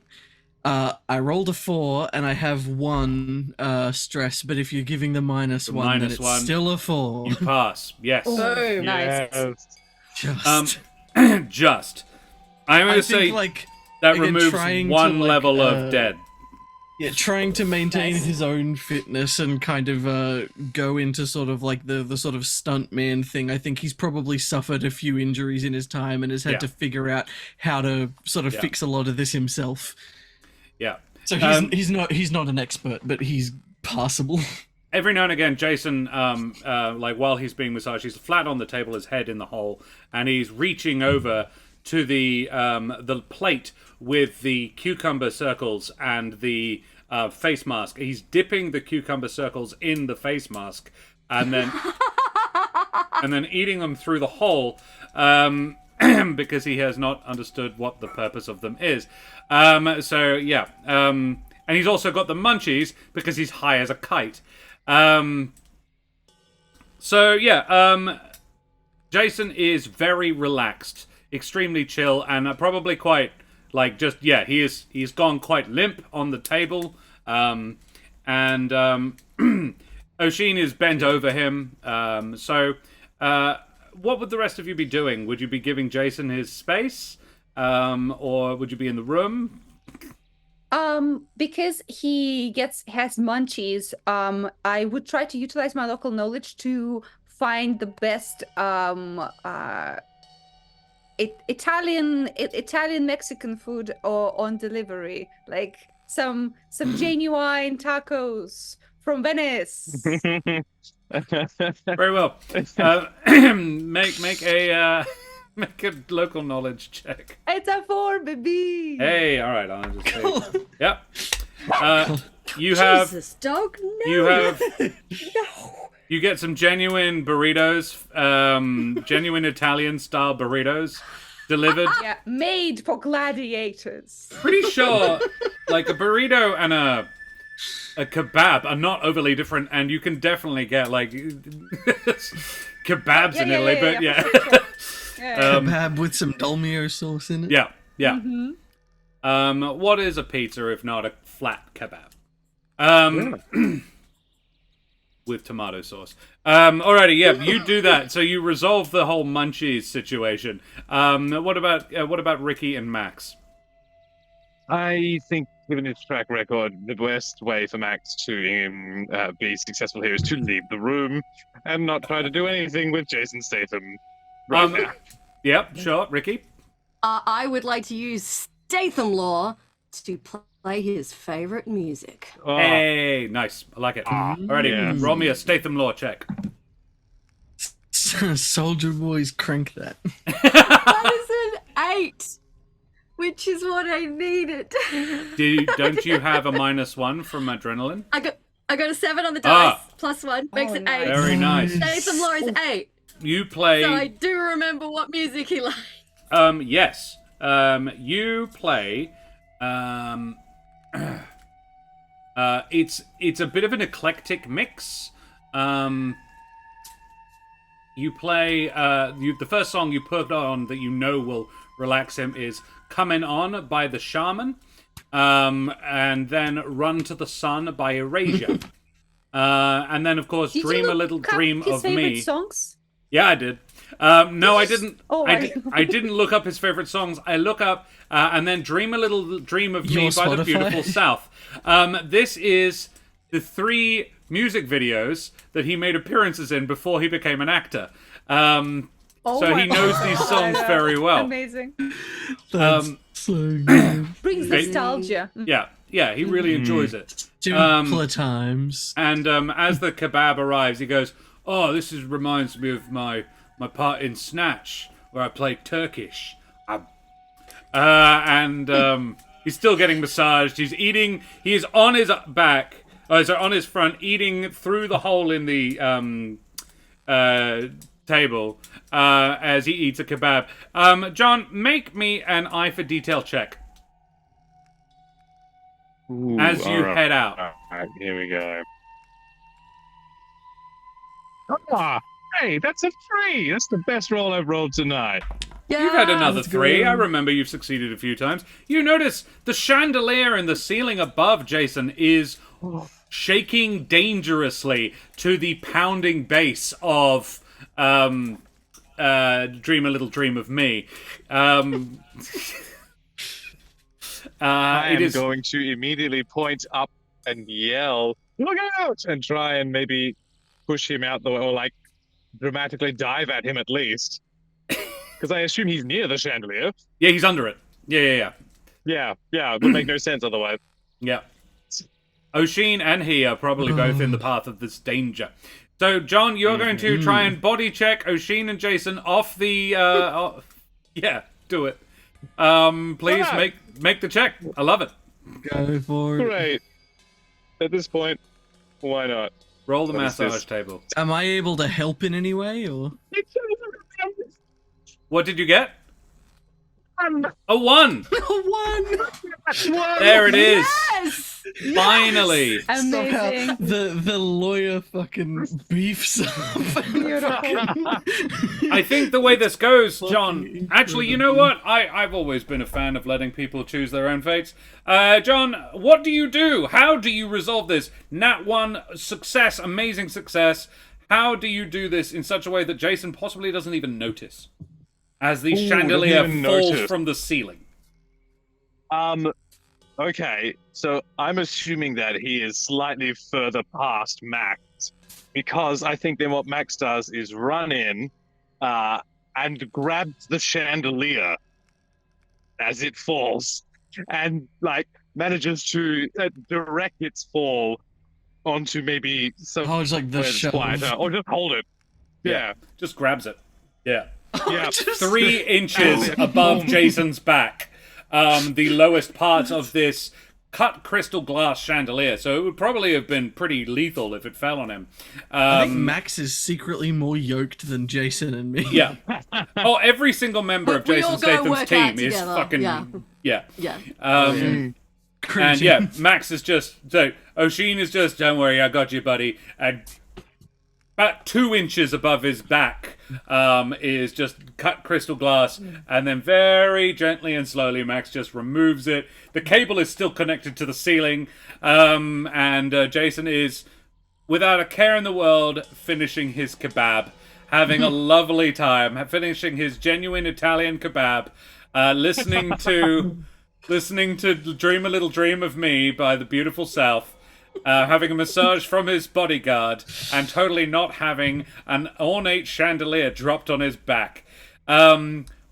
I rolled a 4 and I have 1 stress, but if you're giving the -1, then minus it's one. still a 4. You pass. Yes. Boom. Nice. Yes. Just. I'm going I to think, say like, that again, removes trying to, 1 like, level of dead. Yeah, trying to maintain his own fitness and kind of go into sort of like the sort of stuntman thing. I think he's probably suffered a few injuries in his time and has had to figure out how to sort of fix a lot of this himself. Yeah. So he's not an expert, but he's passable. Every now and again, Jason, like while he's being massaged, he's flat on the table, his head in the hole, and he's reaching over to the plate with the cucumber circles and the face mask. He's dipping the cucumber circles in the face mask, and then eating them through the hole, because he has not understood what the purpose of them is. So yeah, and he's also got the munchies because he's high as a kite. So yeah, Jason is very relaxed, extremely chill, and probably quite like he's gone quite limp on the table. And Oshin is bent over him. So what would the rest of you be doing? Would you be giving Jason his space, or would you be in the room? Because he has munchies, I would try to utilize my local knowledge to find the best Italian Mexican food or on delivery, like some genuine tacos from Venice. Very well. Make a local knowledge check. It's a 4, baby. Hey, all right. I'll just say, yep. You have. Jesus, dog. No. You have. You get some genuine burritos, genuine Italian style burritos delivered. Yeah, made for gladiators. Pretty sure, like a burrito and a kebab are not overly different, and you can definitely get like kebabs in Italy, but yeah. Kebab with some Dolmio sauce in it. Yeah. What is a pizza if not a flat kebab? With tomato sauce. Alrighty, yeah, you do that. So you resolve the whole munchies situation. What about Ricky and Max? I think, given his track record, the best way for Max to be successful here is to leave the room and not try to do anything with Jason Statham right now. Yep, sure. Ricky? I would like to use Statham law to play his favorite music. Oh. Hey, nice. I like it. Alrighty, roll me a Statham law check. Soldier Boys, crank that. That is an 8, which is what I needed. Don't you have a -1 from adrenaline? I got a 7 on the dice, +1 makes it 8. Very nice. Statham law is 8. You play. So I do remember what music he likes. Yes. You play. It's a bit of an eclectic mix. You play. The first song you put on that you know will relax him is "Coming On" by the Shaman, and then "Run to the Sun" by Erasure, and then of course "Dream a Little Dream of Me." Songs? Yeah, I did. No, I didn't. Oh, I didn't look up his favorite songs. I look up and then "Dream a Little Dream of Me" by the Beautiful South. This is the 3 music videos that he made appearances in before he became an actor. So he knows these songs very well. Amazing. That's so good. Brings nostalgia. Yeah, he really enjoys it. Simpler times. And as the kebab arrives, he goes, "Oh, reminds me of my part in Snatch, where I played Turkish." He's still getting massaged. He's eating. He is on his back. On his front, eating through the hole in the table as he eats a kebab. John, make me an eye for detail check. Ooh, as you head out. All right, here we go. Hey, that's a 3. That's the best roll I've rolled tonight. Yeah, You've had another let's 3. go. I remember you've succeeded a few times. You notice the chandelier in the ceiling above Jason is shaking dangerously to the pounding bass of "Dream a Little Dream of Me." I It am is going to immediately point up and yell, "Look out!" and try and maybe push him out the way, or like dramatically dive at him at least. Because I assume he's near the chandelier. yeah, he's under it. Yeah. Yeah, it would make no sense otherwise. Yeah. Oshin and he are probably both in the path of this danger. So, John, you're going to try and body check Oshin and Jason off the. Yeah, do it. Please make the check. I love it. Go for it. Great. At this point, why not? Roll the What is massage this? table. Am I able to help in any way, or? What did you get? A 1. One. There it is. Yes! Finally. Amazing. The lawyer fucking beefs up. Beautiful. I think the way this goes, John. Actually, you know what? I've always been a fan of letting people choose their own fates. John, what do you do? How do you resolve this? Nat 1 success, amazing success. How do you do this in such a way that Jason possibly doesn't even notice as the chandelier doesn't even falls notice. from the ceiling? Okay, so I'm assuming that he is slightly further past Max, because I think then what Max does is run in and grabs the chandelier as it falls, and like manages to direct its fall onto maybe some Oh, it's like the where it's shelf. quieter, or just hold it. Yeah. Just grabs it. Yeah. Yeah. 3 inches above Jason's back. The lowest part of this cut crystal glass chandelier, so it would probably have been pretty lethal if it fell on him. I think Max is secretly more yoked than Jason and me. Yeah. Oh, every single member of We all Jason go Statham's work team out is together, fucking yeah. yeah. Yeah. And yeah, Max is just so Oshin is just, don't worry, I got you, buddy. And about 2 inches above his back is just cut crystal glass, and then very gently and slowly Max just removes it. The cable is still connected to the ceiling, and Jason is, without a care in the world, finishing his kebab, having a lovely time, finishing his genuine Italian kebab, listening to Dream a Little Dream of Me by the Beautiful South, having a massage from his bodyguard, and totally not having an ornate chandelier dropped on his back.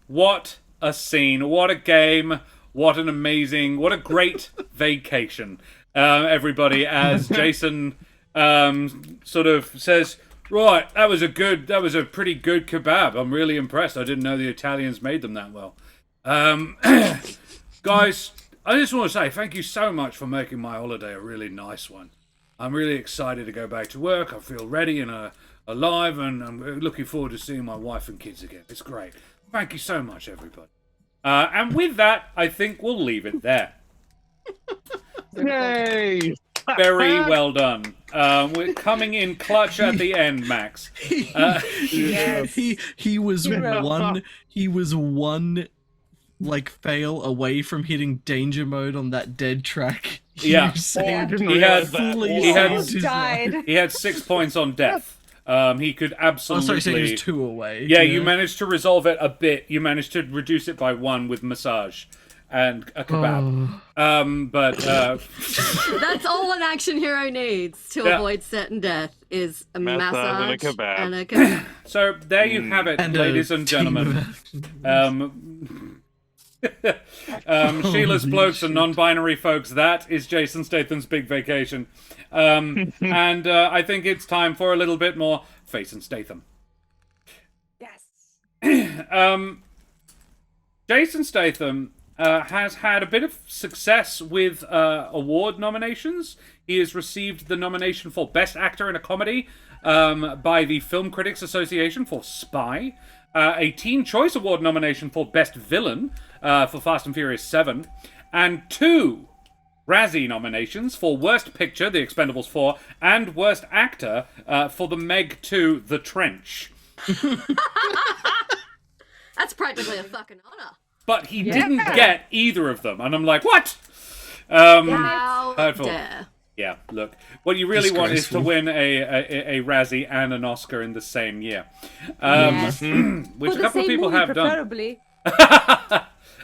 What a scene, what a game, what a great vacation. Everybody, as Jason sort of says, right, that was a pretty good kebab. I'm really impressed. I didn't know the Italians made them that well. Guys, I just want to say thank you so much for making my holiday a really nice one. I'm really excited to go back to work. I feel ready and alive, and I'm looking forward to seeing my wife and kids again. It's great. Thank you so much, everybody. And with that, I think we'll leave it there. Yay! Very well done. We're coming in clutch at the end, Max. Yes. He was Hero. one like fail away from hitting danger mode on that dead track. Yeah. You saved- didn't He realize had- that. fully he had- saved his died. life. He had 6 points on death. He could Oh, absolutely... sorry, so he was 2 away. Yeah, you managed to resolve it a bit. You managed to reduce it by 1 with massage and a kebab. That's all an action hero needs to Yeah. avoid certain death is a Massage massage and a kebab. and a kebab. So there you have it, And ladies a and team gentlemen. Sheila's blokes and non-binary folks. That is Jason Statham's big vacation. And I think it's time for a little bit more Face and Statham. Yes. Jason Statham has had a bit of success with award nominations. He has received the nomination for Best Actor in a Comedy by the Film Critics Association for Spy, a Teen Choice Award nomination for Best Villain for Fast and Furious 7, and 2 Razzie nominations for Worst Picture, The Expendables 4, and Worst Actor for the Meg 2, The Trench. That's practically a fucking honor. But he didn't get either of them, and I'm like, what? Hurtful. How dare. Yeah, look, what you really want is to Disgraceful. win a Razzie and an Oscar in the same year, Yes. which For a the couple of same people movie, have done. preferably.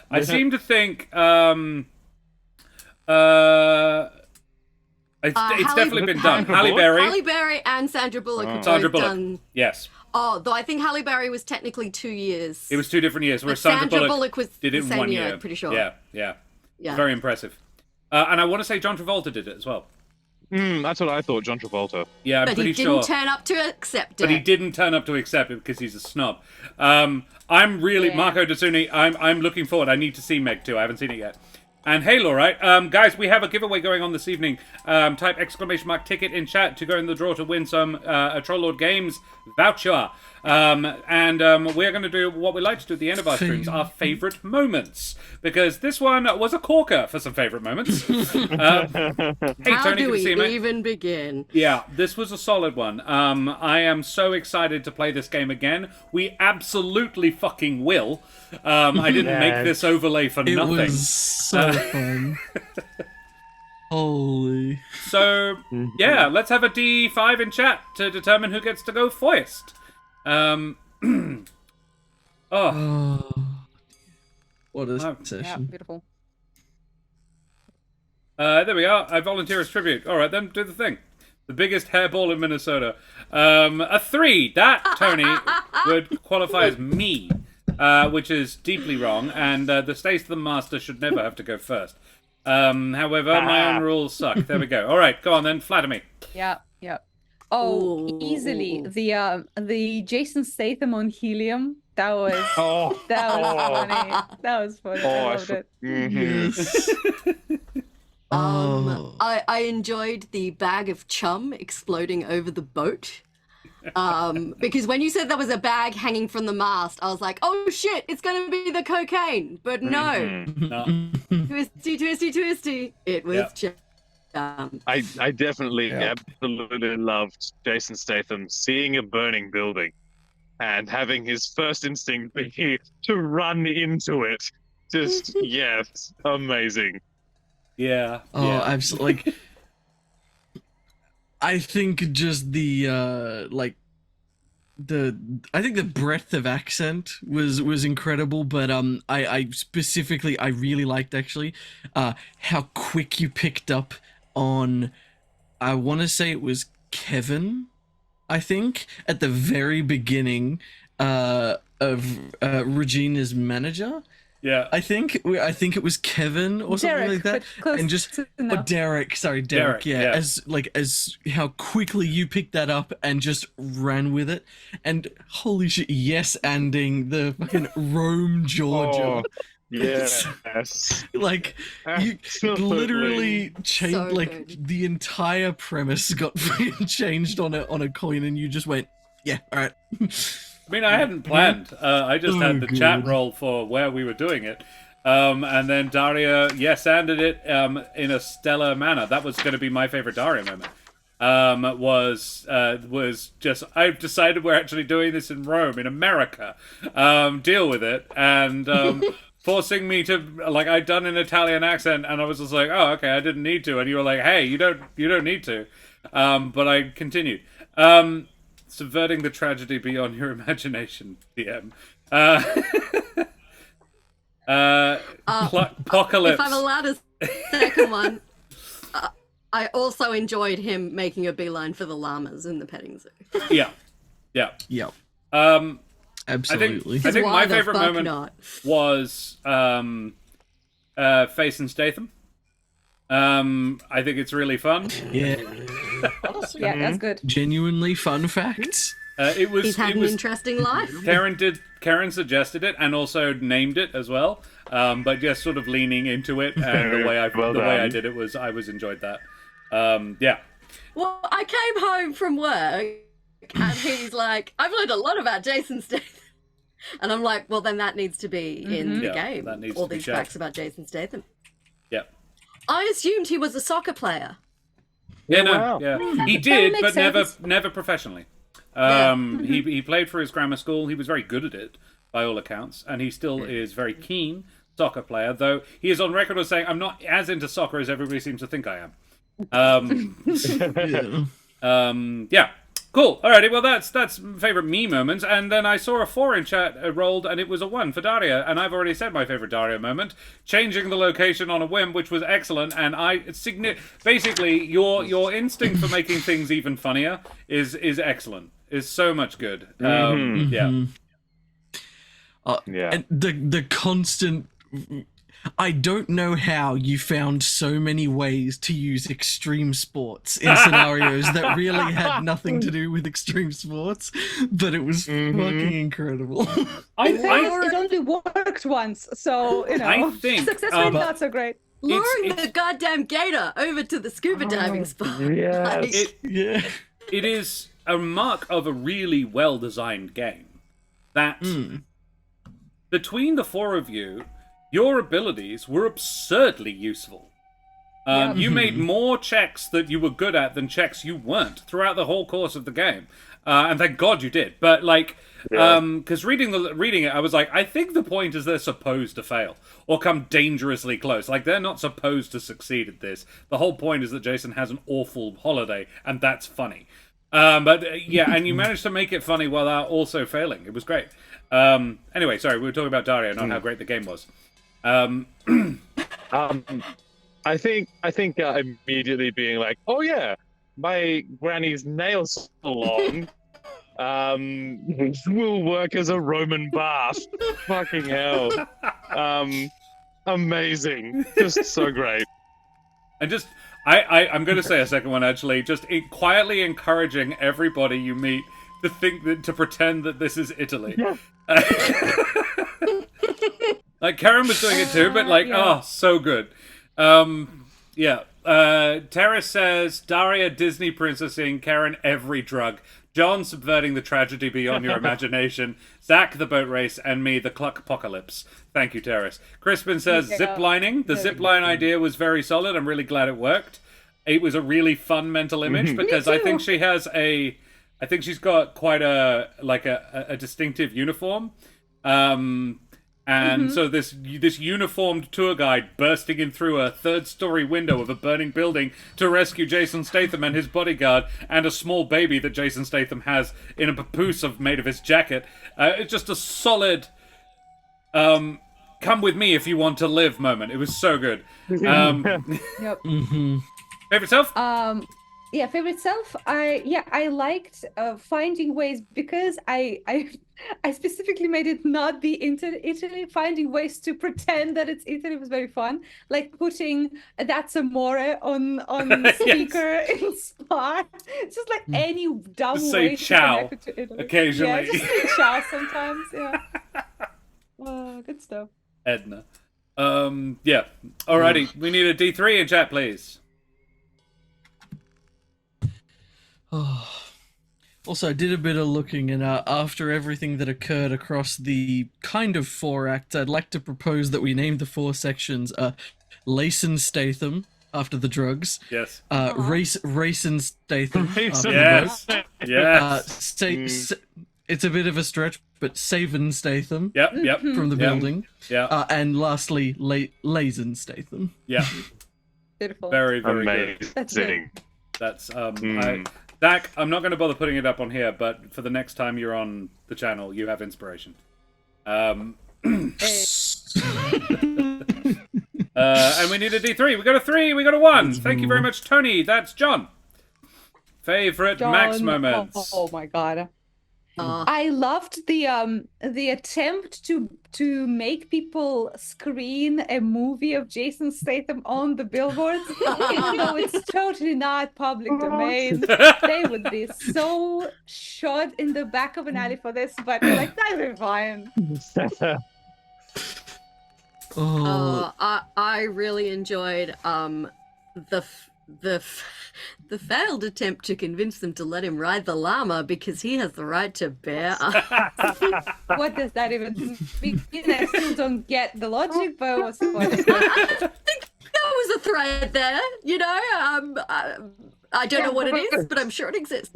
I seem to think It's Halle- definitely been done. Sandra Halle Bullock? Berry. Halle Berry and Sandra Bullock have Sandra both Bullock. done. Yes. Oh, though I think Halle Berry was technically 2 years. It was 2 different years. But Whereas Sandra Sandra Bullock, Bullock was did it the in same 1 year, year. I'm pretty sure. Yeah. Yeah. Very impressive. And I want to say John Travolta did it as well. That's what I thought, John Travolta. Yeah, I'm But pretty he didn't sure. turn up to accept it. But he didn't turn up to accept it because he's a snob. I'm really Marco Dasuni. I'm looking forward. I need to see Meg too. I haven't seen it yet. And hey, alright, guys, we have a giveaway going on this evening. Type !ticket in chat to go in the draw to win some a Trollord Games voucher. We're going to do what we like to do at the end of our streams, our favourite moments. Because this one was a corker for some favourite moments. Hey, How Tony, do good to see you, we mate. even begin? Yeah, this was a solid one. I am so excited to play this game again. We absolutely fucking will. I didn't make this overlay for It nothing. was so fun. Holy. So, yeah, let's have a D5 in chat to determine who gets to go first. Oh. What a Yeah, session. beautiful. There we are. I volunteer as tribute. All right, then do the thing. The biggest hairball in Minnesota. A 3. That, Tony, would qualify as me, which is deeply wrong, and the Statham Master should never have to go first. However, my own rules suck. There we go. All right, go on then. Flatter me. Yeah. Oh, Ooh. easily the Jason Statham on helium. That was Oh, funny. That was funny. I loved it. Yes. Oh. I enjoyed the bag of chum exploding over the boat. Because when you said there was a bag hanging from the mast, I was like, oh shit, it's gonna be the cocaine. But no. No. Twisty. It was Yeah. just I definitely absolutely loved Jason Statham seeing a burning building and having his first instinct be to run into it. Just, yes, amazing. Yeah. Oh, yeah. absolutely. Like, I think just the I think the breadth of accent was incredible, but I specifically I really liked actually how quick you picked up on, I want to say it was Kevin, I think, at the very beginning of Regina's manager. Yeah. I think it was Kevin or something Derek, like that, but close and just enough. but Derek, sorry, Derek, Derek, yeah. as how quickly you picked that up and just ran with it, and holy shit, yes, anding the fucking Rome, Georgia, Oh, yes. like you Absolutely. literally changed, So like good. the entire premise got changed on a coin, and you just went, yeah, all right. I mean, I hadn't planned. I just had the chat roll for where we were doing it. And then Daria, yes-anded it in a stellar manner. That was going to be my favorite Daria moment. Was just, I've decided we're actually doing this in Rome, in America. Deal with it. And forcing me to, like, I'd done an Italian accent, and I was just like, oh, okay, I didn't need to. And you were like, hey, you don't need to. But I continued. Subverting the tragedy beyond your imagination, DM. Apocalypse. If I'm allowed a second one, I also enjoyed him making a beeline for the llamas in the petting zoo. Yeah. Yeah, I absolutely. think Why my the favorite fuck moment not? was facing Statham. I think it's really fun. Yeah, Yeah, that's good. genuinely fun facts. It was. He's had It an was. interesting life. Karen suggested it and also named it as well. But just sort of leaning into it, and the way I did it was I enjoyed that. Yeah. Well, I came home from work and he's like, I've learned a lot about Jason Statham. And I'm like, well, then that needs to be in the Yeah, game. that needs All to be these shared. facts about Jason Statham. Yeah. I assumed he was a soccer player. Yeah, no, wow. yeah. He did, makes but sense. never professionally. He played for his grammar school. He was very good at it, by all accounts, and he still is very keen soccer player. Though he is on record as saying, "I'm not as into soccer as everybody seems to think I am." Yeah. Yeah, Cool. Alrighty. Well, that's favorite me moments, and then I saw a 4 in chat rolled, and it was a 1 for Daria, and I've already said my favorite Daria moment, changing the location on a whim, which was excellent. And basically your instinct for making things even funnier is excellent. Is so much good. Yeah. And the constant. I don't know how you found so many ways to use extreme sports in scenarios that really had nothing to do with extreme sports, but it was fucking incredible. It only worked once, so I think success rate not so great. Luring the goddamn gator over to the scuba diving spot. Yes. It is a mark of a really well-designed game that between the 4 of you, your abilities were absurdly useful. You made more checks that you were good at than checks you weren't throughout the whole course of the game. And thank God you did. But, because reading it, I was like, I think the point is they're supposed to fail or come dangerously close. Like, they're not supposed to succeed at this. The whole point is that Jason has an awful holiday, and that's funny. And you managed to make it funny while also failing. It was great. Anyway, sorry, we were talking about Daria, not how great the game was. I think immediately being like, oh yeah, my granny's nails salon will work as a Roman bath. Fucking hell. Amazing. Just so great. And just I'm going to say a second one actually. Just quietly encouraging everybody you meet to pretend that this is Italy. Yeah. Like Karen was doing it too, but oh, so good. Terrace says Daria Disney princessing, Karen every drug, John subverting the tragedy beyond your imagination, Zac the boat race, and me the cluck apocalypse. Thank you, Terrace. Crispin says ziplining. The zipline idea was very solid. I'm really glad it worked. It was a really fun mental image because I think she has I think she's got quite a distinctive uniform. And so this uniformed tour guide bursting in through a 3rd-story window of a burning building to rescue Jason Statham and his bodyguard and a small baby that Jason Statham has in a papoose made of his jacket. It's just a solid come with me if you want to live moment. It was so good. Yep. Favorite self? Favorite self. I liked finding ways because I specifically made it not be Italy. Finding ways to pretend that it's Italy was very fun. Like putting "That's Amore" on speaker in Spa. It's just like any dumb just way say ciao to connect it to Italy. occasionally. Yeah, just say ciao sometimes. Yeah. Good stuff. Edna. Alrighty. We need a D3 in chat, please. Also, I did a bit of looking, and after everything that occurred across the kind of 4 acts, I'd like to propose that we name the 4 sections Layson Statham after the drugs. Yes. Racing Statham after Yes. the boat. Yes. It's a bit of a stretch, but Savin Statham. Yep. From the building. Yeah. And lastly, Lazen Statham. Yeah. Beautiful. Very, very Amazing. good. That's good. That's Zach, I'm not going to bother putting it up on here, but for the next time you're on the channel, you have inspiration. And we need a D3. We got a 3. We got a 1. Thank you very much, Tony. That's John. Favorite Max moments. Oh my god. I loved the attempt to make people screen a movie of Jason Statham on the billboards, even though it's totally not public domain. They would be so shot in the back of an alley for this, but like that'll be fine. I really enjoyed the failed attempt to convince them to let him ride the llama because he has the right to bear arms. What does that even mean? I still don't get the logic, but what's the point? I think there was a thread there, you know. I don't know what it is, but I'm sure it exists.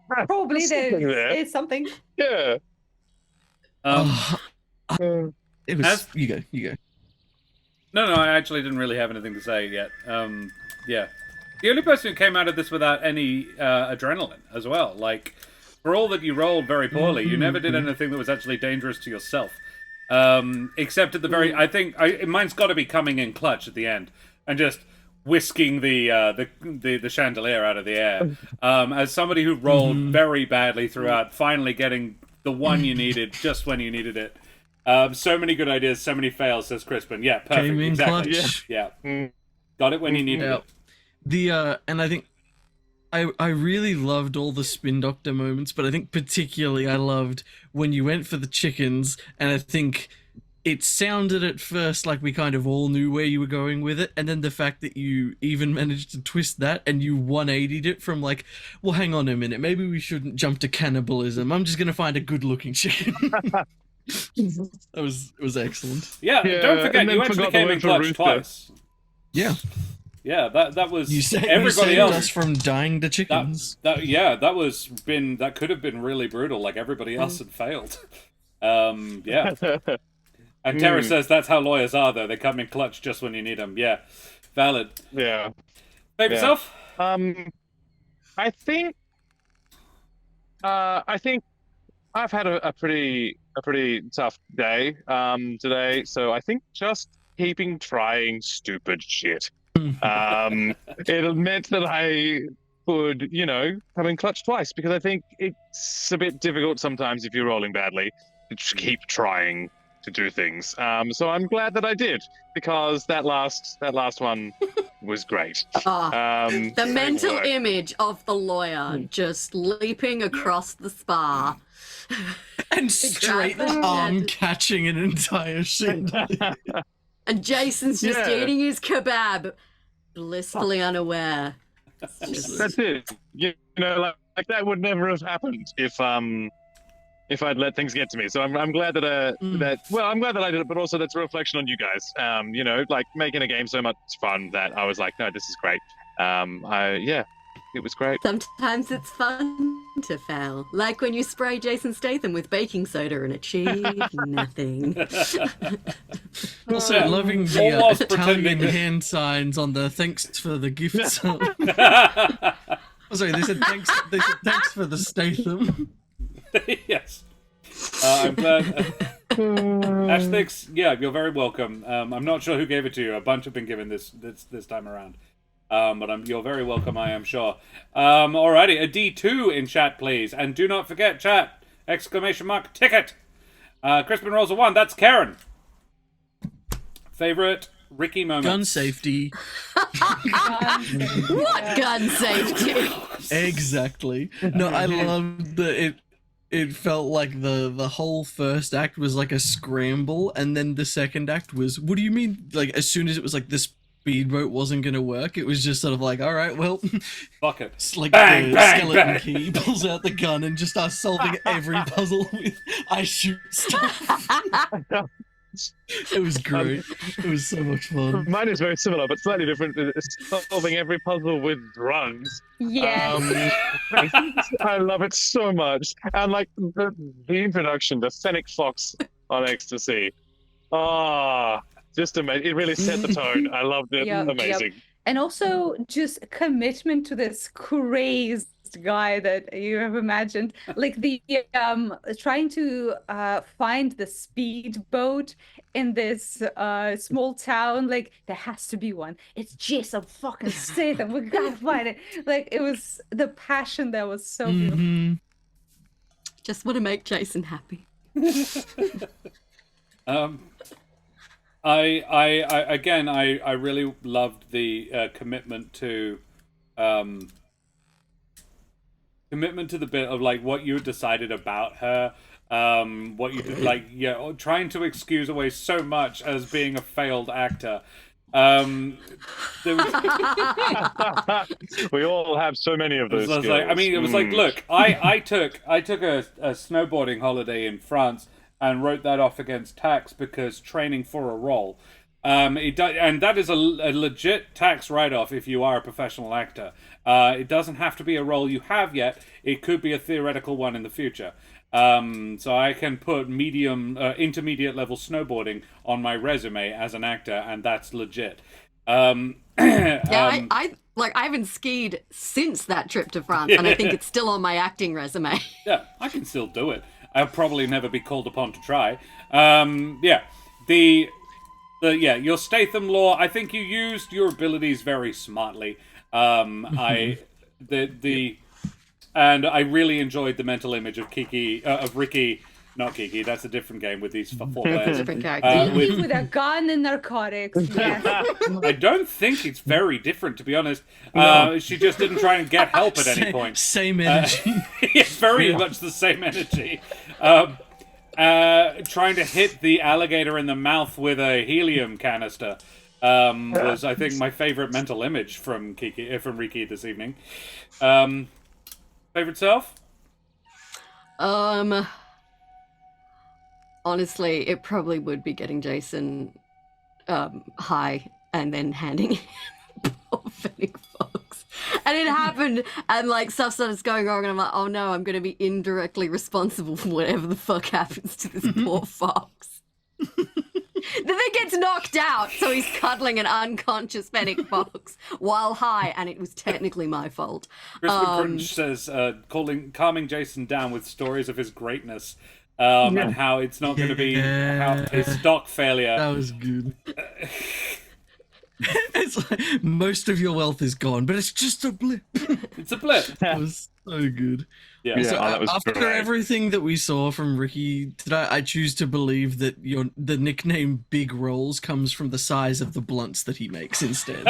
Probably there is something. Yeah. It was. You go. No, I actually didn't really have anything to say yet. Yeah. The only person who came out of this without any adrenaline as well. Like, for all that you rolled very poorly, you never did anything that was actually dangerous to yourself. Except at the very, I think mine's got to be coming in clutch at the end and just whisking the chandelier out of the air. As somebody who rolled very badly throughout, finally getting the one you needed just when you needed it. So many good ideas, so many fails, says Crispin. Yeah, perfect. Came in Exactly. clutch. Yeah. Got it when you needed it. And I think I really loved all the Spin Doctor moments, but I think particularly I loved when you went for the chickens, and I think it sounded at first like we kind of all knew where you were going with it, and then the fact that you even managed to twist that and you 180'd it from like, well, hang on a minute, maybe we shouldn't jump to cannibalism. I'm just gonna find a good-looking chicken. It was excellent. Yeah, don't forget, you actually came in clutch twice. Yeah. Yeah, that was everybody saved else us from dying to chickens. That could have been really brutal. Like everybody else had failed. Yeah. And Tara says that's how lawyers are, though. They come in clutch just when you need them. Yeah, valid. Yeah. Save yourself. I think I've had a pretty tough day today. So I think just keeping trying stupid shit. It meant that I could, come in clutch twice, because I think it's a bit difficult sometimes if you're rolling badly to just keep trying to do things. So I'm glad that I did, because that last one was great. The mental image of the lawyer just leaping across the spa. And straight arm catching an entire shit. And Jason's just eating his kebab, blissfully unaware. That's it. Like that would never have happened if I'd let things get to me. So I'm glad that I'm glad that I did it, but also that's a reflection on you guys. Like making a game so much fun that I was like, no, this is great. It was great. Sometimes it's fun to fail, like when you spray Jason Statham with baking soda and achieve nothing. Also, loving the Italian hand signs on the thanks for the gifts. Sorry, they said thanks for the Statham. Yes. I'm glad. Ash thinks, yeah, you're very welcome. I'm not sure who gave it to you. A bunch have been given this time around. But you're very welcome, I am sure. Alrighty, a D2 in chat, please. And do not forget, chat, ! Ticket. Crispin rolls a 1. That's Karen. Favorite Ricky moment? Gun safety. What gun safety? Exactly. No, I loved that it felt like the whole first act was like a scramble, and then the second act was, what do you mean? Like, as soon as it was like this speedboat wasn't gonna work, it was just sort of like, all right, well, fuck it. It's like bang, the bang, skeleton bang. key pulls out the gun and just starts solving every puzzle with I shoot stuff. It was great. It was so much fun. Mine is very similar, but slightly different. It's solving every puzzle with drugs. Yes. I love it so much. And like the introduction, the Fennec Fox on ecstasy. Just amazing. It really set the tone. I loved it. Yep, Amazing. yep. And also just commitment to this crazed guy that you have imagined. Like the trying to find the speedboat in this small town. Like there has to be one. It's Jason fucking Statham. We gotta find it. Like it was the passion that was so beautiful. Just want to make Jason happy. I really loved the commitment to the bit of like what you decided about her, what you did, like trying to excuse away so much as being a failed actor. There was... We all have so many of those skills. Like, I mean, it was like, look, I took a snowboarding holiday in France and wrote that off against tax because training for a role. And that is a legit tax write-off if you are a professional actor. It doesn't have to be a role you have yet. It could be a theoretical one in the future. So I can put intermediate level snowboarding on my resume as an actor, and that's legit. Yeah, I haven't skied since that trip to France, and I think it's still on my acting resume. Yeah, I can still do it. I'll probably never be called upon to try. Yeah, your Statham lore. I think you used your abilities very smartly. And I really enjoyed the mental image of Ricky. Not Kiki, that's a different game with these 4 players. Different character. With a gun and narcotics. Yes. I don't think it's very different, to be honest. She just didn't try and get help at any point. Same energy. It's very much the same energy. Trying to hit the alligator in the mouth with a helium canister was, I think, my favorite mental image from Riki this evening. Favorite self? Honestly, it probably would be getting Jason high and then handing him poor Fennec Fox. And it happened, and like stuff started going wrong, and I'm like, oh no, I'm going to be indirectly responsible for whatever the fuck happens to this poor fox. Then it gets knocked out, so he's cuddling an unconscious Fennec Fox while high, and it was technically my fault. Crispin Crunch says, calming Jason down with stories of his greatness. And how it's not going to be a stock failure. That was good. It's like, most of your wealth is gone, but it's just a blip. It's a blip. That was so good. Yeah. So that was after great. everything that we saw from Ricky, did I choose to believe that the nickname Big Rolls comes from the size of the blunts that he makes instead?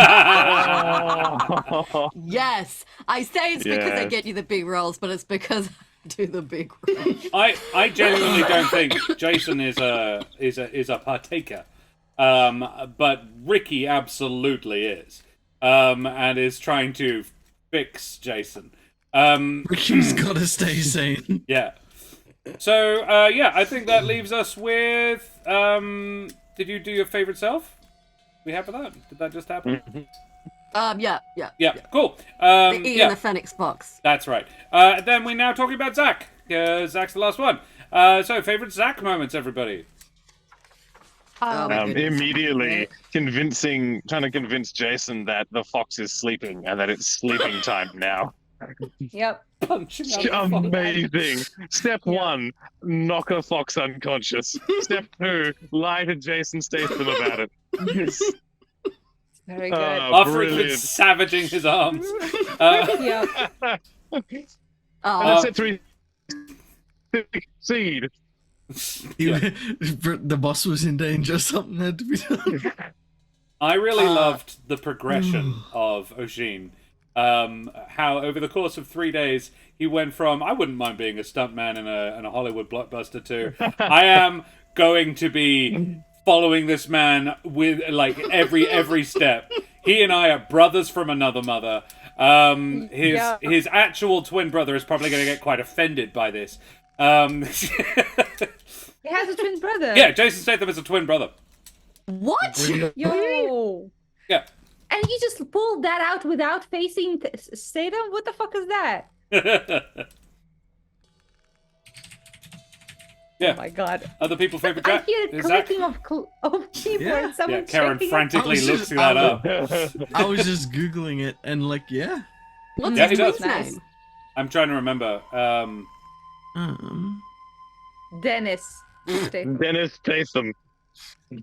Yes, I say it's because I get you the big rolls, but it's because I do the big rolls. I genuinely don't think Jason is a partaker, but Ricky absolutely is, and is trying to fix Jason. Ricky's gotta stay sane. Yeah. So I think that leaves us with. Did you do your favorite self? We have for that? Did that just happen? Yeah, cool. Eating the Phoenix Fox. That's right. Then we're now talking about Zac. Zac's the last one. So, favorite Zac moments, everybody? Immediately trying to convince Jason that the fox is sleeping and that it's sleeping time now. Yep. Punching out Amazing. Step 1, knock a fox unconscious. Step 2, lie to Jason Statham about it. Very good. After he's been savaging his arms. Yep. And step 3, seed. The boss was in danger. Something had to be done. I really loved the progression of Oshin. How over the course of 3 days he went from I wouldn't mind being a stuntman in a Hollywood blockbuster to I am going to be following this man with like every step. He and I are brothers from another mother. His actual twin brother is probably going to get quite offended by this. He has a twin brother. Yeah, Jason Statham is a twin brother. What? Yo. Yeah. And he just pulled that out without facing Statham? What the fuck is that? Yeah. Oh my god. Other people's favorite I Jack? hear Is Zac? clicking of keyboard. Yeah. Someone Yeah, Karen checking frantically it. looks that up. I was just googling it and like, yeah. What's Yeah, his he does. twin's Nice. name? I'm trying to remember. Dennis Statham. Dennis Statham.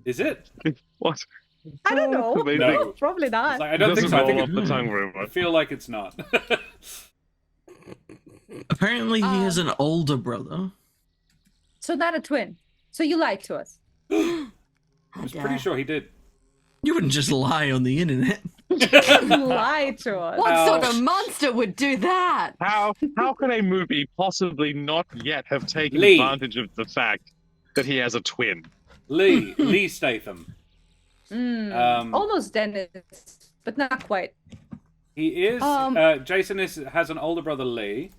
Is it? What? I don't know. Amazing. No. Probably It's not. like, I don't think Doesn't so. I roll think off the tongue very I much. feel like it's not. Apparently, he has an older brother. So not a twin. So you lied to us. I was pretty sure he did. You wouldn't just lie on the internet. You lied to us. What sort of monster would do that? How can a movie possibly not yet have taken Lee. advantage of the fact that he has a twin? Lee Statham. Almost Dennis, but not quite. He is. Jason has an older brother, Lee.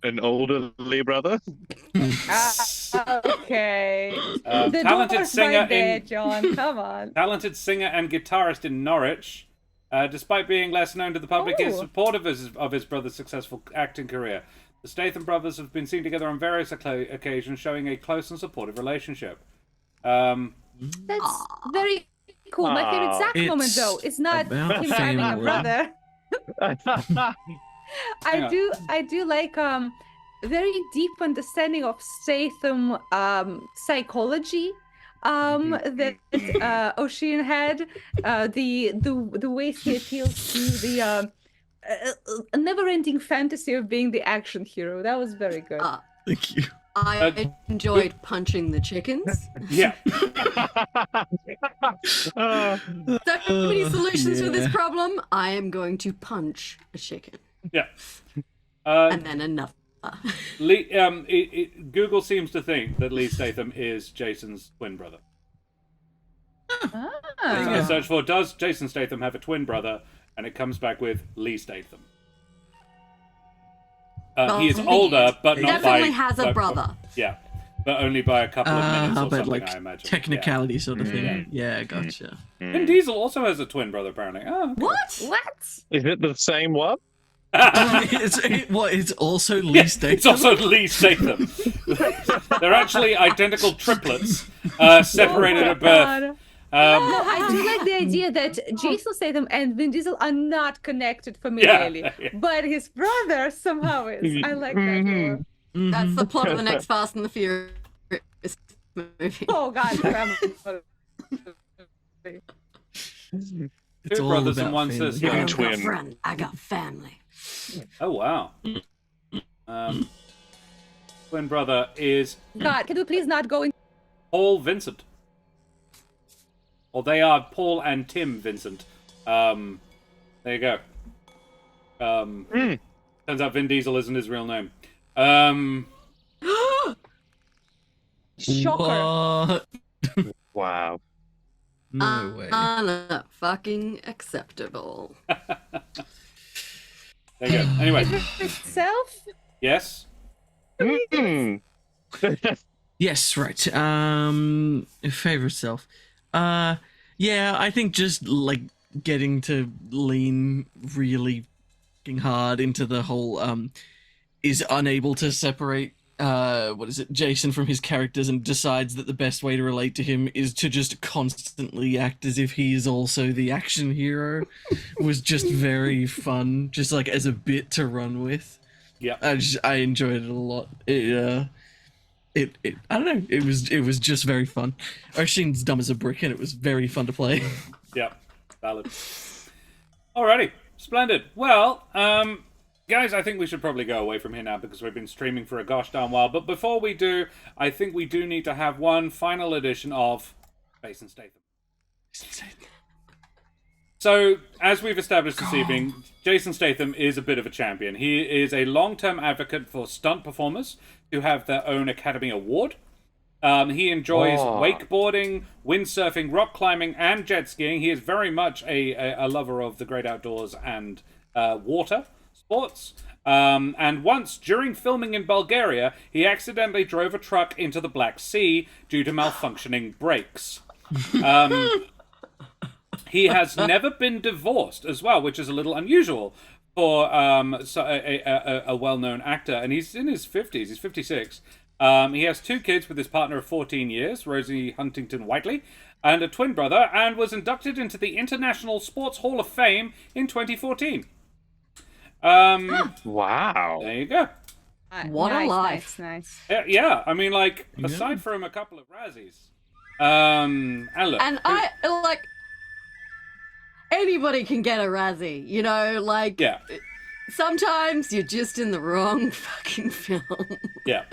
An older Lee brother? Okay. The Talented door's singer right there, in John. Come on. talented singer and guitarist in Norwich. Despite being less known to the public, is Oh. supportive of his brother's successful acting career. The Statham brothers have been seen together on various occasions, showing a close and supportive relationship. That's very cool. My favorite Zac moment, though, is not about him having a family. brother. I do like very deep understanding of Statham psychology that Ocean had, the ways he appeals to the a never-ending fantasy of being the action hero. That was very good. Thank you. I enjoyed punching the chickens. Yeah. So many solutions for this problem. I am going to punch a chicken. Yeah. And then another. Google seems to think that Lee Statham is Jason's twin brother. I search for, does Jason Statham have a twin brother? And it comes back with Lee Statham. He is older, but not by... Definitely has a brother. Yeah, but only by a couple of minutes or but something, like I imagine. technicality sort of thing. Yeah, gotcha. Vin Diesel also has a twin brother, apparently. Oh, okay. What? Is it the same one? It's also Lee Statham. It's also Lee Statham. They're actually identical triplets, separated at birth. No, I do like the idea that Jason Statham and Vin Diesel are not connected familiarly, but his brother somehow is. I like that more. That's the plot of the next Fast and the Furious movie. Oh God, It's Two all brothers and about one family. sister. I got Twin. a friend. I got family. Oh wow. Twin brother is God, can we please not go in? Paul Vincent. Or they are Paul and Tim Vincent. There you go. Turns out Vin Diesel isn't his real name. Shocker. What? Wow. No way. Fucking acceptable. There you go. Anyway, Itself? yes. Yes, right. Favorite self. Yeah, I think just like getting to lean really fucking hard into the whole is unable to separate Jason from his characters, and decides that the best way to relate to him is to just constantly act as if he is also the action hero. Was just very fun, just like as a bit to run with. Yeah. I enjoyed it a lot. I don't know. It was just very fun. Ocean's dumb as a brick, and it was very fun to play. Yeah. Valid. Alrighty. Splendid. Well, guys, I think we should probably go away from here now because we've been streaming for a gosh darn while. But before we do, I think we do need to have one final edition of Jason Statham. So, as we've established this evening, Jason Statham is a bit of a champion. He is a long-term advocate for stunt performers who have their own Academy Award. He enjoys wakeboarding, windsurfing, rock climbing, and jet skiing. He is very much a lover of the great outdoors and water sports. And once, during filming in Bulgaria, he accidentally drove a truck into the Black Sea due to malfunctioning brakes. He has never been divorced as well, which is a little unusual for a well-known actor. And he's in his 50s. He's 56. He has 2 kids with his partner of 14 years, Rosie Huntington Whiteley, and a twin brother, and was inducted into the International Sports Hall of Fame in 2014. Wow. There you go. What a life. Nice. Yeah, I mean, like, aside from a couple of Razzies. And look. And I, like, anybody can get a Razzie, you know? Like, Yeah. sometimes you're just in the wrong fucking film. Yeah.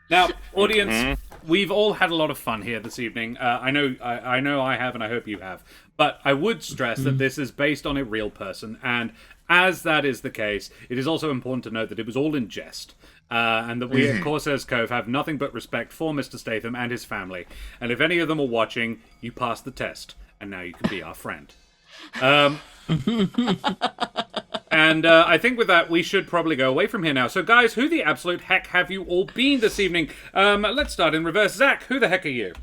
Now, audience, we've all had a lot of fun here this evening. I know I have, and I hope you have. But I would stress that this is based on a real person, and as that is the case, it is also important to note that it was all in jest. And that we at Corsairs Cove have nothing but respect for Mr. Statham and his family. And if any of them are watching, you passed the test, and now you can be our friend. And I think with that, we should probably go away from here now. So, guys, who the absolute heck have you all been this evening? Let's start in reverse. Zac, who the heck are you?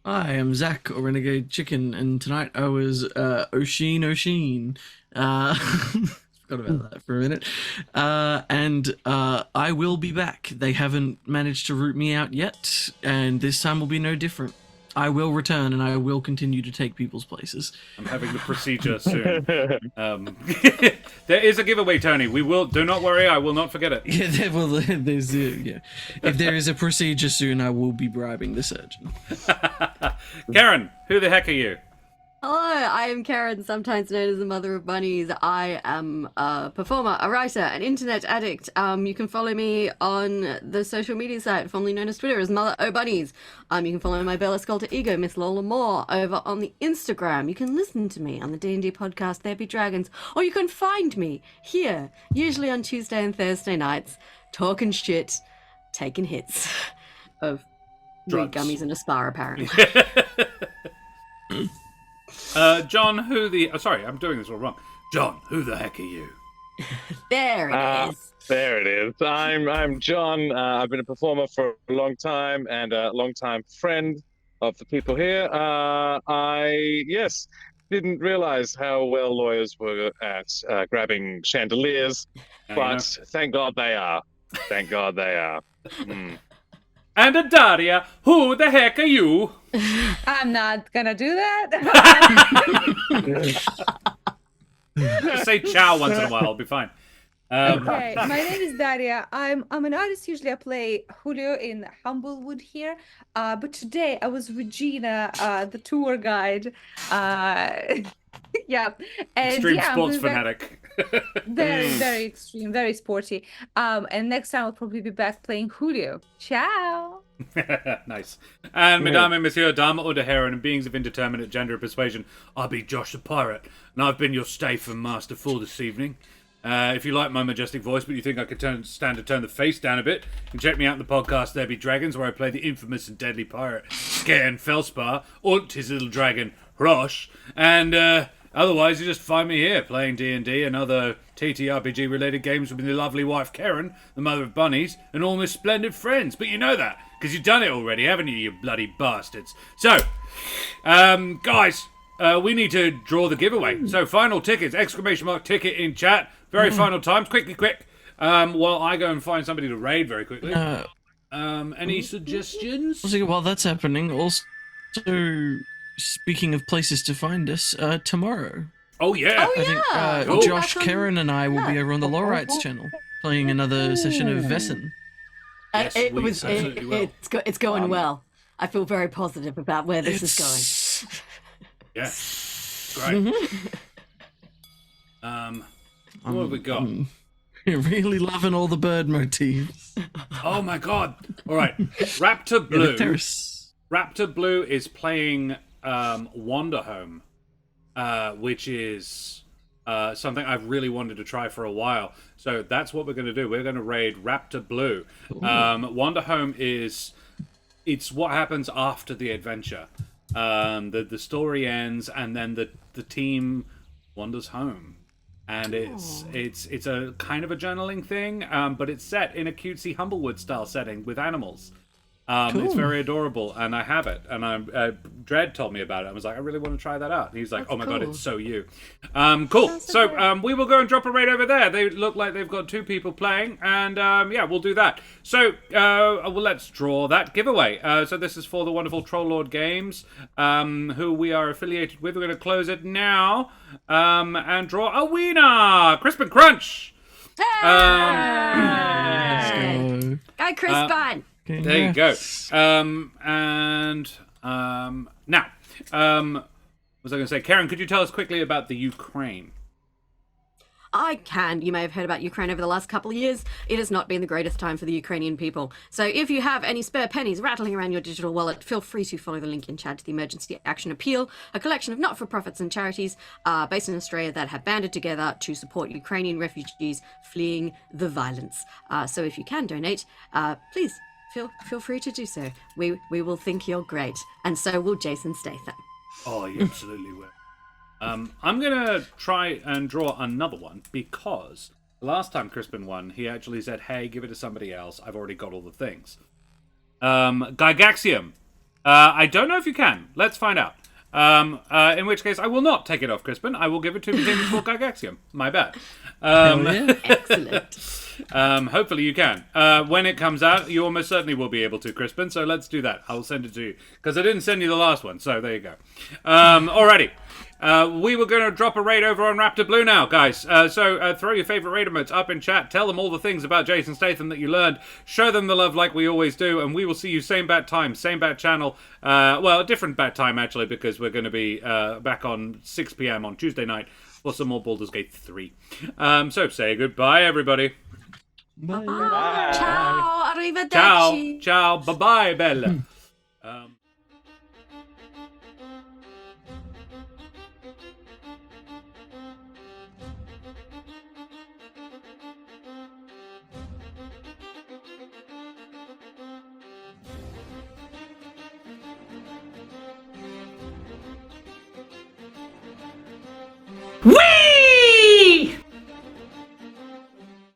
I am Zac, or Renegade Chicken, and tonight I was Oshin. Forgot about that for a minute. And I will be back. They haven't managed to root me out yet, and this time will be no different. I will return and I will continue to take people's places. I'm having the procedure soon. There is a giveaway, Tony. We will. Do not worry. I will not forget it. Yeah, there's yeah. If there is a procedure soon, I will be bribing the surgeon. Karen, who the heck are you? Hello, I am Karen, sometimes known as the Mother of Bunnies. I am a performer, a writer, an internet addict. You can follow me on the social media site, formerly known as Twitter, as Mother O Bunnies. You can follow my Bella Sculptor ego, Miss Lola Moore, over on the Instagram. You can listen to me on the D&D podcast, There Be Dragons, or you can find me here, usually on Tuesday and Thursday nights, talking shit, taking hits of weed gummies and a spa, apparently. John, who the... Oh, sorry, I'm doing this all wrong. John, who the heck are you? There it is. There it is. I'm John. I've been a performer for a long time and a long-time friend of the people here. Didn't realize how well lawyers were at grabbing chandeliers, but thank God they are. Thank God they are. Mm. And Daria, who the heck are you? I'm not gonna do that. Just say ciao once in a while, I'll be fine. Okay, my name is Daria. I'm an artist. Usually I play Julio in Humblewood here. But today I was Regina, the tour guide. Yeah. And Extreme sports fanatic. Very, very extreme, very sporty. And next time I'll probably be back playing Julio. Ciao. Nice. And Mesdames et Messieurs, Dames oder Herren, and beings of indeterminate gender and persuasion, I be Josh the Pirate, and I've been your Statham master for this evening. If you like my majestic voice, but you think I could stand to turn the face down a bit, you can check me out in the podcast There Be Dragons, where I play the infamous and deadly pirate Scairn Felspar, und his little dragon Rosh, and otherwise you just find me here playing D&D and other ttrpg related games with my lovely wife Karen, the mother of bunnies, and all my splendid friends. But you know that because you've done it already, haven't you, you bloody bastards? So, guys, we need to draw the giveaway. So final tickets, ! Ticket in chat. Very final times, quick. While I go and find somebody to raid very quickly. Any suggestions? While that's happening, also, speaking of places to find us, tomorrow. Oh yeah. I think Josh, Karen, and I will be over on the Lowrights channel playing another session of Vesson. Yes, it's going well. I feel very positive about where this is going. Yeah. Great. What have we got? You're really loving all the bird motifs. Oh my god. Alright. Raptor Blue. Raptor Blue is playing Wander Home, which is something I've really wanted to try for a while. So that's what we're going to do. We're going to raid Raptor Blue. Wander Home it's what happens after the adventure. The story ends and then the team wanders home. And it's a kind of a journaling thing, but it's set in a cutesy Humblewood style setting with animals. It's very adorable, and I have it. And Dredd told me about it. I was like, I really want to try that out. And he's like, my god, it's so you. Cool. So we will go and drop a raid over there. They look like they've got 2 people playing, and yeah, we'll do that. So well, let's draw that giveaway. So this is for the wonderful Troll Lord Games, who we are affiliated with. We're going to close it now and draw a winner, Crispin Crunch. Let's go. Go, Crispin. There you go. Now, what was I going to say? Karen, could you tell us quickly about the Ukraine? I can. You may have heard about Ukraine over the last couple of years. It has not been the greatest time for the Ukrainian people. So if you have any spare pennies rattling around your digital wallet, feel free to follow the link in chat to the Emergency Action Appeal, a collection of not-for-profits and charities based in Australia that have banded together to support Ukrainian refugees fleeing the violence. So if you can donate, please feel free to do so. We will think you're great, and so will Jason Statham. Oh, you absolutely will. I'm going to try and draw another one, because last time Crispin won, he actually said, hey, give it to somebody else. I've already got all the things. Gygaxium. I don't know if you can. Let's find out. In which case, I will not take it off Crispin. I will give it to the team for Gygaxium. My bad. Excellent. Hopefully you can. When it comes out, you almost certainly will be able to, Crispin. So let's do that. I'll send it to you because I didn't send you the last one. So there you go. Alrighty. We were going to drop a raid over on Raptor Blue now, guys. So throw your favorite raid emotes up in chat. Tell them all the things about Jason Statham that you learned. Show them the love like we always do. And we will see you same bat time, same bat channel. Well, a different bat time, actually, because we're going to be back on 6 p.m. on Tuesday night for some more Baldur's Gate 3. So say goodbye, everybody. Bye. Ciao, arrivederci. Ciao. Ciao. Bye-bye, Bella.